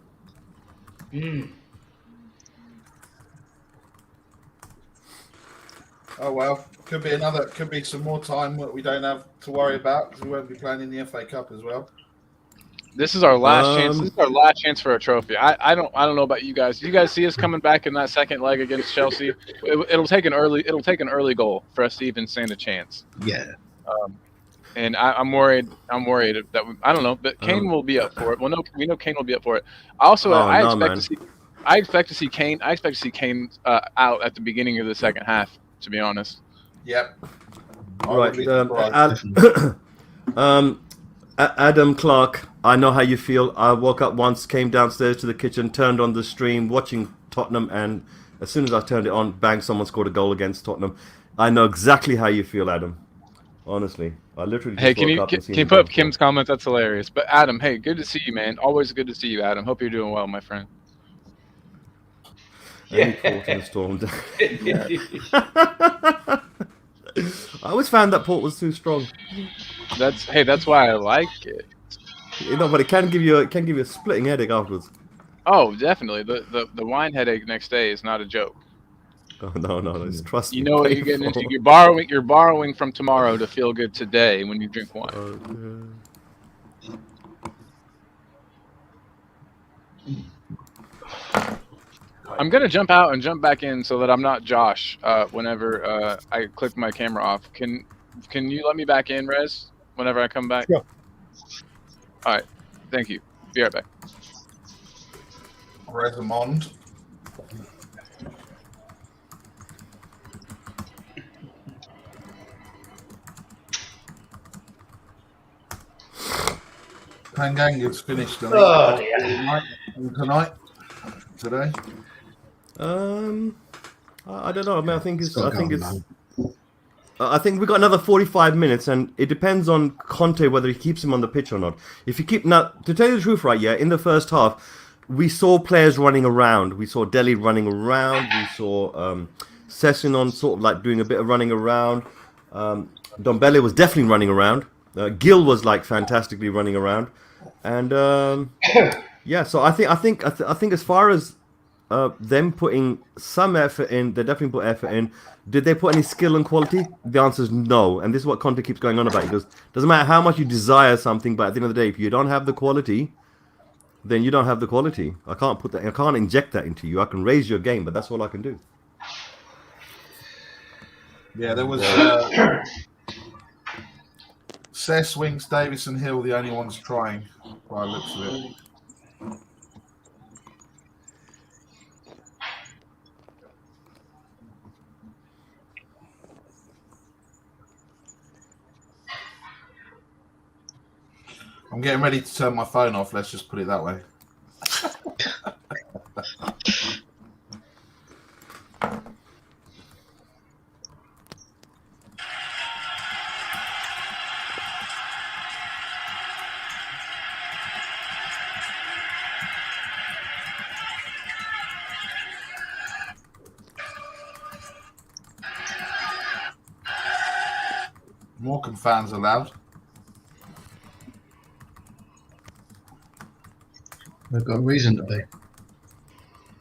Oh well, could be some more time that we don't have to worry about because we won't be playing in the FA Cup as well. This is our last chance. This is our last chance for a trophy. I don't know about you guys. You guys see us coming back in that second leg against Chelsea? It'll take an early goal for us to even stand a chance. Yeah. And I'm worried that I don't know, but Kane will be up for it. Well, no, we know Kane will be up for it. Also, I expect to see Kane out at the beginning of the second half. To be honest. Yep. Right. Adam Clark, I know how you feel. I woke up once, came downstairs to the kitchen, turned on the stream, watching Tottenham, and as soon as I turned it on, bang, someone scored a goal against Tottenham. I know exactly how you feel, Adam. Honestly, I literally. Just can you put up Kim's comments? That's hilarious. But Adam, hey, good to see you, man. Always good to see you, Adam. Hope you're doing well, my friend. Any port in the storm. I always found that port was too strong. That's why I like it. But it can give you a splitting headache afterwards. Oh, definitely. The wine headache next day is not a joke. Oh, no, it's trust me. You know what you're getting into. You're borrowing from tomorrow to feel good today when you drink wine. I'm gonna jump out and jump back in so that I'm not Josh whenever I click my camera off. Can you let me back in, Rez, whenever I come back? Sure. All right. Thank you. Be right back. Resamond. Panganga's finished tonight. Today. I don't know. I mean, I think we got another 45 minutes, and it depends on Conte whether he keeps him on the pitch or not. If you keep now, to tell you the truth, right? Yeah, in the first half, we saw players running around. We saw Dele running around. We saw Sessignon sort of like doing a bit of running around. Dombele was definitely running around. Gil was like fantastically running around. And yeah, so I think as far as them putting some effort in, they definitely put effort in. Did they put any skill and quality? The answer is no. And this is what Conte keeps going on about. He goes, doesn't matter how much you desire something, but at the end of the day, if you don't have the quality, then you don't have the quality. I can't put that. I can't inject that into you. I can raise your game, but that's all I can do. Yeah, there was Cess, Winks, Davis, and Hill, the only ones trying by the looks of it. I'm getting ready to turn my phone off. Let's just put it that way. Morecambe fans allowed. They've got a reason to be.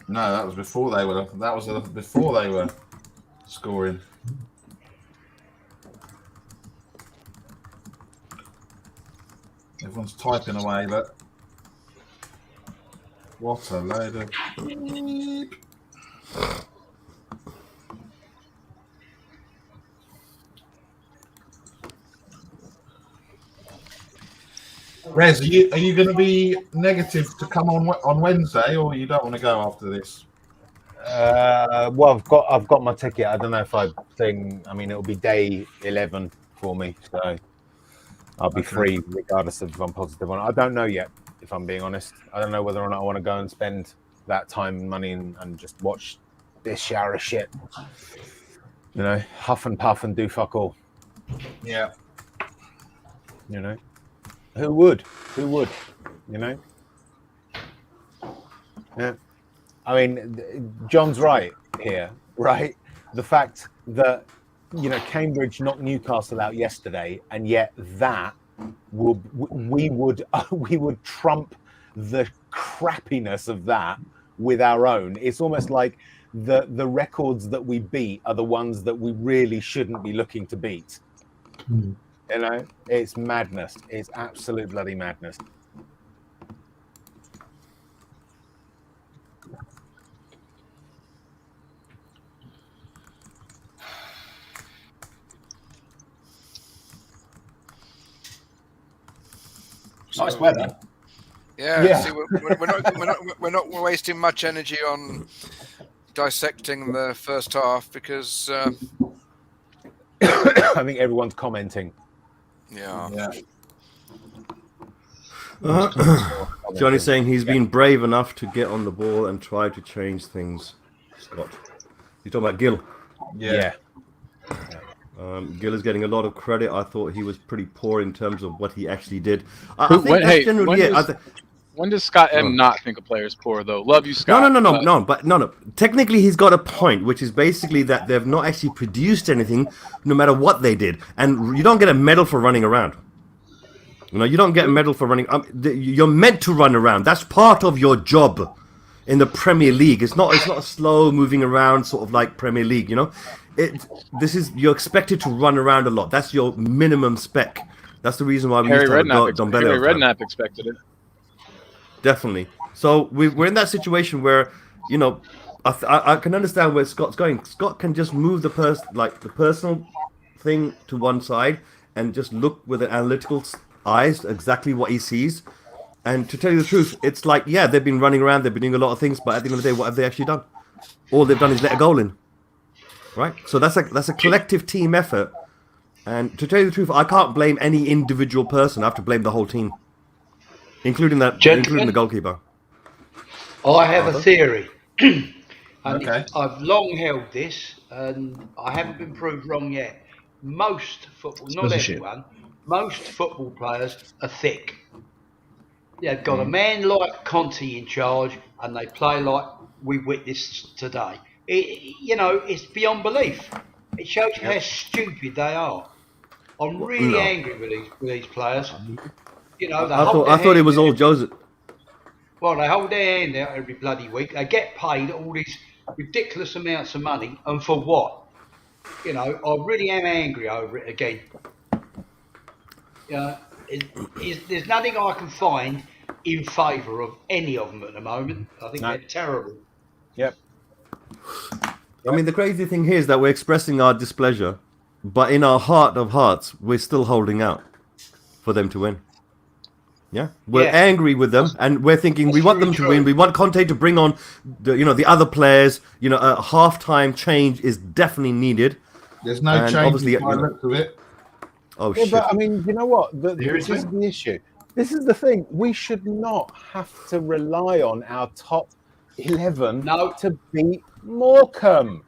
No, that was before they were. That was before they were scoring. Everyone's typing away, but what a load of beep. Rez, are you going to be negative to come on Wednesday, or you don't want to go after this? Well, I've got my ticket. I don't know if I mean, it'll be day 11 for me, so I'll be free regardless of if I'm positive or not. I don't know yet, if I'm being honest. I don't know whether or not I want to go and spend that time and money and just watch this shower of shit. You know, huff and puff and do fuck all. Yeah. You know, who would? You know. Yeah. I mean, John's right here, right? The fact that, you know, Cambridge knocked Newcastle out yesterday, and yet that we would trump the crappiness of that with our own. It's almost like the records that we beat are the ones that we really shouldn't be looking to beat. Mm. You know, it's madness. It's absolute bloody madness. Nice weather. Yeah. See, we're not wasting much energy on dissecting the first half because I think everyone's commenting. Yeah. Johnny's saying he's been brave enough to get on the ball and try to change things. Scott, you're talking about Gil. Yeah. Gil is getting a lot of credit. I thought he was pretty poor in terms of what he actually did. I think that's generally it. When does Scott M not think a player is poor, though? Love you, Scott. No. Technically, he's got a point, which is basically that they've not actually produced anything, no matter what they did. And you don't get a medal for running around. You know, you don't get a medal for running. You're meant to run around. That's part of your job in the Premier League. It's not a slow moving around sort of like Premier League. You know, you're expected to run around a lot. That's your minimum spec. That's the reason why we used to have Dombele. Harry Redknapp expected it. Definitely. So we're in that situation where, you know, I can understand where Scott's going. Scott can just move the personal thing to one side and just look with an analytical eyes exactly what he sees. And to tell you the truth, it's like, yeah, they've been running around, they've been doing a lot of things, but at the end of the day, what have they actually done? All they've done is let a goal in, right? So that's a collective team effort. And to tell you the truth, I can't blame any individual person. I have to blame the whole team, including the goalkeeper. I have a theory. I've long held this, and I haven't been proved wrong yet. Most football, not everyone, most football players are thick. They've got a man like Conte in charge, and they play like we witnessed today. It's beyond belief. It shows you how stupid they are. I'm really angry with these players. You know, they I hold thought their it was hand all out. Joseph. Well, they hold their hand out every bloody week. They get paid all these ridiculous amounts of money, and for what? You know, I really am angry over it again. You know, there's nothing I can find in favour of any of them at the moment. I think they're terrible. Yep. I mean, the crazy thing here is that we're expressing our displeasure, but in our heart of hearts, we're still holding out for them to win. Yeah, we're angry with them, and we're thinking we want them to win. We want Conte to bring on the other players. A half-time change is definitely needed. There's no change obviously, by the look of it. Oh yeah, shit! But I mean, you know what? This is the issue. This is the thing. We should not have to rely on our top 11 to beat Morecambe.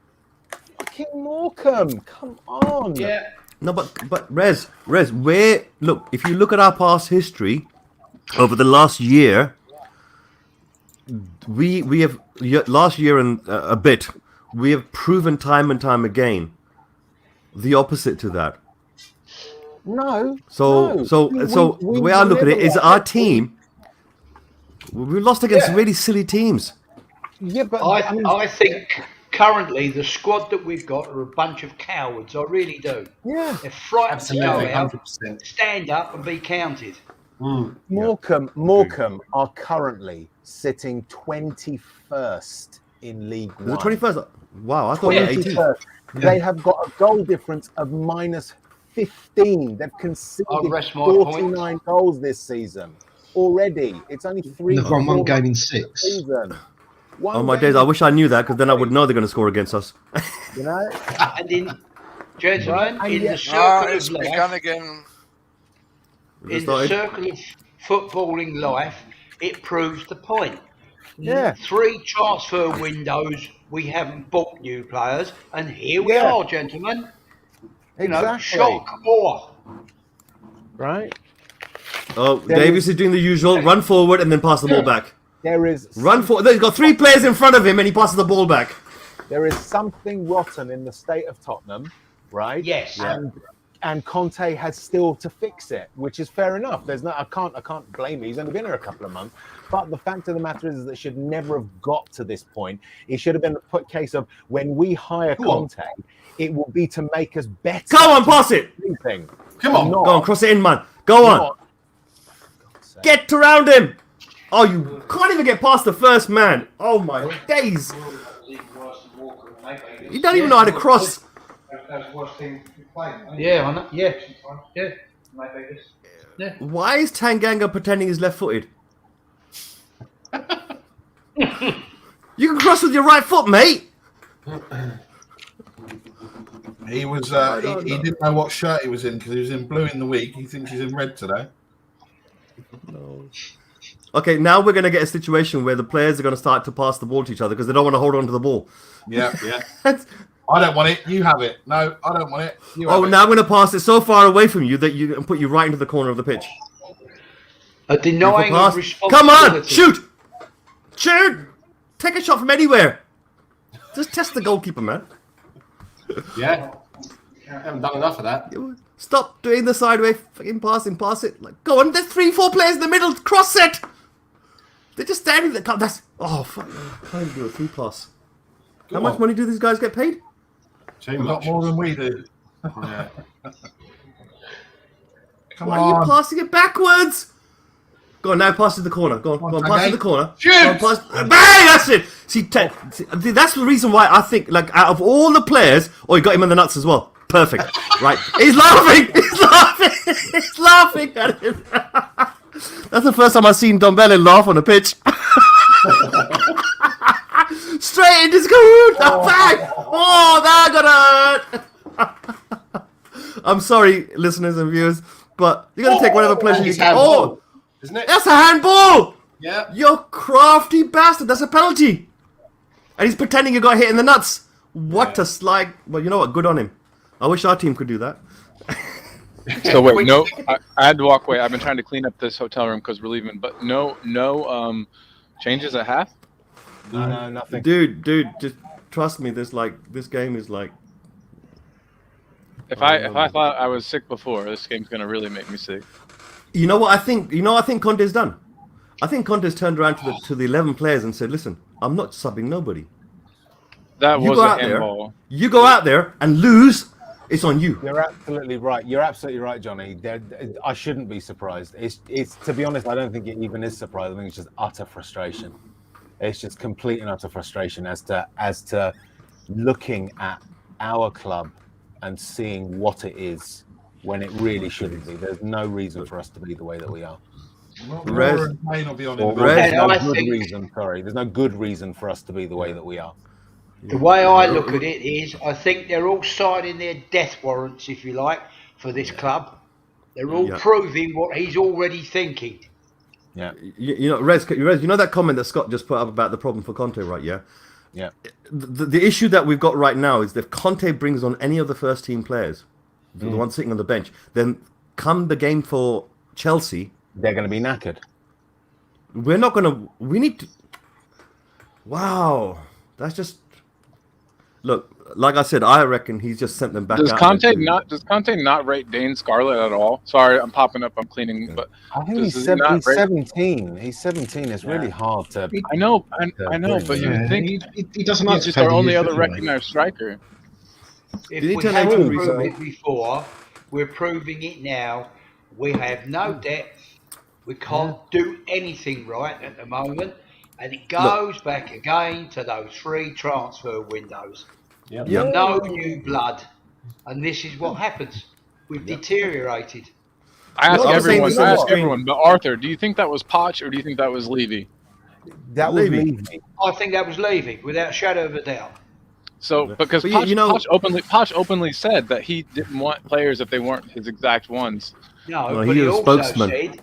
Fucking Morecambe, come on. Yeah. No, but Rez, look, if you look at our past history over the last year, we have last year and a bit, we have proven time and time again the opposite to that. No. So the way I look at it is our team. We lost against really silly teams. Yeah, but I think currently the squad that we've got are a bunch of cowards. I really do. Yeah, they're frightened absolutely, to go out, 100%. stand up, and be counted. Morecambe are currently sitting 21st in League One. The 21st. Wow, I thought you were 18th. They have got a goal difference of minus 15. They've conceded 49 goals this season already. It's only 3. They've won one game in 6. Season. Oh my days! I wish I knew that, because then I would know they're going to score against us. You know. And gentlemen, in the circle of life, again. In the circle of footballing life, it proves the point. Yeah. 3 transfer windows, we haven't bought new players, and here we are, gentlemen. Exactly. Shock awe. Right. Oh, Davis is doing the usual: run forward and then pass the ball back. There is run forward. He's got 3 players in front of him, and he passes the ball back. There is something rotten in the state of Tottenham, right? Yes. And Conte has still to fix it, which is fair enough. I can't blame him. He's only been here a couple of months. But the fact of the matter is that it should never have got to this point. It should have been a case of when we hire Conte, it will be to make us better. Come on, pass it. Come on. Go on, cross it in, man. Go on. Get around him. Oh, you can't even get past the first man. Oh my days. You don't even know how to cross. Yeah, I know. Yeah. Why is Tanganga pretending he's left-footed? You can cross with your right foot, mate. He was. He didn't know what shirt he was in because he was in blue in the week. He thinks he's in red today. No. Okay, now we're going to get a situation where the players are going to start to pass the ball to each other because they don't want to hold on to the ball. Yeah. I don't want it. You have it. No, I don't want it. You have it. Now I'm going to pass it so far away from you that you can put you right into the corner of the pitch. A denying of responsibility. Come on, shoot! Take a shot from anywhere. Just test the goalkeeper, man. Yeah. I haven't done enough of that. Stop doing the sideway fucking passing, pass it. Like, go on, there's 3-4 players in the middle, cross it! They're just standing there. That's fuck. I can't do a 3+. How much money do these guys get paid? A lot more than we do. Yeah. Why are you passing it backwards? Go on, now pass to the corner. Go on, pass to the corner. Shoot! Bang! That's it! See, that's the reason why I think, like, out of all the players, you got him in the nuts as well. Perfect. Right. He's laughing! He's laughing at him. That's the first time I've seen Dombele laugh on a pitch. Straight into good. Bang! Oh, that got hurt. I'm sorry, listeners and viewers, but you're going to take whatever pleasure you get. Isn't it? That's a handball! Yeah. You crafty bastard. That's a penalty. And he's pretending you got hit in the nuts. What a slag. Well, you know what? Good on him. I wish our team could do that. So wait, no, I had to walk away. I've been trying to clean up this hotel room because we're leaving, but no changes at half? No, nothing. Dude, just trust me. This game is like. If I thought I was sick before, this game's gonna really make me sick. You know what I think? You know what I think Conte's done? I think Conte's turned around to the 11 players and said, "Listen, I'm not subbing nobody. That You was go a out there. handball. You go out there and lose. It's on you." You're absolutely right. You're absolutely right, Johnny. I shouldn't be surprised. It's to be honest, I don't think it even is surprising. I think it's just utter frustration. It's just complete and utter frustration as to looking at our club and seeing what it is when it really shouldn't be. There's no reason for us to be the way that we are. Rez- may not be on Or in there's And no I good think- reason. Sorry, there's no good reason for us to be the way that we are. The way I look at it is, I think they're all signing their death warrants, if you like, for this club. They're all proving what he's already thinking. Yeah. You know, Rez, you know that comment that Scott just put up about the problem for Conte, right? Yeah. Yeah. The issue that we've got right now is that if Conte brings on any of the first team players, the ones sitting on the bench, then come the game for Chelsea, they're going to be knackered. We're not going to. We need to. Wow, that's just. Look, like I said, I reckon he's just sent them back. Does out Conte there not? Does Conte not rate Dane Scarlett at all? Sorry, I'm popping up. I'm cleaning, but I think does he's he not rate- 17. He's 17. It's really hard to. I know, I know, but you Yeah, think he doesn't like he's to just pay our the only youth other anyway. recognized striker. If Did he we turn haven't 18 proved recently? it before, we're proving it now. We have no depth. We can't do anything right at the moment. And it goes back again to those 3 transfer windows. Yep. No new blood. And this is what happens. We've deteriorated. I ask No, I'm saying everyone. this on I the ask screen. everyone. But Arthur, do you think that was Poch or do you think that was Levy? That was Levy. Levy. I think that was Levy, without a shadow of a doubt. So because But Poch, you know- Poch openly said that he didn't want players if they weren't his exact ones. No, Well, but he he was also spokesman. said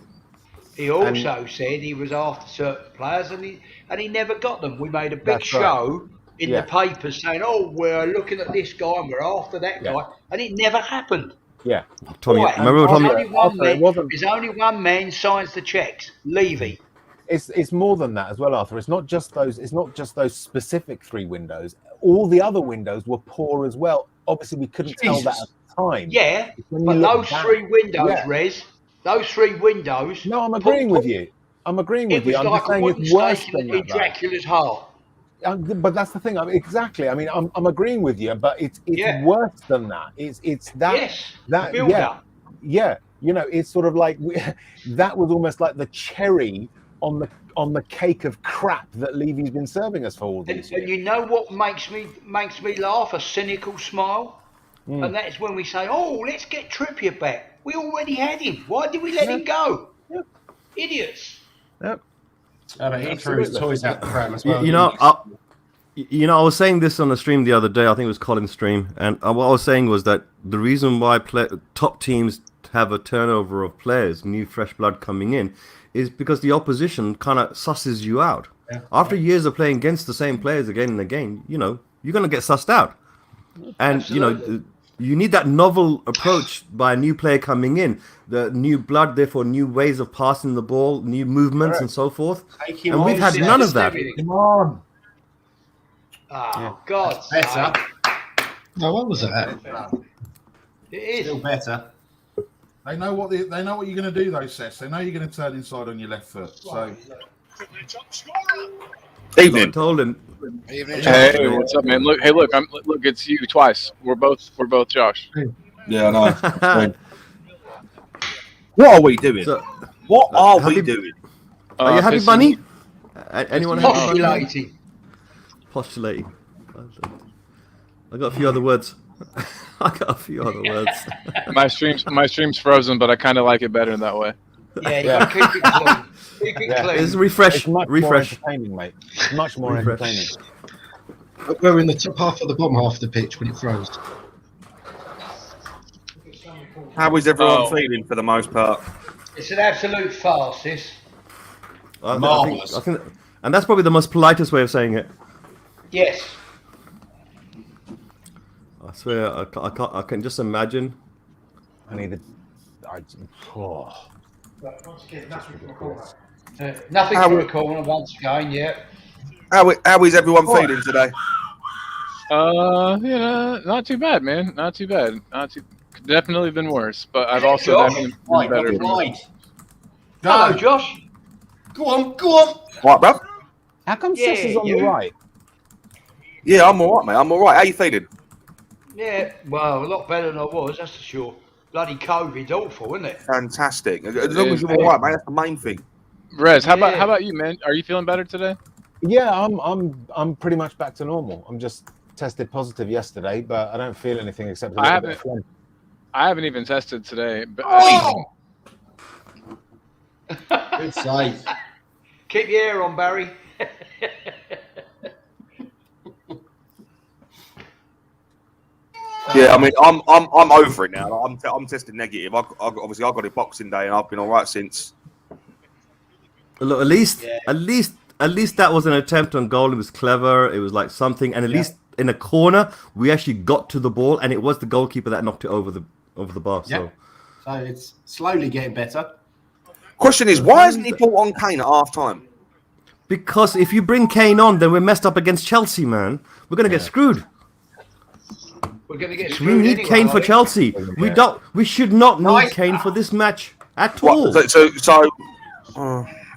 he was after certain players, and he never got them. We made a big That's right. show in Yeah. the papers saying, "Oh, we're looking at this guy and we're after that Yeah. guy," and it never happened. Yeah. Tommy, Why? remember There's Tommy? only one Arthur, it man. wasn't- There's only one man signs the checks. Levy. It's more than that as well, Arthur. It's not just those specific 3 windows. All the other windows were poor as well. Obviously, we couldn't tell that at the time. Yeah, When you but look those back- 3 windows, Yeah. Rez, those 3 windows. No, I'm agreeing with you. I'm agreeing It with you. was I'm like just a saying wooden it's worse stake than in that. though. Dracula's heart. But that's the thing. Exactly. I mean, I'm agreeing with you, but it's Yeah. worse than that. It's that Yes, that build yeah, up. yeah. You know, it's sort of like that was almost like the cherry on the cake of crap that Levy's been serving us for all these And years. you know what makes me laugh? A cynical smile. And that is when we say, "Oh, let's get Trippier back. We already had him. Why did we let him go? Yeah. Idiots." Yep. But he threw his toys out the pram as You, well. you know, I was saying this on the stream the other day. I think it was Colin's stream, and what I was saying was that the reason why top teams have a turnover of players, new fresh blood coming in, is because the opposition kind of susses you out. Yeah. After years of playing against the same players again and again, you know, you're going to get sussed out. And, you know, you need that novel approach by a new player coming in. The new blood, therefore new ways of passing the ball, new movements and so forth. Take him And we've on, had none of that. Everything. Come on. Oh, God. Better. No, what was that? It is. Still better. They know what you're going to do, though, Seth. They know you're going to turn inside on your left foot. So Evening. I told him. Evening, Hey, Josh. what's up, man? Look, look, it's you twice. We're both Josh. Yeah, I know. What are we doing? So, What are we happy- doing? are you happy, Pissing- Bunny? Anyone happy, Bunny? Postulating. Postulating. I got a few other words. I got a few other words. My stream's frozen, but I kind of like it better that way. Yeah, you got to keep it clean. Keep it clean. It's refresh. It's much more Refresh. entertaining, mate. It's much more Refresh. entertaining. We're in the top half of the bottom half of the pitch when it froze. How is everyone Oh. feeling for the most part? It's an absolute farce, this. Marvellous. I think, and that's probably the most politest way of saying it. Yes. I swear, I can just imagine. I need to. Oh. Nothing How- for a corner once again, yeah. How is everyone feeling today? Yeah, not too bad, man. Not too bad. Not too. Definitely been worse, but I've also Josh, definitely been Right, better. right. Hello, Josh. Go on. Right, bruv? How come Sis is on the right? Yeah, I'm all right, mate. I'm all right. How you feeling? Yeah, well, a lot better than I was, that's for sure. Bloody COVID's awful, isn't it? Fantastic. As long as you're all right, mate, that's the main thing. Rez, how about you, man? Are you feeling better today? Yeah, I'm pretty much back to normal. I'm just tested positive yesterday, but I don't feel anything except a little bit of phlegm. I haven't even tested today. But Good save. Keep your hair on, Barry. Yeah, I mean, I'm over it now. I'm tested negative. Obviously, I got it Boxing Day, and I've been all right since. Look, at least that was an attempt on goal. It was clever. It was like something, and at least in a corner, we actually got to the ball, and it was the goalkeeper that knocked it over the bar. So it's slowly getting better. Question is, why hasn't he brought on Kane at half time? Because if you bring Kane on, then we're messed up against Chelsea, man. We're gonna get screwed. We're going to get We screwed need anyway, Kane I for think. Chelsea. We should not need Kane for this match at all.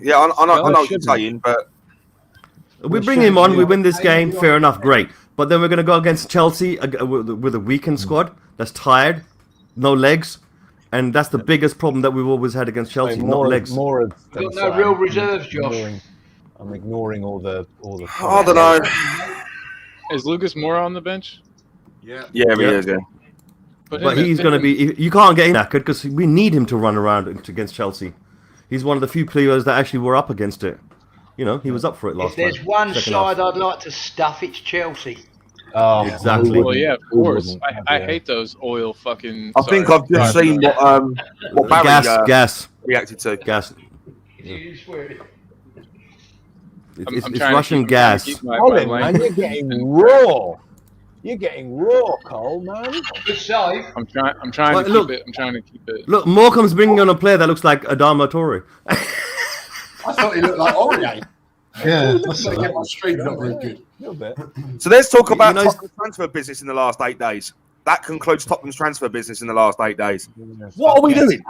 Yeah, I know what you're saying, but We bring him on, we win this game, fair enough, great. But then we're going to go against Chelsea with a weakened squad that's tired, no legs, and that's the biggest problem that we've always had against Chelsea, not legs. We've got no real reserves, Josh. I'm ignoring all the. I don't know. Is Lucas Moura on the bench? Yeah, he is. Yeah. But he's going to be. You can't get him knackered because we need him to run around against Chelsea. He's one of the few players that actually were up against it. You know, he was up for it last time. If there's one side I'd like to stuff, it's Chelsea. Oh, exactly. Well, yeah, of course. I hate those oil fucking. I think I've just seen what Barry gas reacted to. Gas. It's Russian gas. Colin, man, you're getting raw. You're getting raw, Cole, man. Good save. I'm trying to keep it. I'm trying to keep it. Look, Morecambe's bringing on a player that looks like Adama Traore. I thought he looked like Aurier. Yeah, That's going to get my stream not very good. So let's talk about Tottenham's transfer business in the last 8 days. That concludes Tottenham's transfer business in the last 8 days. What are we doing?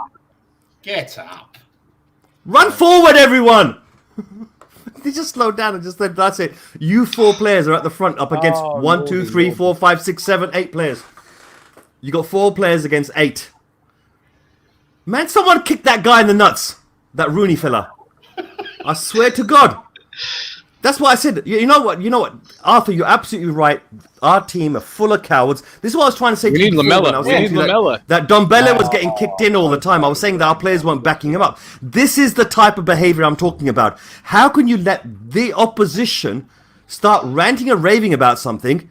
Get up. Run forward, everyone! They just slowed down and just said, that's it. You 4 players are at the front up against 1, 2, 3, 4, 5, 6, 7, 8 players. You got 4 players against 8. Man, someone kicked that guy in the nuts. That Rooney fella. I swear to God. That's why I said, you know what, Arthur, you're absolutely right. Our team are full of cowards. This is what I was trying to say. We need Lamella. We need Lamella. That Dombele was getting kicked in all the time. I was saying that our players weren't backing him up. This is the type of behavior I'm talking about. How can you let the opposition start ranting and raving about something,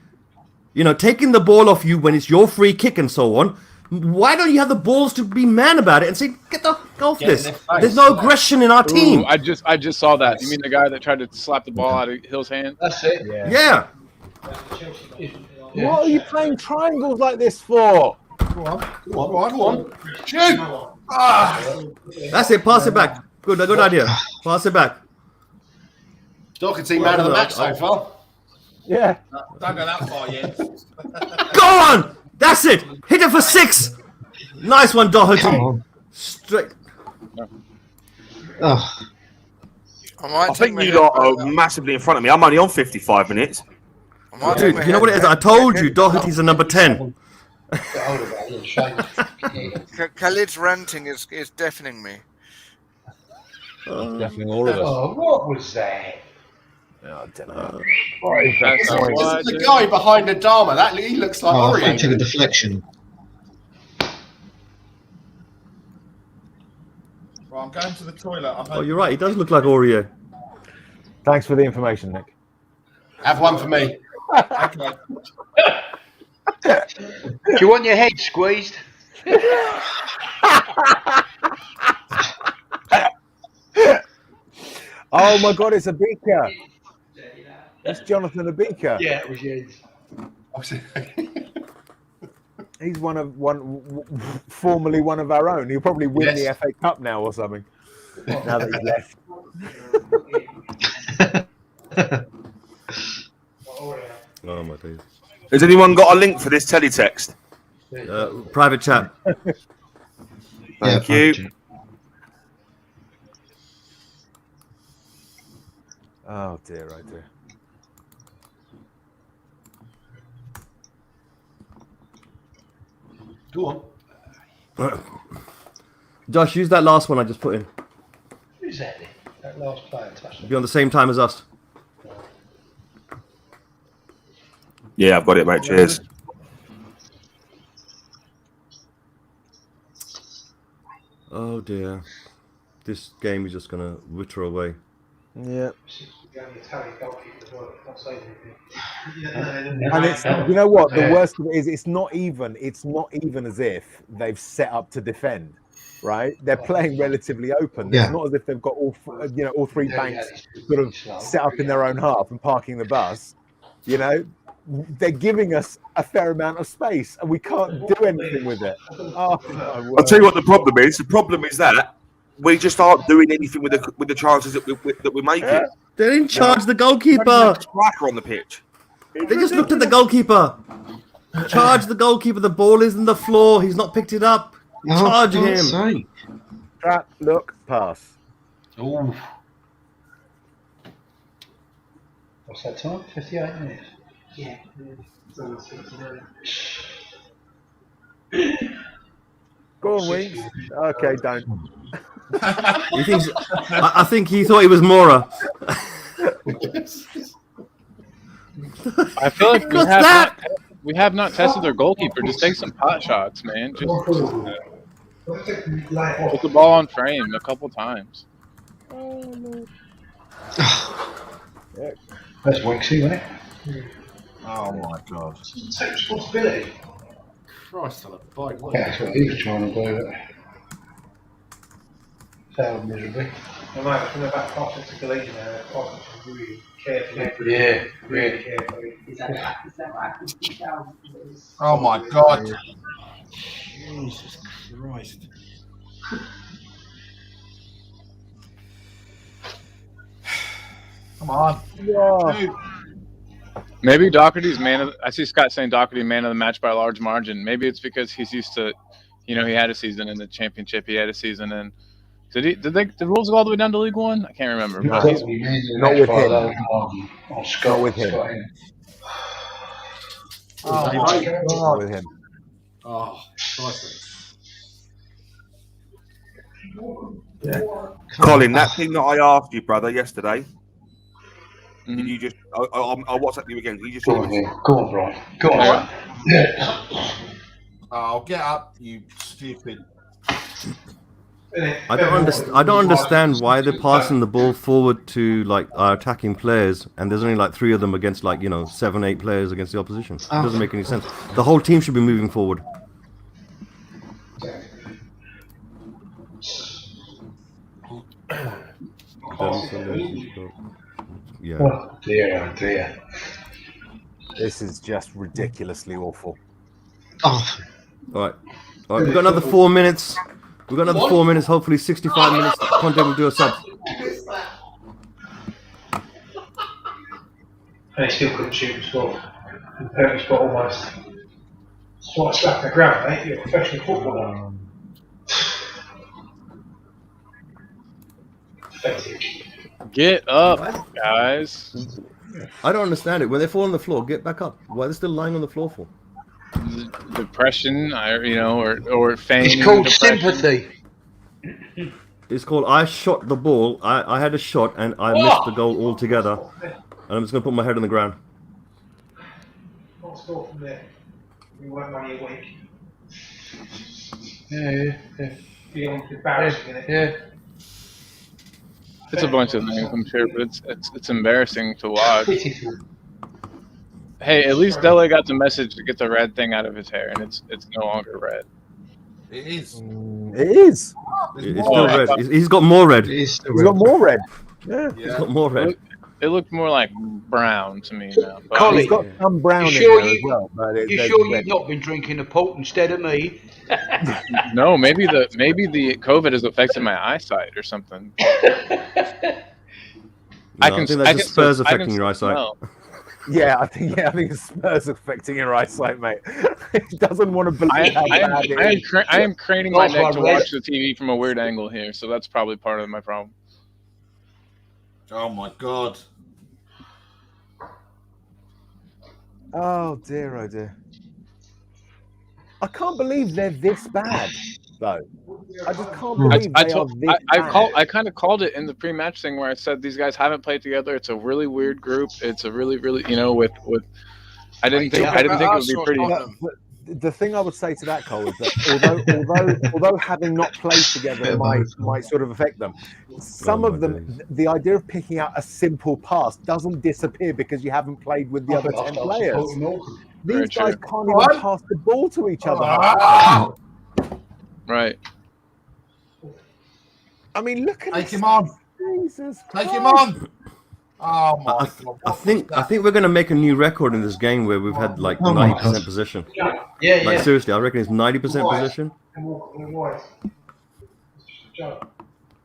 you know, taking the ball off you when it's your free kick and so on? Why don't you have the balls to be man about it and say, get the go off this? There's no aggression in our team. Ooh, I just saw that. You mean the guy that tried to slap the ball out of Hill's hand? That's it. Yeah. What are you playing triangles like this for? Go on. Shoot! That's it. Pass it back. Good idea. Pass it back. Doherty man of the match so far. Yeah. Don't go that far yet. Go on! That's it! Hit it for 6! Nice one, Doherty. Straight. Oh, I think you lot are massively in front of me. I'm only on 55 minutes. Dude, you know what it is? I told you, Doherty's a number 10. Khalid's ranting is deafening me. Definitely all of us. Oh, what was that? I don't know. This is the guy behind Adama. He looks like I took a Aurier. deflection. Right, I'm going to the toilet. Oh, you're right. He does look like Aurier. Thanks for the information, Nick. Have one for me. Okay. Do you want your head squeezed? Oh my God, it's a beaker. It's Jonathan Abika. Yeah, it was you. He's formerly one of our own. He'll probably win the FA Cup now or something. Now that he's left. Oh, my days. Has anyone got a link for this teletext? Private chat. Thank you. Oh dear, oh dear. Go on. Josh, use that last one I just put in. Who's that then? That last player touched Be on the same time as us. Yeah, I've got it, mate. Cheers. Oh dear. This game is just gonna wither away. Yeah. And And it's, you know what, the worst of it is it's not even as if they've set up to defend, right? They're playing relatively open. It's not as if they've got all three banks sort of set up in their own half and parking the bus. You know, they're giving us a fair amount of space and we can't do anything with it. Oh, my word. I'll tell you what the problem is. The problem is that we just aren't doing anything with the chances that we're making. They didn't charge the goalkeeper. Striker on the pitch. They just looked at the goalkeeper. Charge the goalkeeper. The ball is in the floor. He's not picked it up. Charge him. Trap, look, pass. Ooh. What's that time? 58 minutes. Yeah. It's almost 59. Go on, Winks. Okay, don't. He thinks. I think he thought he was Mora. I feel like we have not tested their goalkeeper. Just take some pot shots, man. Just put the ball on frame a couple times. That's Winksy, wasn't it? Oh my God. Take responsibility. Christ on a bike. Yeah, that's what he was trying to do. Failed miserably. No, mate, from the back pocket to collision area, pocket really carefully. Yeah, Really yeah. carefully. Oh my God. Jesus Christ. Come on. Yeah. Dude. Maybe Doherty's I see Scott saying Doherty man of the match by a large margin. Maybe it's because he's used to, he had a season in the championship. He had a season in. Did the rules go all the way down to League One? I can't remember. No, But he's, not with him. Not with him. Oh Not my God. with him. Oh, Christ. Colin, that thing that I asked you, brother, yesterday. Did you just? I'll WhatsApp you again. You just. Go on, Brian. Go on. Yeah. Oh, get up, you stupid. I don't understand why they're passing the ball forward to like our attacking players, and there's only like 3 of them against 7, 8 players against the opposition. It doesn't make any sense. The whole team should be moving forward. Yeah. Oh dear. This is just ridiculously awful. Oh. All right. We've got another 4 minutes. Hopefully 65 minutes. Conte will do a sub. And he still couldn't shoot as well. He's got almost slight slap the ground, mate. You're a professional footballer. Pathetic. get up, guys. I don't understand it. When they fall on the floor, get back up. Why are they still lying on the floor for? Depression, or feigning. It's called depression. sympathy. It's called I shot the ball. I had a shot and I missed the goal altogether. And I'm just going to put my head on the ground. Can't score from there. We won't money a week. Yeah. Beyond embarrassing, isn't it? Yeah. It's a bunch of things, I'm sure, but it's embarrassing to watch. Hey, at least Dele got the message to get the red thing out of his hair, and it's no longer red. It is. It is. It's still red. He's got more red. He's got more red. Yeah. He's got more red. It looked more like brown to me now. But Colin, He's got some brown in sure there you- as well. But You there's sure red. you've not been drinking a port instead of me? no, maybe the COVID is affecting my eyesight or something. I think that's the Spurs affecting your eyesight. smell. Yeah, I think the Spurs are affecting your eyesight, mate. He doesn't want to believe how bad it is. I am craning my That's neck why to red- watch the TV from a weird angle here, so that's probably part of my problem. Oh my God. Oh dear. I can't believe they're this bad, though. I just can't believe they are this bad. I kind of called it in the pre-match thing where I said these guys haven't played together. It's a really weird group. It's a really, with. I didn't think it would be pretty. The thing I would say to that, Cole, is that although having not played together might sort of affect them, some of them, the idea of picking out a simple pass doesn't disappear because you haven't played with the other 10 players. These guys can't even pass the ball to each other. Right. I mean, look at Take him on. Jesus Take him on. Oh my God. I think we're going to make a new record in this game where we've had like 90% possession. Yeah. Like seriously, I reckon it's 90% possession.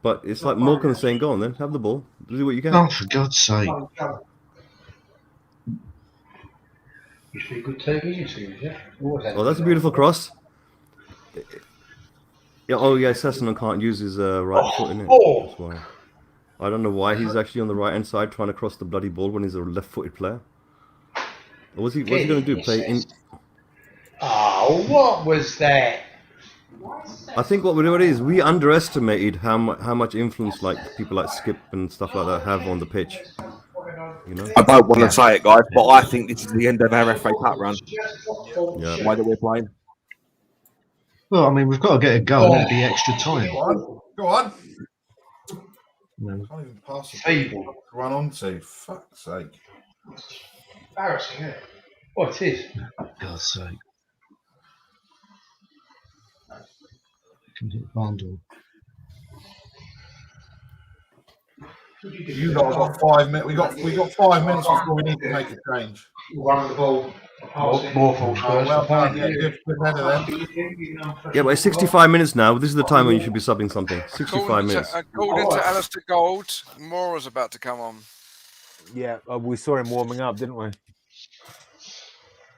But it's like Morecambe saying, "Go on, then have the ball, do what you can." Oh, for God's sake! Used to be a good TV series, yeah. Oh, that's a beautiful cross. Yeah. Oh, yeah. Sasson can't use his right foot in it. That's why. I don't know why he's actually on the right hand side trying to cross the bloody ball when he's a left-footed player. What's he going to do? Play in? Oh, what was that? I think what it is, we underestimated how much influence like people like Skip and stuff like that have on the pitch. You know? I don't want to say it, guys, but I think this is the end of our FA Cup run. Yeah. The way that we're playing. Well, I mean, we've got to get a goal. It'll be extra time. Go on. No. Can't even pass the feeble to run onto. Fuck's sake. Embarrassing, isn't it? What it is? For God's sake. Can hit Vandal. You lot got 5 minutes. We got 5 minutes before we need to make a change. Run the ball. More false first. Well done. Yeah, good header then. Yeah, but it's 65 minutes now. This is the time when you should be subbing something. 65 minutes. According to Alistair Gold, Mora's about to come on. Yeah, we saw him warming up, didn't we?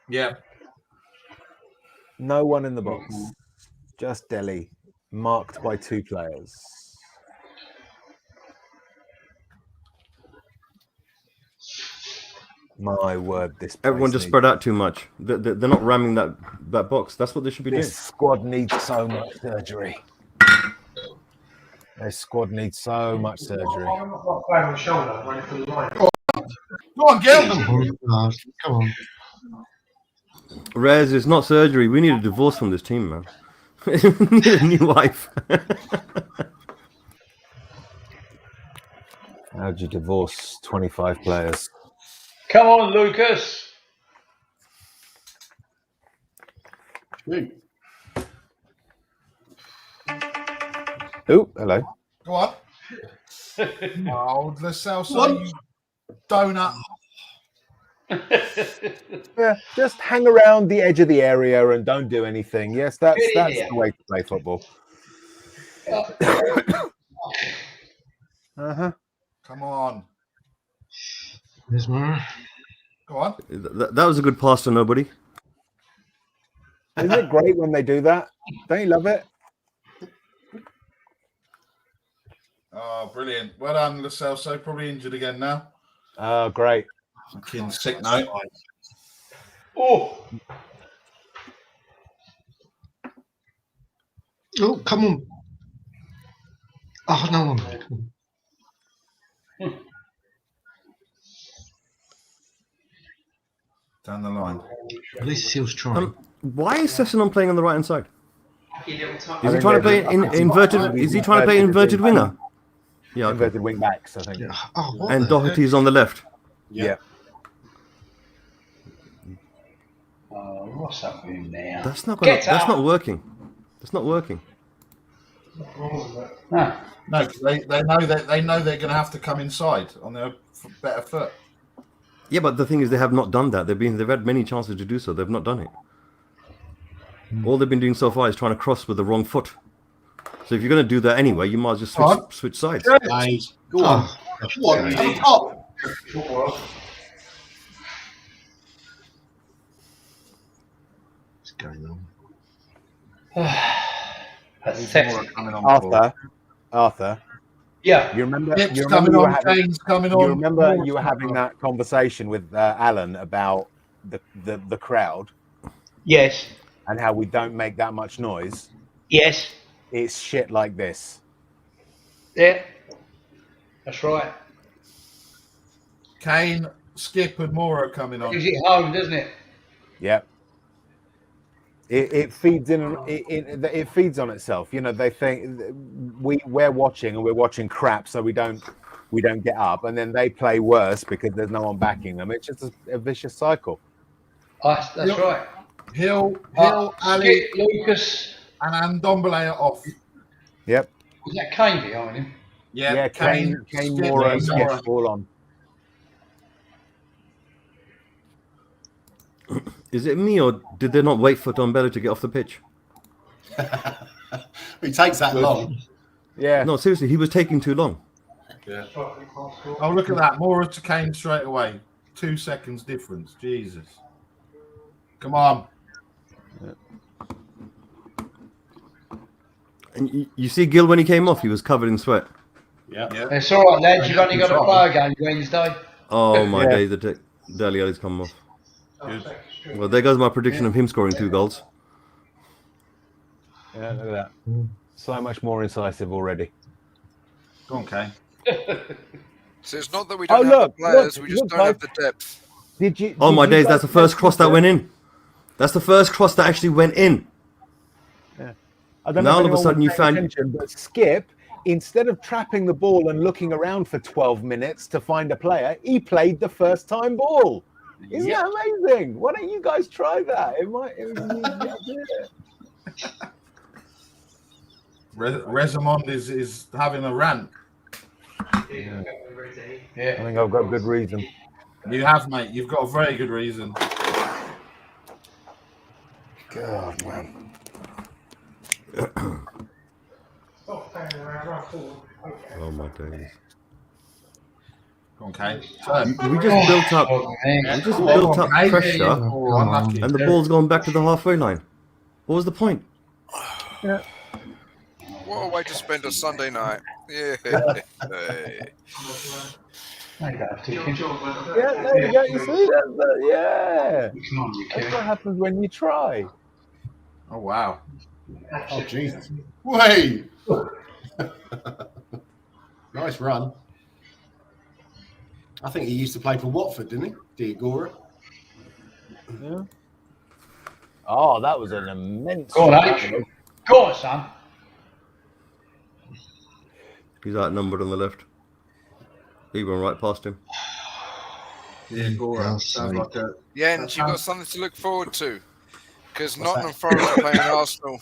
Yeah. No one in the box. Just Delhi, marked by 2 players. My word, this Everyone just spread out too much. They're not ramming that box. That's what they should be doing. This squad needs so much surgery. This squad needs so much surgery. I'm not playing on the shoulder, running for the line. Go on, Gil. Come on. Rez, it's not surgery. We need a divorce from this team, man. We need a new wife. How'd you divorce 25 players? Come on, Lucas. Oh, hello. Go on. Oh, Lascelles, you donut. Yeah, just hang around the edge of the area and don't do anything. Yes, that's the way to play football. Come on. There's more. Go on. That was a good pass to nobody. Isn't it great when they do that? Don't you love it? Oh, brilliant. Well done, Lascelles. Probably injured again now. Oh, great. Fucking sick note. Oh, Come on. Oh, no one. Down the line. At least he was trying. Why is Sesson playing on the right hand side? Is he trying to play inverted? Is he trying to play inverted winger? Yeah, okay. Inverted wing backs, I think. And Doherty's on the left. Yeah. what's up with him now? That's not working. That's not working. No. No, they know they're going to have to come inside on their better foot. Yeah, but the thing is, they have not done that. They've had many chances to do so. They've not done it. All they've been doing so far is trying to cross with the wrong foot. So if you're going to do that anyway, you might as well just switch sides. Nice. Go on. What's going on? Arthur. Yeah. You remember? Hips You coming remember, on, chains coming on. you remember you were having that conversation with Alan about the crowd. Yes. And how we don't make that much noise. Yes. It's shit like this. Yeah. That's right. Kane, Skip, and Mora coming on. Gives it home, doesn't it? Yep. It feeds in. It feeds on itself. You know, they think we're watching and we're watching crap, so we don't get up, and then they play worse because there's no one backing them. It's just a vicious cycle. That's right. Hill, Ali, Lucas, and Ndombele are off. Yep. Was that Kane behind him? Yeah, Kane, Skip, Mora, and Skip Mora. all on. Is it me, or did they not wait for Ndombele to get off the pitch? It takes that long. Yeah. No, seriously, he was taking too long. Yeah. Oh, look at that. Mora to Kane straight away. 2 seconds difference. Jesus. Come on. And you see Gil when he came off, he was covered in sweat. Yeah. It's all right, lads. You've only got to play again Wednesday. Oh my Yeah. days, the Dele Alli's come off. Good. Well, there goes my prediction of him scoring 2 goals. Yeah, look at that. So much more incisive already. Go on, Kane. So it's not that we don't have the players, we just don't have the depth. Oh my days, that's the first cross that went in. That's the first cross that actually went in. Yeah. I don't Now know all if of a anyone sudden was you paying found... attention, but Skip, instead of trapping the ball and looking around for 12 minutes to find a player, he played the first time ball. Isn't that amazing? Why don't you guys try that? Resamond is having a rant. Yeah. I think I've got good reason. You have, mate. You've got a very good reason. God, man. Oh my days. Okay. We just built up. We just built up pressure, and the ball's gone back to the halfway line. What was the point? Yeah. What a way to spend a Sunday night. Yeah. Yeah, there you go. You see that? Yeah. That's what happens when you try. Oh, wow. Oh, Jesus. Wait. Nice run. I think he used to play for Watford, didn't he? Diagora. Yeah. Oh, that was an immense. Go on, H. Go on, son. He's outnumbered on the left. He went right past him. Yeah, Gora. Sounds like a... Yeah, and you've got something to look forward to. Because Nottingham Forest are playing Arsenal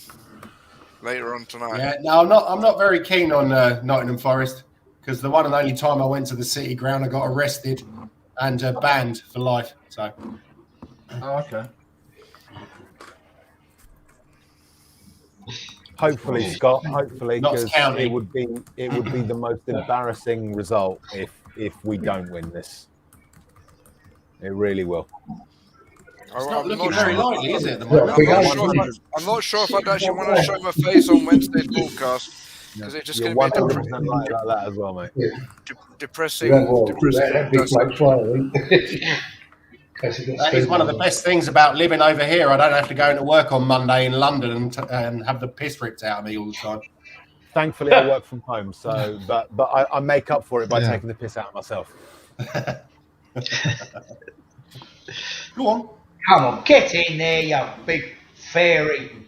later on tonight. Yeah, no, I'm not very keen on Nottingham Forest because the one and only time I went to the City Ground, I got arrested and banned for life. So, oh, okay. Hopefully, Scott. Hopefully, Notts because County. it would be the most embarrassing result if we don't win this. It really will. it's not looking very likely, is it, at the moment? I'm not sure if I'd actually want to show my face on Wednesday's broadcast because it's just going to be 100% like that as well, mate. depressing. That is one of the best things about living over here. I don't have to go into work on Monday in London and have the piss ripped out of me all the time. Thankfully, I work from home, so but I make up for it by taking the piss out of myself. Go on. Come on, get in there, you big fairy.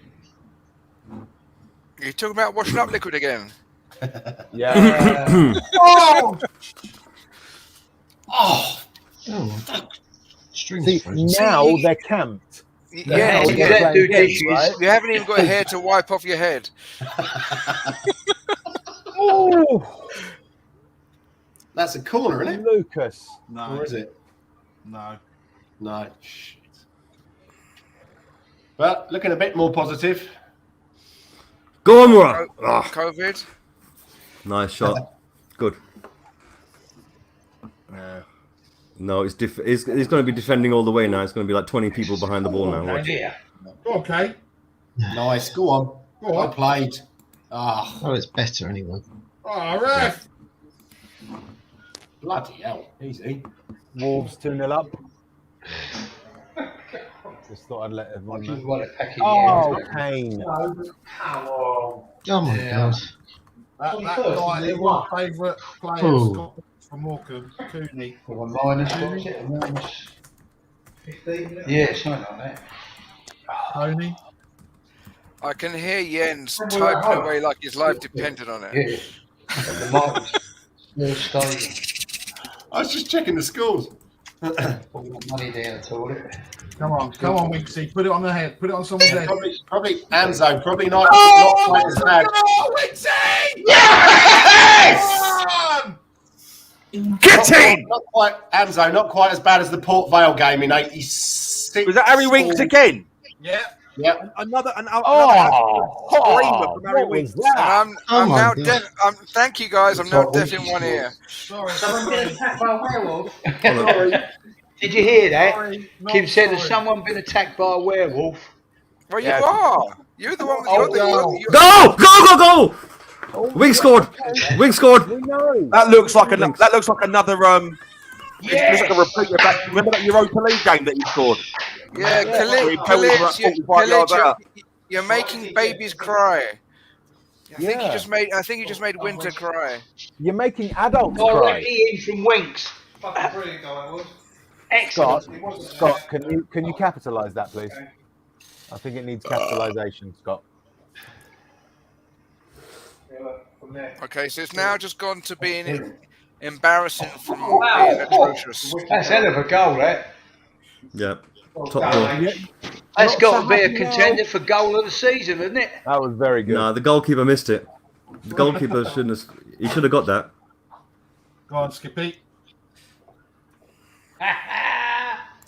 You're talking about washing up liquid again? Yeah. Oh! See, now they're camped. Yeah, you don't do dishes. Right? You haven't even got hair to wipe off your head. Oh, That's a corner, isn't it? Lucas. No. Or is it? No. No. Shit. But looking a bit more positive. Go on, Mora. COVID. Nice shot. Good. No, it's going to be defending all the way now. It's going to be like 20 people behind the ball now. Watch. Okay. Nice. Go on. Go on. Well played. Oh, it's better anyway. All right. Bloody hell. Easy. Wolves 2-0 up. Just thought I'd let everyone If you know. want to pack it, Oh, yeah. Kane. No, come on. Oh my God. That guy, everyone's favourite player, Oh. Scott from Morecambe, Cooney. For a minus, what was it? A minus 15? Yeah, something like that. Tony. I can hear Jens typing away like his life depended on it. Yeah. The Marcus Stadium. I was just checking the scores. Put the money down the toilet. Come on, Winksy. Put it on the head. Put it on someone's head. Probably Anzo. Probably not quite as bad. Oh, Winksy! Yes! Get in! Not quite Anzo. Not quite as bad as the Port Vale game in '86. Was that Harry Winks again? Yeah. Yeah. Another screamer Oh, from Harry what Winks. was that? I'm now deaf. Thank you guys. I'm now deaf in one ear. Sorry. Someone been attacked by a werewolf? Sorry. Did you hear that? Sorry, not Kim said, "Has sorry. someone been attacked by a werewolf?" Well, Yeah. you are. You're the one. Oh, You're Go! Wing scored! Wing scored! We know. That looks like another Yes. It's like a repeat of that. Remember that Europa League game that he scored? Yeah, Where he pelted him about 45 yards out. you're making babies cry. I think Yeah. you just made Winter cry. You're making adults cry. Directly in from Winks. Fucking brilliant guy it was. Scott, Excellent. Scott, can you capitalise that, please? I think it needs capitalisation, Scott. Yeah, look, from there. Okay, so it's now just gone to being embarrassing from Wow. being atrocious. That's hell of a goal, that. Yeah. Top Well goal. done, mate. That's Not got so to be a happy now. contender for goal of the season, isn't it? That was very good. No, the goalkeeper missed it. The goalkeeper shouldn't have. He should have got that. Go on, Skippy.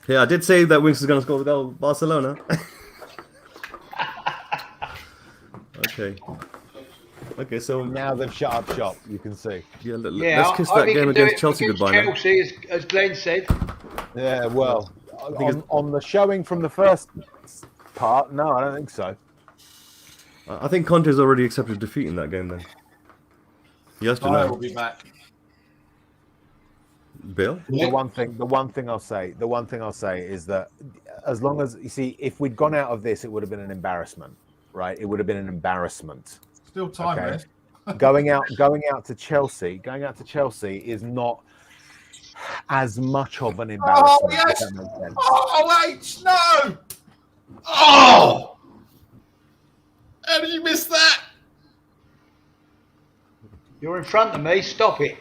Yeah, I did say that Winks is going to score the goal. Barcelona. Okay. Okay, so Now they've shut up shop. You can see. yeah, Yeah, let's kiss I that think game he can do against it Chelsea against goodbye now. Chelsea, as Glenn said. Yeah. Well, think on the showing from the first part, no, I don't think so. I think Conte's already accepted defeat in that game then. He has to I will know. be back. Bill? The one thing I'll say is that as long as you see, if we'd gone out of this, it would have been an embarrassment, right? It would have been an embarrassment. Still time, Okay. Rez. Going out to Chelsea is not as much of an embarrassment. Oh, if yes! that makes sense. Oh, H, no! Oh! How did you miss that? You're in front of me. Stop it.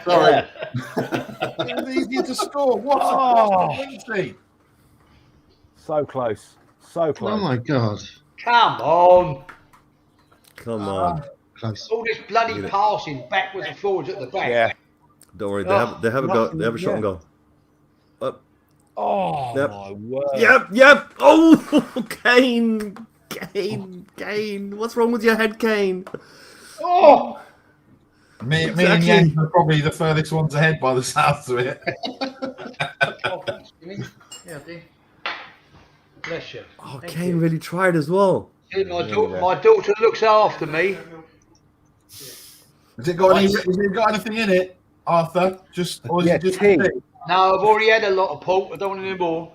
Sorry. It was easier to score. What a possibility. So close, so close. Oh my God. Come on. Come on. Close. All this bloody passing backwards and forwards at the back. Yeah. Don't worry, they have a shot on goal. Oh Yep. my word. Yep. Oh, Kane. What's wrong with your head, Kane? Oh, Me and Exactly. Yang are probably the furthest ones ahead by the sounds of it. yeah, dear. Bless you. Oh, Thank Kane you. really tried as well. See, my daughter looks after me. Has it got anything in it, Arthur? Or is Yeah, it just tea. tea? No, I've already had a lot of pork. I don't want any more.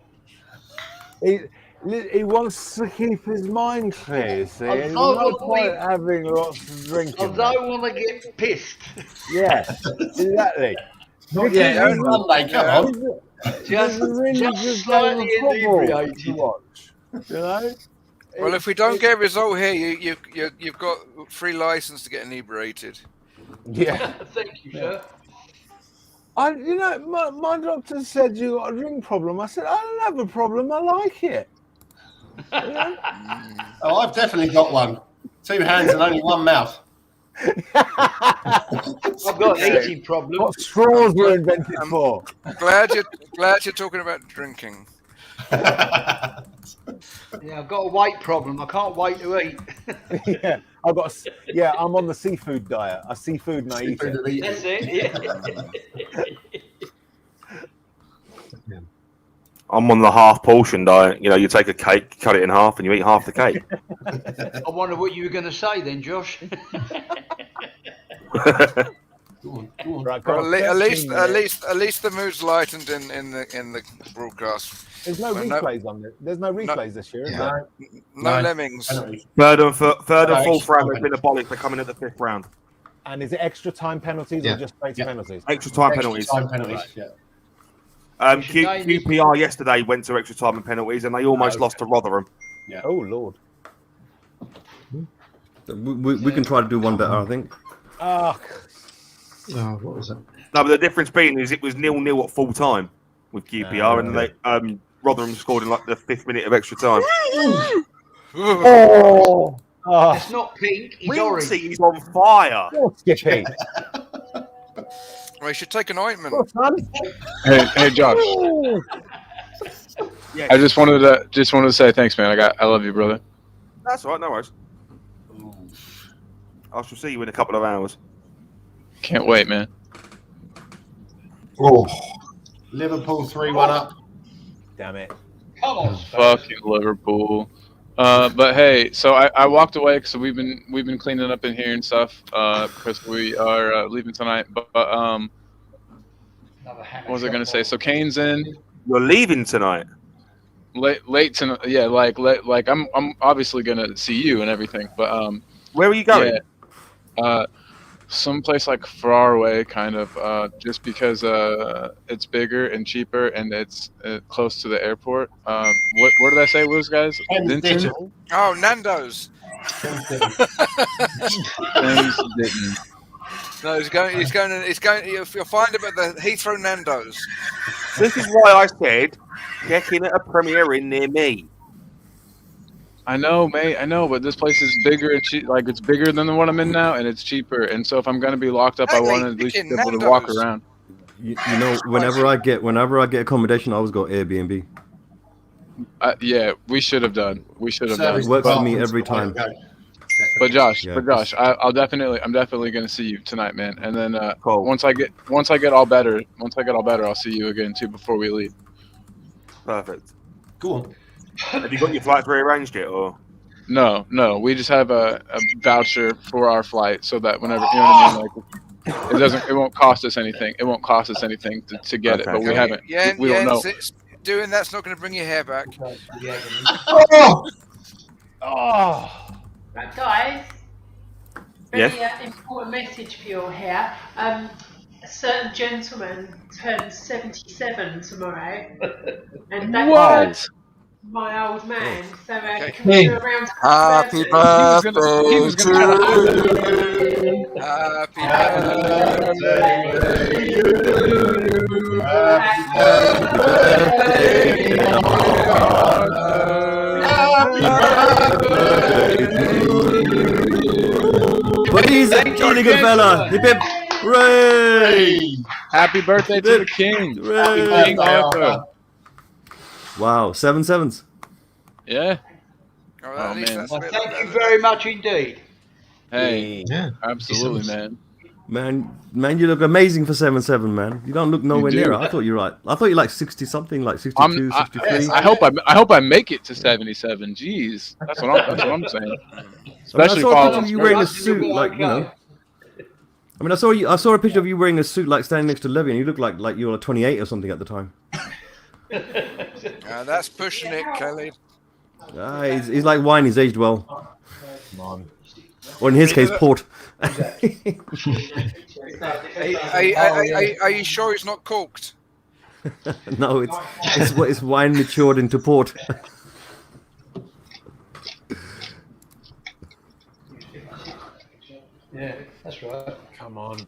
He wants to keep his mind clear, you see. I He's don't not want quite to having lots of I drinking. don't want to get pissed. Yeah, exactly. Not yet. It's Monday, come on. Just really good slightly game of football to inebriated. watch. You know? Well, if we don't get a result here, you've got free license to get inebriated. Yeah. Thank you, sir. My doctor said you got a drink problem. I said, I don't have a problem. I like it. Oh, I've definitely got one. 2 hands and only 1 mouth. I've got an eating problem. What straws were invented for? Glad you're talking about drinking. Yeah, I've got a weight problem. I can't wait to eat. I'm on the seafood diet. I seafood and I eat it. That's it. Yeah. I'm on the half portion diet. You know, you take a cake, cut it in half, and you eat half the cake. I wonder what you were going to say then, Josh. Right, Well, at least the mood's lightened in the broadcast. There's no replays on it. There's no replays this year, is there? No lemmings. Third and fourth round has been abolished. They're coming at the 5th round. And is it extra time penalties or just straight penalties? Extra time penalties. Time penalties. Yeah. QPR yesterday went to extra time and penalties, and they almost lost to Rotherham. Yeah. Oh Lord. We can try to do one better, I think. Oh, what was that? No, but the difference being is it was 0-0 at full time with QPR, and they Rotherham scored in like the 5th minute of extra time. Oh, It's not pink. It's orange. He's on fire. Skippy. Well, you should take an ointment. Hey, Josh. Yeah. I just wanted to say thanks, man. I love you, brother. That's all right, no worries. I shall see you in a couple of hours. Can't wait, man. Oh, Liverpool 3-1 up. Damn it. Come on, Fucking Liverpool. But hey, so I walked away because we've been cleaning up in here and stuff because we are leaving tonight. But what was I gonna say? So Kane's in. You're leaving tonight. Late tonight. Yeah, like I'm obviously gonna see you and everything. But where are you going? Yeah, someplace like far away, kind of, just because it's bigger and cheaper and it's close to the airport. Where did I say it was, guys? Vinton? Oh, Nando's. No, he's going. You'll find him at the Heathrow Nando's. This is why I said check in at a Premier Inn near me. I know, mate. I know, but this place is bigger and cheap. Like it's bigger than the one I'm in now, and it's cheaper. And so if I'm gonna be locked up, I want to at least be able to walk around. You know, whenever I get accommodation, I always go Airbnb. Yeah, we should have done. It works for me every time. But Josh, I'm definitely gonna see you tonight, man. And then once I get all better, I'll see you again too before we leave. Perfect. Go on. Have you got your flight rearranged yet, or? No. We just have a voucher for our flight, so that whenever you know what I mean, like it won't cost us anything. It won't cost us anything to get it, but we haven't. Yeah, we don't know. Doing that's not going to bring your hair back. Right, guys. Yes. Very important message for you all here. A certain gentleman turns 77 tomorrow, and that's my old man. So can we do a round of Happy birthday to you. Happy birthday to you. But he's a jolly good fella. Hip hip. Hooray! Happy birthday to the king. Hooray! King Arthur. Wow, 7 sevens. Yeah. Oh, man. Well, thank you very much indeed. Hey, Yeah. absolutely, man. Man, you look amazing for 7'7", man. You don't look nowhere You do. near it. I thought you're right. I thought you're like 60 something, like 62, 63. I hope I make it to 77. Jeez, that's what I'm saying. Especially I saw a picture following of you wearing a suit, like, you know. I mean, I saw a picture of you wearing a suit, like standing next to Levy, and you looked like you were 28 or something at the time. That's pushing it, Kelly. He's like wine. He's aged well. Come on. Or in his case, port. Are you sure it's not corked? No, it's wine matured into port. Yeah, that's right. Come on.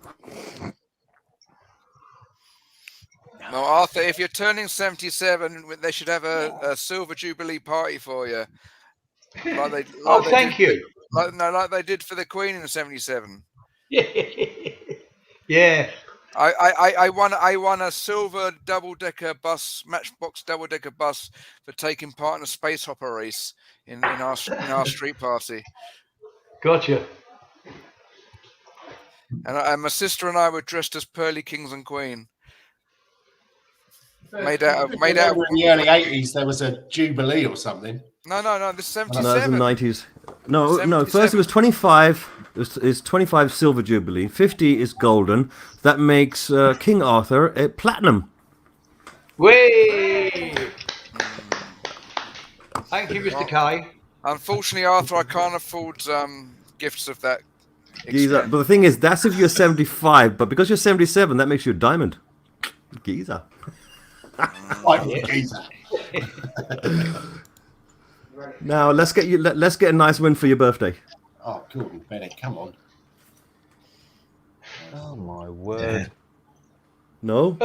No, Arthur, if you're turning 77, they should have a silver jubilee party for you. Thank you. Like they did for the Queen in 77. Yeah. I won a silver double-decker bus, Matchbox double-decker bus, for taking part in a space hopper race in our street party. Gotcha. And my sister and I were dressed as Pearly Kings and Queen. Made out of in the early 80s there was a jubilee or something. No, this is 77. No, it was in the 90s. No, 77. first it was 25. It's 25 silver jubilee. 50 is golden. That makes King Arthur a platinum. Way. Thank you, Mr. K. Unfortunately, Arthur, I can't afford gifts of that. Geezer. But the thing is, that's if you're 75. But because you're 77, that makes you a diamond. Geezer. Geezer. Now let's get you. Let's get a nice win for your birthday. Oh, Gordon Bennett, come on. Oh my word. No.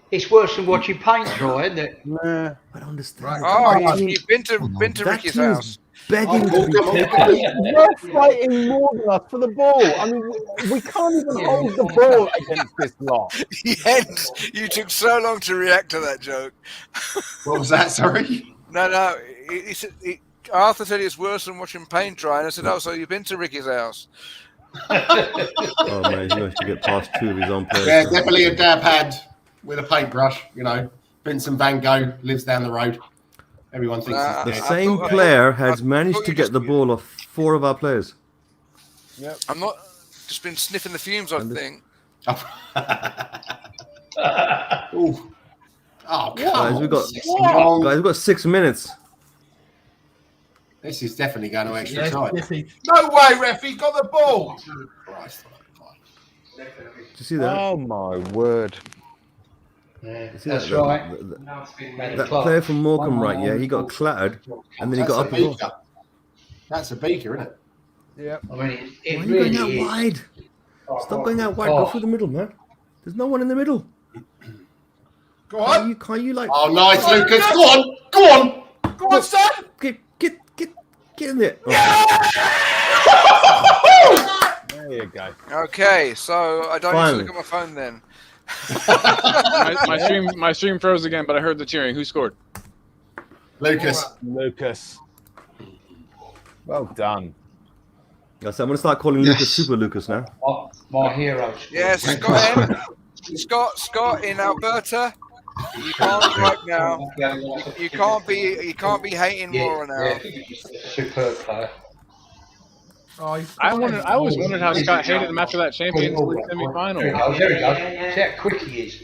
It's worse than watching paint dry, isn't it? Nah. I don't understand. Right, Oh, you've been to That Ricky's team house. is begging to be taken. They're fighting more than us for the ball. I mean, we can't even hold the ball against this lot. Yes, you took so long to react to that joke. What was that? Sorry. No. Arthur said it's worse than watching paint dry, and I said, "Oh, so you've been to Ricky's house?" Oh man, he managed to get past 2 of his own players. Yeah, definitely a dab hand with a paintbrush. You know, Vincent Van Gogh lives down the road. Everyone thinks The he's dead. same player has managed to get the ball off 4 of our players. Yep. I'm not just been sniffing the fumes. I think. Ooh. Oh, Guys, we've got 6 minutes. This is definitely going to extra time. No way, ref! He got the ball. Christ. Did you see that? Oh my word. Yeah, See that's that, right. That player from Morecambe, right? Yeah, he got clattered, and then he got up as well. That's a beaker, isn't it? Yep. I mean, Why it are you really going out wide? Stop going out wide. Go through the middle, man. There's no one in the middle. Go on. Can't you like? Oh, nice, Lucas. Go on. Go on. Go on, son. Get in there. There you go. Okay, so I don't need to look at my phone then. my stream froze again, but I heard the cheering. Who scored? Lucas. Well done. So I'm gonna start calling Lucas Super Lucas now. My hero. Yes, Scott in Alberta. You can't right now. You can't be hating Laura now. Superb player. I always wondered how Scott hated him after that Champions League semi-final. There he goes. See how quick he is.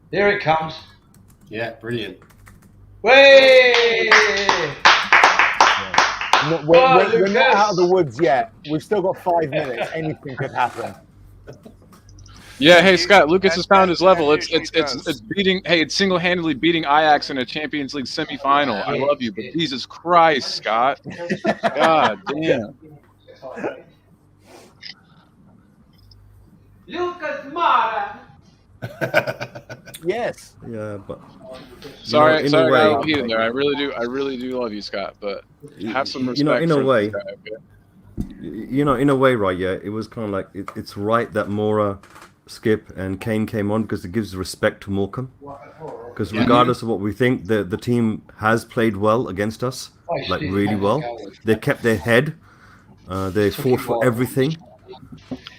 There it comes. Yeah, brilliant. Way! We're not out of the woods yet. We've still got 5 minutes. Anything could happen. Yeah, hey Scott, Lucas has found his level. It's beating. Hey, it's single-handedly beating Ajax in a Champions League semi-final. I love you, but Jesus Christ, Scott. God damn. Lucas Mara. Yes. Yeah, but sorry, in a way, I love you there. I really do love you, Scott. But have some respect. in a for way, this guy, okay? in a way, right? Yeah, it was kind of like it's right that Mora, Skip, and Kane came on because it gives respect to Morecambe. Because regardless of what we think, the team has played well against us, like really well. They kept their head. They fought for everything.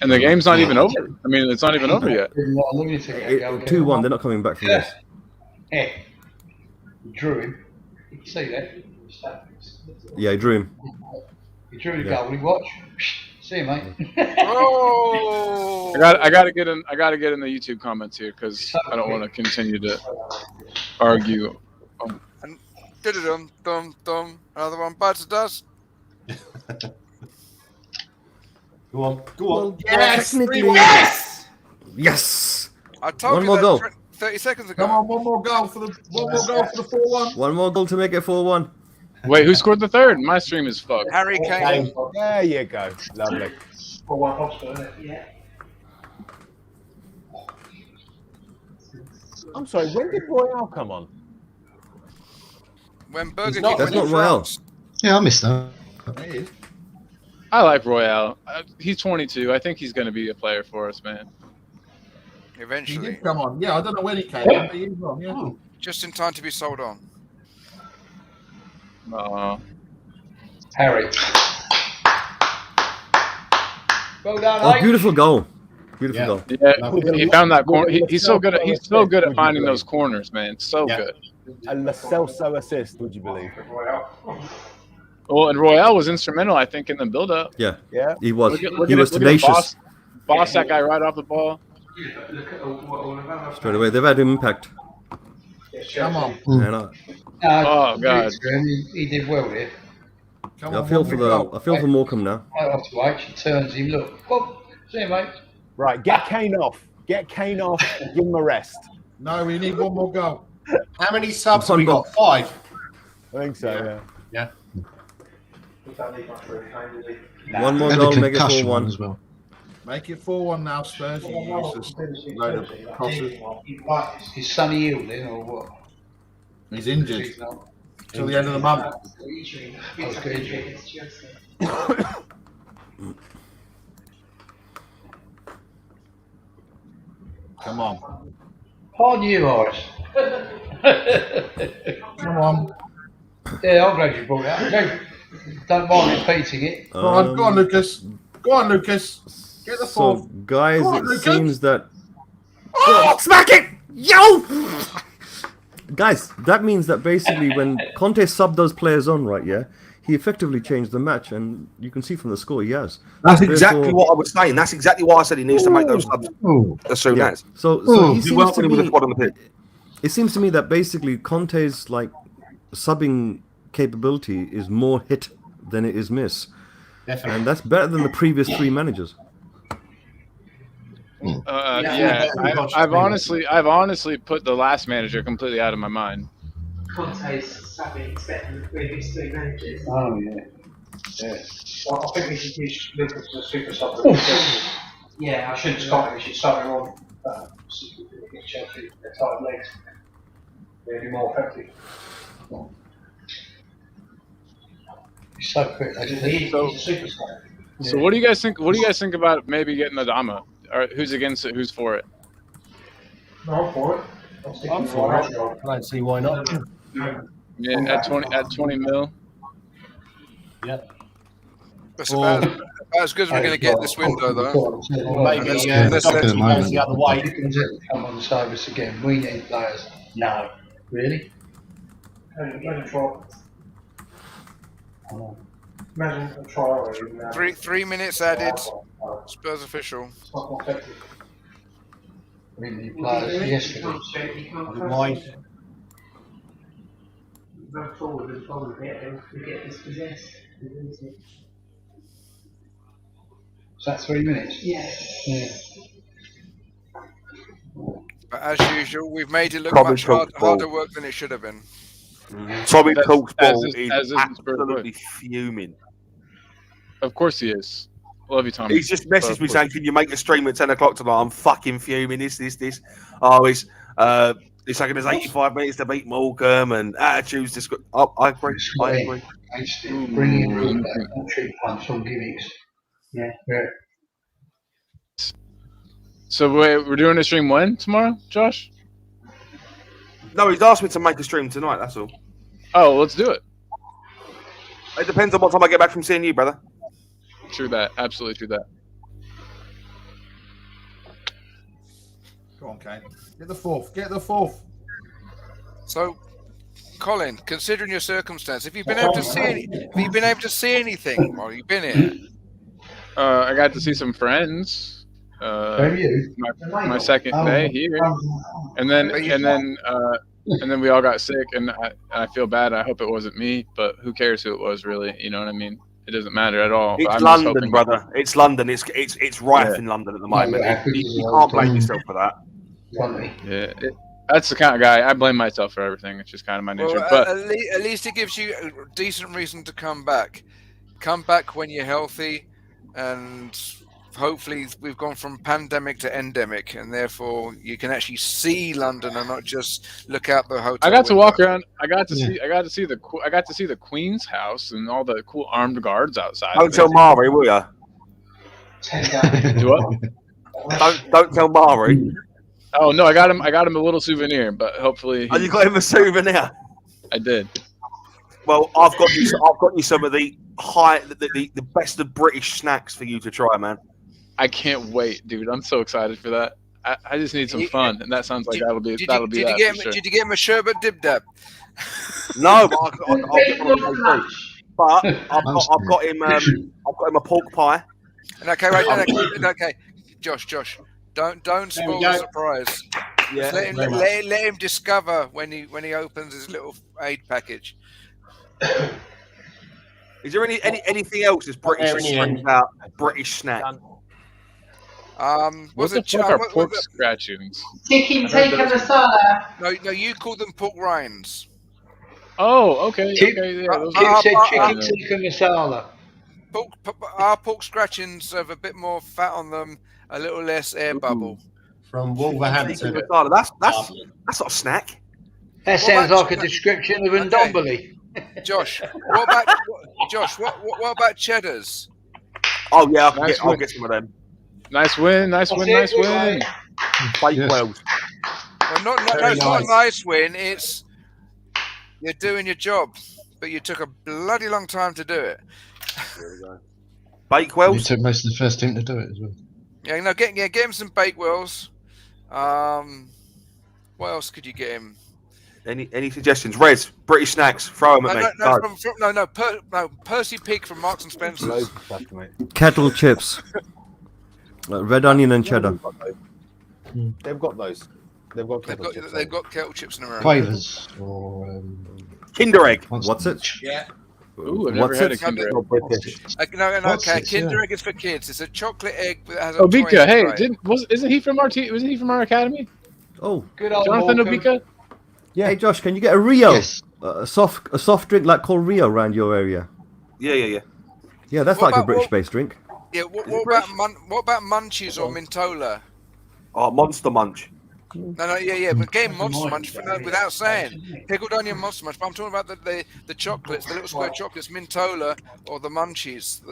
And the game's not even over. I mean, it's not even over yet. 2-1. They're not coming back from this. Yeah. You drew him. You can see that. Yeah, I drew him. You drew the goal. You watch. See you, mate. Oh! I gotta get in the YouTube comments here because I don't want to continue to argue. And dum. Another one bites the dust. Go on. Yes! Yes! Yes! I told One you more that goal. 30 seconds ago. Come on, one more goal for the 4-1. One more goal to make it 4-1. Wait, who scored the third? My stream is fucked. Harry Kane. There you go. Lovely. 4-1 Oxford, isn't it? Yeah. I'm sorry. When did Royale come on? When Burger King That's went not in Royale. France. Yeah, I missed that. I like Royale. He's 22. I think he's going to be a player for us, man. He Eventually. did come on. Yeah, I don't know when he came in, but he was on. Yeah. Just in time to be sold on. Harry. Well done, Oh, mate. beautiful goal. Beautiful goal. Yeah, he found that corner. He's so good at finding those corners, man. So good. A Lo Celso assist, would you believe? Well, and Royale was instrumental, I think, in the build-up. Yeah. Yeah. He was. Look He was at tenacious. Boss that guy right off the ball. Straight away. They've had impact. Come on. Oh God. He did well here. I feel for Morecambe now. I have to wait. She turns him. Look. Oh, see you, mate. Right, get Kane off. Get Kane off. Give him a rest. No, we need one more goal. How many subs have we got? 5? I think so, yeah. One more goal, make it 4-1 as well. Make it 4-1 now, Spurs. You useless load of crosses. Is Sonny ill then, or what? He's injured till the end of the month. Come on. Pardon you, Morris. Come on. Yeah, I'm glad you brought it up. Okay. Don't mind repeating it. Go on, Lucas. Go on, Lucas. Get the So, fourth. guys, Go on, it Lucas. seems that... Oh! Smack it! Yo! Guys, that means that basically when Conte subbed those players on, right, yeah, he effectively changed the match, and you can see from the score he has. That's exactly what I was saying. That's exactly why I said he needs to make those subs as soon as. So he seems to with the squad on the pitch. It seems to me that basically Conte's like subbing capability is more hit than it is miss. Definitely. And that's better than the previous 3 managers. I've honestly put the last manager completely out of my mind. Conte's subbing better than the previous 3 managers. Oh, yeah. Well, I think we should use Lucas as a super sub. Yeah, I shouldn't start him. We should start him on against Chelsea. Their tight legs. They'll be more effective. He's so quick. He's a super sub. So what do you guys think? What do you guys think about maybe getting Adama? Or who's against it? Who's for it? No, I'm for it. I'm for it. I don't see why not. Yeah, at 20 mil. Yep. That's about as good as we're going to get this window, though. Or maybe Let's goes the other way. You can come on the service again. We need players. No. Really? Imagine try. Imagine a trial. 3 minutes added. Spurs official. We need players yesterday. Why? Run forward and follow a bit and we get dispossessed. Is that 3 minutes? Yeah. But as usual, we've made it look Probably much talked harder ball. work than it should have been. Tommy Talks ball as is is absolutely fuming. Of course he is. Love you, Tommy. He's just messaged me saying, "Can you make a stream at 10 o'clock tonight?" I'm fucking fuming. This. Oh, it's taking us 85 minutes to beat Morecambe and attitudes. I agree. I agree. Bring in cheap punch on gimmicks. Yeah. So we're doing a stream when tomorrow, Josh? No, he's asked me to make a stream tonight. That's all. Oh, let's do it. It depends on what time I get back from seeing you, brother. True that. Absolutely true that. Go on, Kane. Get the fourth. Get the fourth. So, Colin, considering your circumstance, have you been able to see anything while you've been here? I got to see some friends. My second day here, and then we all got sick, and I feel bad. I hope it wasn't me, but who cares who it was, really? You know what I mean? It doesn't matter at all. It's London, brother. It's London. It's rife in London at the moment. You can't blame yourself for that. Yeah, that's the kind of guy. I blame myself for everything. It's just kind of my nature. Well, but at least it gives you a decent reason to come back. Come back when you're healthy, and hopefully we've gone from pandemic to endemic, and therefore you can actually see London and not just look out the hotel. I got to window. walk around. I got to see the Queen's house and all the cool armed guards outside. Don't tell Mari, will ya? Do what? Don't tell Mari. Oh no, I got him a little souvenir, but hopefully. Oh, you got him a souvenir? I did. Well, I've got you some of the best of British snacks for you to try, man. I can't wait, dude. I'm so excited for that. I just need some fun, and that sounds like that'll be Did for sure. you get him a sherbet dib dab? No, but I've got him a pork pie. Okay, right, okay, Josh, don't spoil the surprise. Just let him discover when he opens his little aid package. Is there anything else that's British that screams out British snack? What the fuck are pork scratchings? Chicken tikka masala. No, you call them pork rinds. Oh, okay. Kip said chicken tikka masala. Our pork scratchings have a bit more fat on them, a little less air bubble. From Wolverhampton. That's not a snack. That sounds like a description of Ndombele. Josh, what about cheddars? Oh yeah, I'll get some of them. Nice win. Bakewells. Well, it's not a nice win. It's you're doing your job, but you took a bloody long time to do it. There we go. Bakewells. You took most of the first team to do it as well. Yeah, no, get him some Bakewells. What else could you get him? Any suggestions? Reds, British snacks. Throw them at me. Percy Pig from Marks and Spencer's. Kettle chips. Red onion and cheddar. They've got those. They've got kettle chips in America. Quavers or Kinder Egg. What's it? Yeah. Ooh, I've never had a Kinder Egg. Okay. Kinder Egg is for kids. It's a chocolate egg that has a. Obika, hey, isn't he from our academy? Oh, good old Jonathan Morecambe. Obika. Yeah. Hey Josh, can you get a Rio? Yes. A soft drink like called Rio around your area? Yeah. Yeah, that's like a British-based drink. Yeah. What about Munchies or Mintola? Oh, Monster Munch. Yeah. But get Monster Munch without saying pickled onion Monster Munch. But I'm talking about the chocolates, the little square chocolates, Mintola or the Munchies.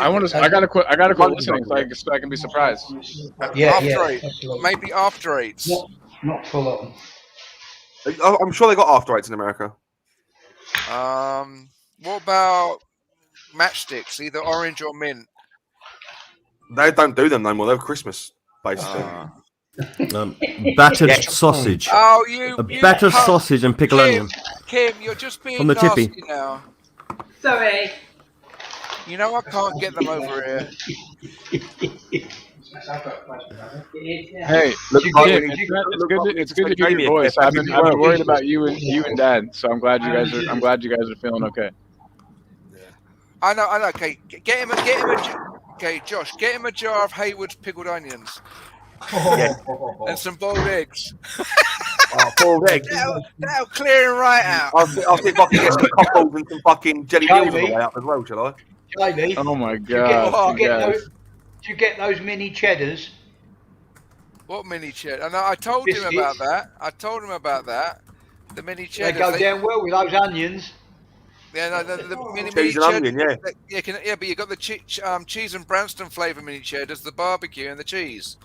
I gotta quit listening so I can be surprised. Maybe after eights. Not full on. I'm sure they got after eights in America. What about matchsticks, either orange or mint? They don't do them no more. They're Christmas basically. Battered sausage. Oh, you battered sausage and pickled onion. Kim, you're just being from the nasty tippy. now. Sorry. You know I can't get them over here. Hey, it's good to hear your voice. I've been worried about you and Dad, so I'm glad you guys are feeling okay. I know. Okay, get him okay, Josh, get him a jar of Hayward's pickled onions. And some boiled eggs. Boiled eggs. That'll clear him right out. I'll see if I can get some cockles and some fucking jelly beans on the way out as well, shall I? Jamie, oh my god! Do you get those mini cheddars? What mini cheddar? And I told him about that. The mini cheddars. They go down well with those onions. Yeah, the mini cheese and onion, yeah. But you got the cheese and Branston flavour mini cheddars, the barbecue and the cheese.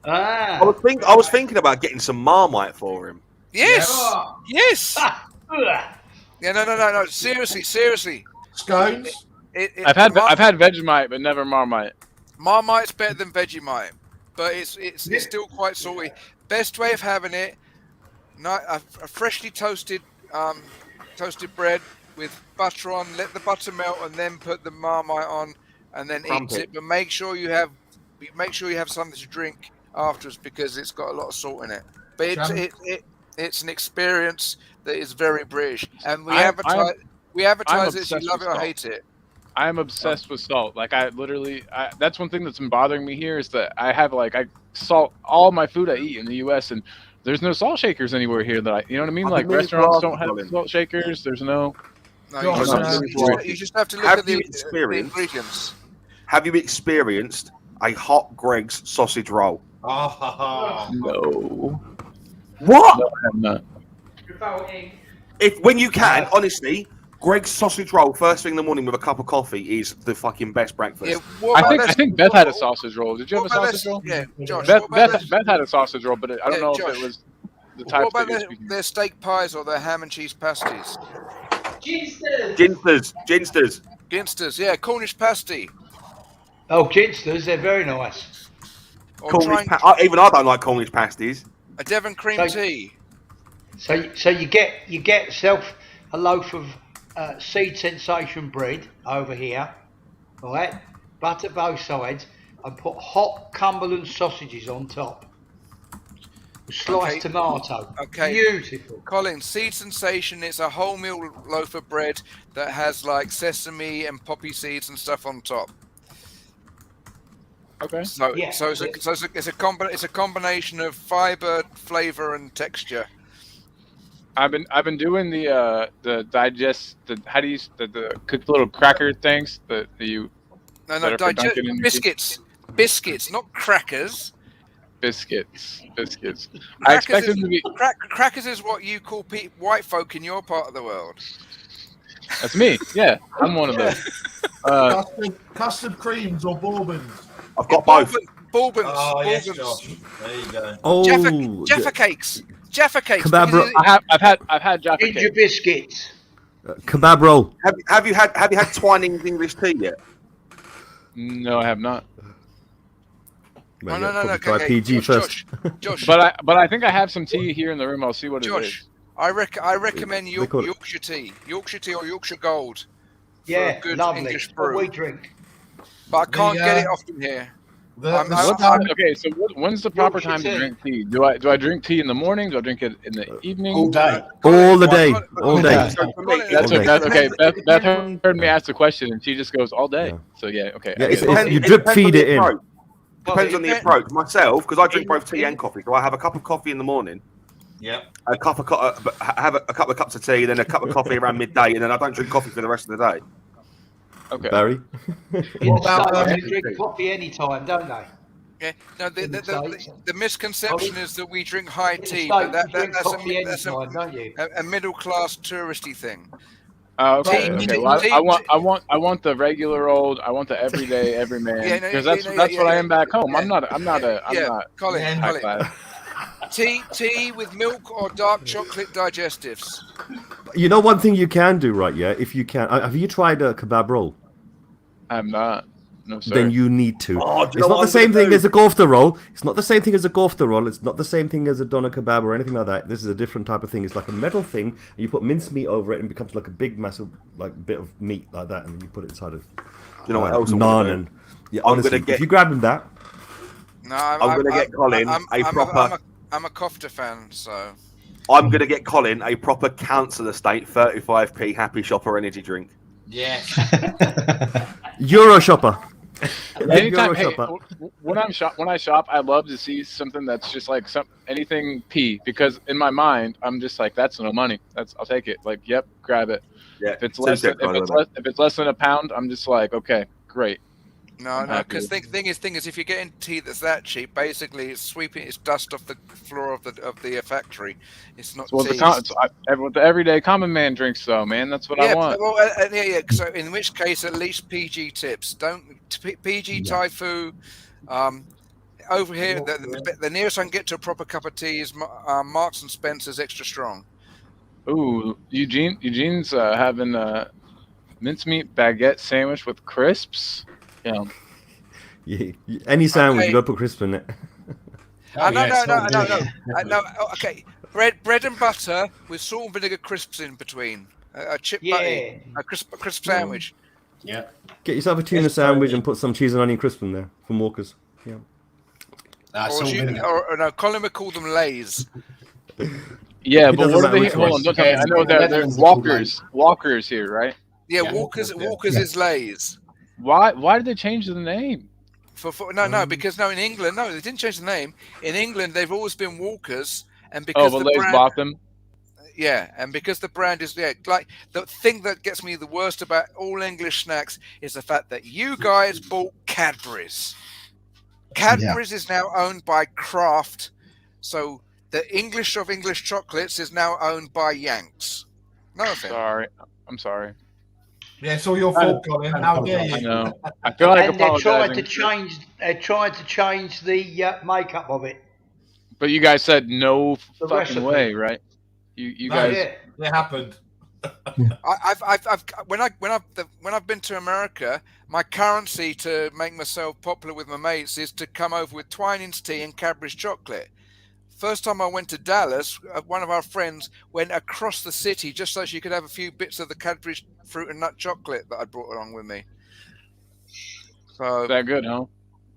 I was thinking about getting some Marmite for him. Yes. Yeah, no. Seriously. Scones. I've had Vegemite, but never Marmite. Marmite's better than Vegemite, but it's still quite salty. Best way of having it, a freshly toasted bread with butter on. Let the butter melt, and then put the Marmite on, and then eat it. But make sure you have something to drink afterwards because it's got a lot of salt in it. But it's an experience that is very British, and we advertise it as you love it or hate it. I am obsessed with salt. Like that's one thing that's been bothering me here is that I salt all my food I eat in the U.S. and there's no salt shakers anywhere here you know what I mean? Like restaurants don't have salt shakers. There's no. You just have to look at the ingredients. Have you experienced a hot Greg's sausage roll? No. What? No, I have not. When you can, honestly, Greg's sausage roll first thing in the morning with a cup of coffee is the fucking best breakfast. Yeah, I think Beth had a sausage roll. Did you have a sausage roll? Yeah, Josh. Beth had a sausage roll, but I don't know if it was the type. What about their steak pies or their ham and cheese pasties? Ginsters, yeah, Cornish pasty. Oh, Ginsters, they're very nice. Even I don't like Cornish pasties. A Devon cream tea. So you get yourself a loaf of seed sensation bread over here, all right? Butter both sides and put hot Cumberland sausages on top. Sliced tomato. Okay. Beautiful. Colin, Seed Sensation is a wholemeal loaf of bread that has like sesame and poppy seeds and stuff on top. Okay. So it's a combination of fiber, flavor, and texture. I've been doing the cooked little cracker things that you biscuits, not crackers. Biscuits. I Crackers expected to be. Crackers is what you call white folk in your part of the world. That's me. Yeah, I'm one of those. Custard creams or bourbons. I've got both. Bourbons. Oh, yes, Bourbons. Josh. There you go. Oh, Jaffa cakes. Jaffa cakes. Kebab. I've had Jaffa Ginger cakes. biscuits. Kebab roll. Have you had Twining's English tea yet? No, I have not. Well, No. try PG first. Josh. But I think I have some tea here in the room. I'll see what it is. I recommend Yorkshire tea or Yorkshire Gold. Yeah, good lovely. English brew. What we drink. But I can't get it often here. Okay, so when's the proper time to drink tea? Do I drink tea in the morning? Do I drink it in the evening? All day. All the day. All day. Okay. Beth heard me ask the question, and she just goes all day. Yeah. So yeah, okay. Yeah, you drip feed it in. Depends on the approach. Myself, because I drink both tea and coffee, so I have a cup of coffee in the morning. Yeah. Have a couple of cups of tea, then a cup of coffee around midday, and then I don't drink coffee for the rest of the day. Okay. Barry. In the States, they drink coffee anytime, don't they? Yeah. No, the misconception is that we drink high tea, In but the States, you drink that's coffee anytime, don't you? a middle class touristy thing. Oh, okay. Tea- Well, tea- I want the regular old. I want the everyday, every man. Because that's what I am back home. I'm not. Colin. high class. Tea with milk or dark chocolate digestives. You know one thing you can do, right? Yeah, if you can. Have you tried a kebab roll? I'm not. No, sir. Then you need to. Oh, it's not the same thing as a kofta roll. It's not the same thing as a kofta roll. It's not the same thing as a doner kebab or anything like that. This is a different type of thing. It's like a metal thing, and you put mincemeat over it, and it becomes like a big, massive, like bit of meat like that, and then you put it inside of. You know what else? Naan and yeah. Honestly, if you grab him that. No, I'm going to get Colin a proper. I'm a kofta fan, so. I'm going to get Colin a proper council estate 35p Happy Shopper energy drink. Yes. Euro shopper. Anytime, when I shop, I love to see something that's just like anything P, because in my mind, I'm just like, that's no money. I'll take it. Like, yep, grab it. Yeah. If it's less than a pound, I'm just like, okay, great. No, because thing is, if you're getting tea that's that cheap, basically it's sweeping its dust off the floor of the factory. It's not. Well, tea. the everyday common man drinks, though, man. That's what I want. Well, yeah. So in which case, at least PG tips. Don't PG Thai food. Over here, the nearest I can get to a proper cup of tea is Marks and Spencer's Extra Strong. Ooh, Eugene's having a mincemeat baguette sandwich with crisps. Yeah. Any sandwich, you got to put crisp in it. No. Okay, bread and butter with salt and vinegar crisps in between. A chip butty, a crisp sandwich. Yeah. Get yourself a tuna sandwich and put some cheese and onion crisp in there from Walker's. Yeah. Or Colin would call them Lays. Yeah, but what are they? Hold on, don't tell me. I know there's Walkers here, right? Yeah, Walker's is Lays. Why did they change the name? Because in England, they didn't change the name. In England, they've always been Walkers, and because the Lays bought them. Yeah, and because the brand is like the thing that gets me the worst about all English snacks is the fact that you guys bought Cadbury's. Cadbury's is now owned by Kraft, so the English of English chocolates is now owned by Yanks. No offense. I'm sorry. Yeah, it's all your fault, Colin. How dare you? I know. I feel like and they tried to change. They tried to change the makeup of it. But you guys said no fucking way, right? You guys. Yeah, it happened. When I've been to America, my currency to make myself popular with my mates is to come over with Twining's tea and Cadbury's chocolate. First time I went to Dallas, one of our friends went across the city just so she could have a few bits of the Cadbury's fruit and nut chocolate that I brought along with me. So that good, huh?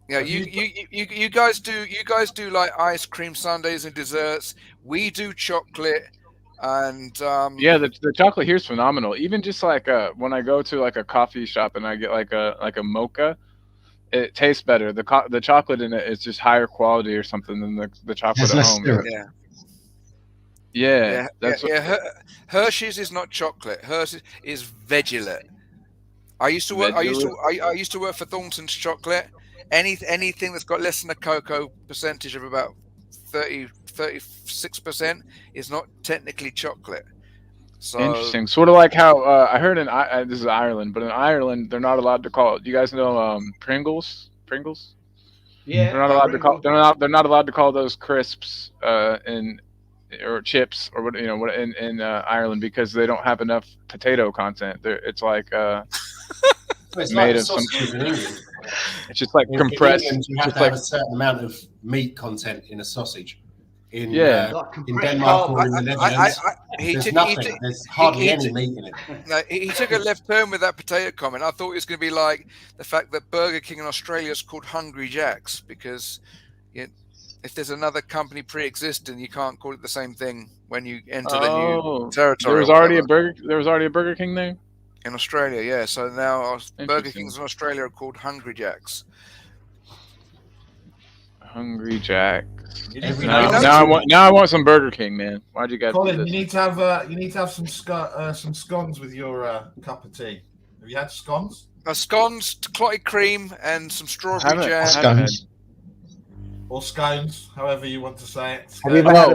Yeah, you guys do like ice cream sundaes and desserts. We do chocolate, and Yeah, the chocolate here is phenomenal. Even just like when I go to like a coffee shop and I get like a mocha, it tastes better. The chocolate in it is just higher quality or something than the chocolate There's at less home. syrup. Yeah, that's Hershey's is not chocolate. Hershey's is Vegilate. I used to work for Thornton's Chocolate. Anything that's got less than a cocoa percentage of about 36% is not technically chocolate. So interesting. Sort of like how I heard this is Ireland, but in Ireland they're not allowed to call it. Do you guys know Pringles? Pringles? Yeah. They're not allowed to call. They're not allowed to call those crisps or chips or what in Ireland because they don't have enough potato content. It's like It's made like of some. sausages in England. It's just like In compressed. England, you have to have a certain amount of meat content in a sausage. In Denmark or in the Netherlands, there's nothing. There's hardly any meat in it. No, he took a left turn with that potato comment. I thought it was going to be like the fact that Burger King in Australia is called Hungry Jack's because if there's another company pre-existing, you can't call it the same thing when you enter the new territory. There was already a Burger King there in Australia. Yeah, so now Burger Kings in Australia are called Hungry Jack's. Hungry Jacks. Now I want some Burger King, man. Why'd you guys do Colin, this? you need to have some scones with your cup of tea. Have you had scones? Scones, clotted cream, and some strawberry jam. Scones. Or scones, however you want to say it. Have you ever had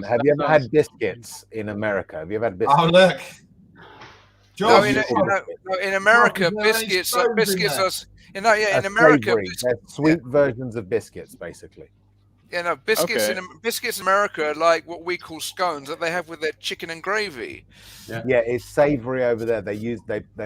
Have you ever had biscuits in America? Have you ever had biscuits? Oh look. No, in America, biscuits are in America. Savory. They're sweet versions of biscuits, basically. Yeah, no, biscuits in America are like what we call scones that they have with their chicken and gravy. Yeah, it's savory over there. They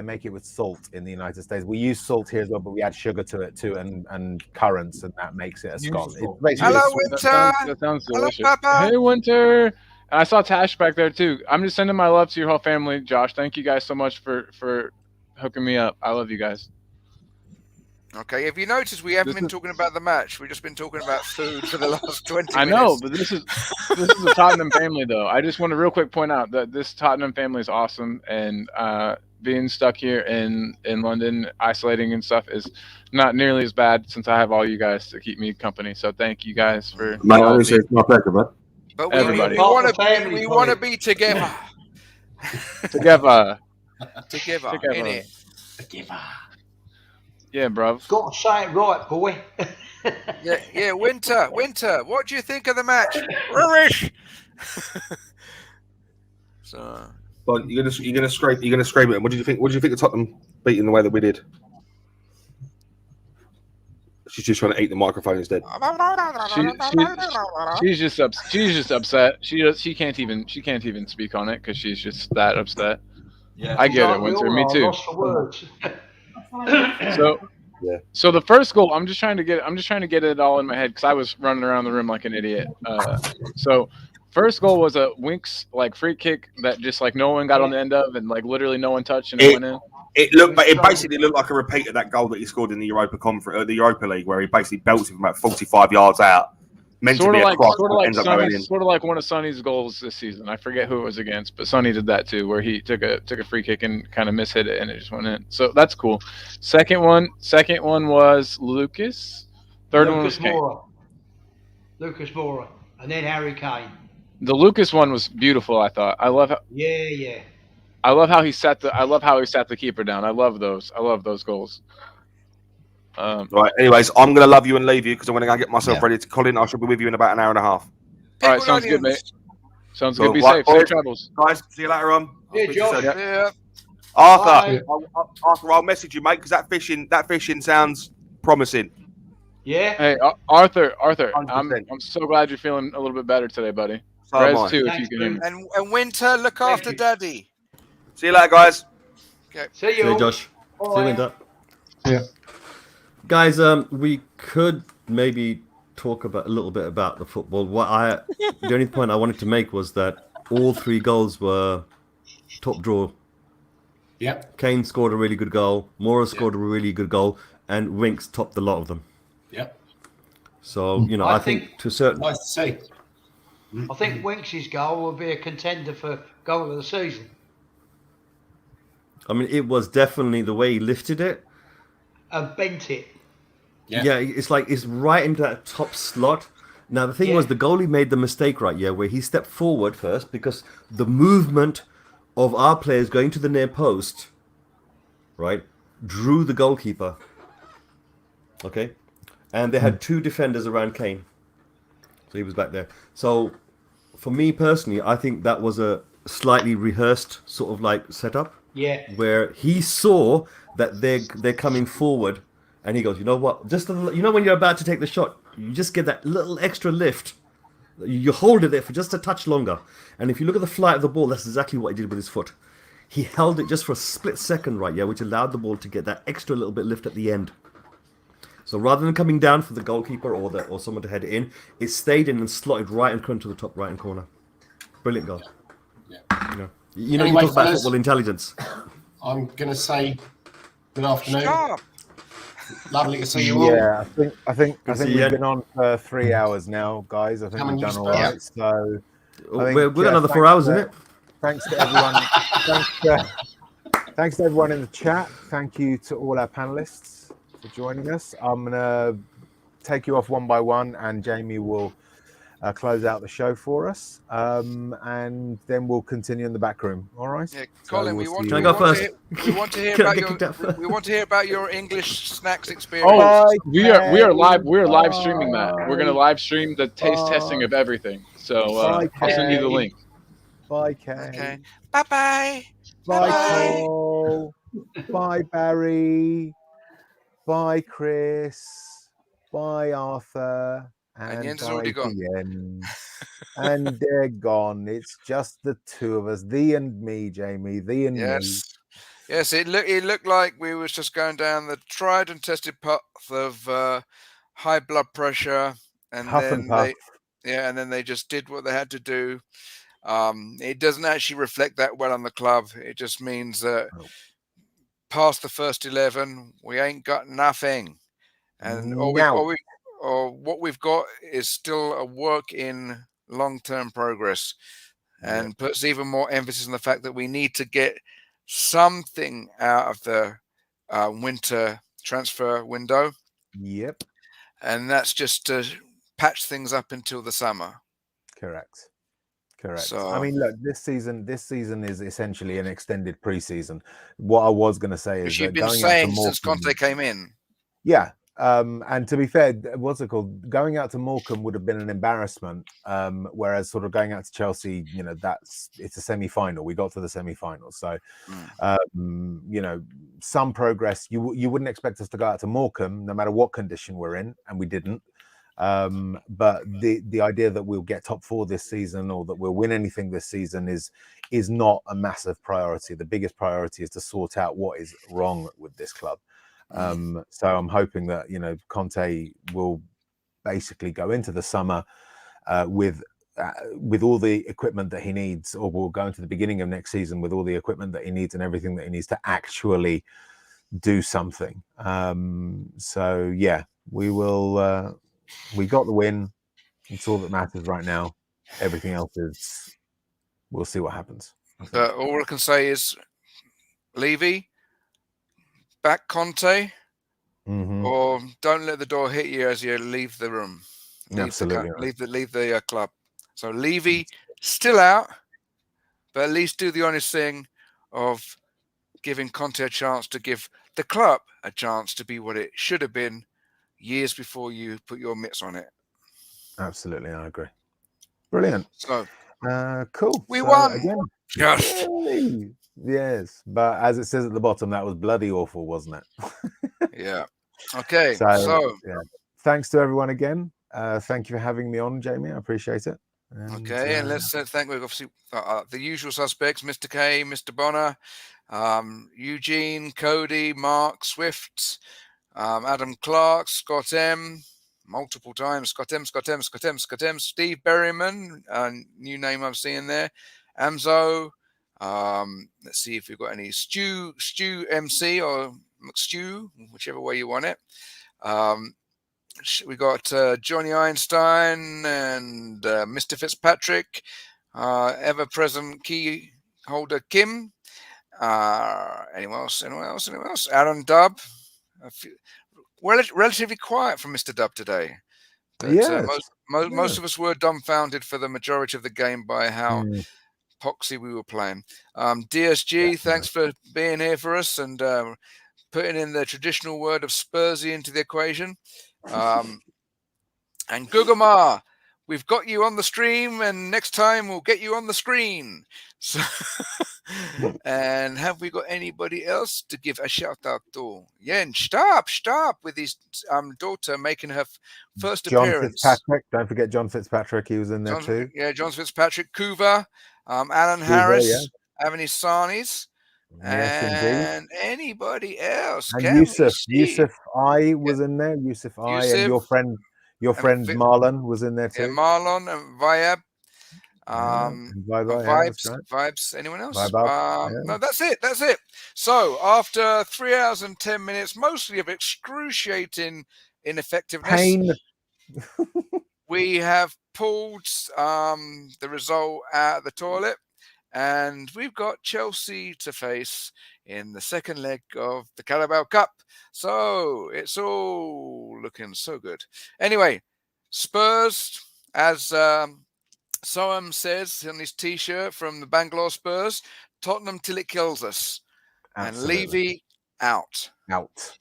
make it with salt in the United States. We use salt here as well, but we add sugar to it too, and currants, and that makes it a scone. It's basically Hello, Winter. That sounds delicious. Hello, Papa. Hey, Winter. I saw Tash back there too. I'm just sending my love to your whole family, Josh. Thank you guys so much for hooking me up. I love you guys. Okay, if you notice, we haven't been talking about the match. We've just been talking about food for the last 20 minutes. I know, but this is a Tottenham family, though. I just want to real quick point out that this Tottenham family is awesome, and being stuck here in London, isolating and stuff, is not nearly as bad since I have all you guys to keep me company. So thank you guys for. Mate, honestly, it's my pleasure, bud. But everybody, we want to be together. Together. Innit? Together. Yeah, bro. Got to say it right, boy. yeah. Winter. What do you think of the match? Rubbish. So. But you're gonna scrape it. What do you think? What do you think of Tottenham beating the way that we did? She's just trying to eat the microphone instead. She's just upset. She can't even speak on it because she's just that upset. Yeah, I get it, Winter. Me too. So the first goal, I'm just trying to get it all in my head because I was running around the room like an idiot. So first goal was a Winks like free kick that just like no one got on the end of and like literally no one touched and it went in. It basically looked like a repeat of that goal that he scored in the the Europa League, where he basically belts it from about 45 yards out. Sort of like one of Sonny's goals this season. I forget who it was against, but Sonny did that too, where he took a free kick and kind of mishit it and it just went in. So that's cool. Second one was Lucas. Third one was Kane. Lucas Moura, and then Harry Kane. The Lucas one was beautiful. I thought. I love how. Yeah. I love how he sat the keeper down. I love those goals. Right. Anyways, I'm gonna love you and leave you because I'm gonna go get myself ready to Colin. I shall be with you in about an hour and a half. All right, sounds good, mate. Sounds good. Be safe. Safe travels, guys. See you later on. Yeah, Josh. Yeah. Arthur, I'll message you, mate, because that fishing sounds promising. Yeah. Hey, Arthur, I'm so glad you're feeling a little bit better today, buddy. So am Rez I. too, Thanks, if you can hear me. And Winter, look after Daddy. See you later, guys. Okay. See you. See you, Josh. Bye. See you, Linda. Yeah. Guys, we could maybe talk a little bit about the football. The only point I wanted to make was that all three goals were top draw Yep. Kane scored a really good goal. Mora scored a really good goal, and Winks topped a lot of them. Yep. So I think to a certain. Nice to see. I think Winks' goal will be a contender for goal of the season. I mean, it was definitely the way he lifted it. And bent it. Yeah, it's like it's right into that top slot. Now the thing was, the goalie made the mistake, right? Yeah, where he stepped forward first because the movement of our players going to the near post, right, drew the goalkeeper. Okay, and they had two defenders around Kane, so he was back there. So for me personally, I think that was a slightly rehearsed sort of like setup. Yeah. Where he saw that they're coming forward. And he goes, you know what? Just when you're about to take the shot, you just get that little extra lift. You hold it there for just a touch longer. And if you look at the flight of the ball, that's exactly what he did with his foot. He held it just for a split second, right? Yeah, which allowed the ball to get that extra little bit lift at the end. So rather than coming down for the goalkeeper or someone to head it in, it stayed in and slotted right in front to the top right hand corner. Brilliant goal. Yeah. You talk about football intelligence. I'm gonna say good afternoon. Stop. Lovely to see you all. Yeah, I think we've been on for 3 hours now, guys. I think we've done all right. So we've got another 4 hours, isn't it? Thanks to everyone. Thanks to everyone in the chat. Thank you to all our panelists for joining us. I'm gonna take you off one by one, and Jamie will close out the show for us, and then we'll continue in the back room. All right. Yeah, Colin, we want to hear about your English snacks experience. Oh, we are live. We're live streaming that. We're gonna live stream the taste testing of everything. So I'll send you the link. Bye, Kay. Okay. Bye. Bye, Cole. Bye, Barry. Bye, Chris. Bye, Arthur. And Jens has already gone. And they're gone. It's just the two of us, thee and me, Jamie. Thee and me. Yes. It looked like we was just going down the tried and tested path of high blood pressure, and then they just did what they had to do. It doesn't actually reflect that well on the club. It just means that past the first 11, we ain't got nothing, and what we've got is still a work in long-term progress, and puts even more emphasis on the fact that we need to get something out of the winter transfer window. Yep. And that's just to patch things up until the summer. Correct. So, I mean, look, this season is essentially an extended preseason. What I was going to say is you've been saying since Conte came in. Yeah. And to be fair, what's it called? Going out to Morecambe would have been an embarrassment. Whereas sort of going out to Chelsea, it's a semi-final. We got to the semi-final. So, some progress. You wouldn't expect us to go out to Morecambe, no matter what condition we're in, and we didn't. But the idea that we'll get top 4 this season or that we'll win anything this season is not a massive priority. The biggest priority is to sort out what is wrong with this club. So I'm hoping that Conte will basically go into the summer with all the equipment that he needs, or will go into the beginning of next season with all the equipment that he needs and everything that he needs to actually do something. So yeah, we will. We got the win. It's all that matters right now. Everything else is, we'll see what happens. But all I can say is, Levy, back Conte, or don't let the door hit you as you leave the room. Absolutely. Leave the club. So Levy still out, but at least do the honest thing of giving Conte a chance to give the club a chance to be what it should have been years before you put your mitts on it. Absolutely, I agree. Brilliant. So, cool. We won. Again. Yes. Yay. Yes, but as it says at the bottom, that was bloody awful, wasn't it? Yeah. Okay. So yeah. Thanks to everyone again. Thank you for having me on, Jamie. I appreciate it. And let's thank obviously the usual suspects: Mr. K, Mr. Bonner, Eugene, Cody, Mark, Swift, Adam Clark, Scott M, multiple times, Scott M, Steve Berryman, new name I'm seeing there, Amzo, Let's see if we've got any Stu MC or Stu, whichever way you want it. We got Johnny Einstein and Mr. Fitzpatrick, ever-present key holder Kim. Anyone else? Aaron Dubb. Relatively quiet from Mr. Dubb today. But most of us were dumbfounded for the majority of the game by how poxy we were playing. DSG, thanks for being here for us and putting in the traditional word of Spursy into the equation. And Gugamar, we've got you on the stream, and next time we'll get you on the screen. So, and have we got anybody else to give a shout out to? Yen, stop with his daughter making her first John appearance. Fitzpatrick, don't forget John Fitzpatrick, he was in there too. Yeah, John Fitzpatrick, Kuva, Alan Harris, Avani Sarnis. Yes, and anybody else? And Yusuf I was in there. Yusuf I and your friend Marlon was in there too. Yeah, Marlon and Viab. Vibes. Anyone else? Vibe No, that's it. So after 3 hours and 10 minutes, mostly of excruciating ineffectiveness, pain, we have pulled the result out of the toilet. And we've got Chelsea to face in the second leg of the Carabao Cup. So it's all looking so good. Anyway, Spurs, as Soam says on his T-shirt from the Bangalore Spurs, Tottenham till it kills us. Absolutely. And Levy out. Out.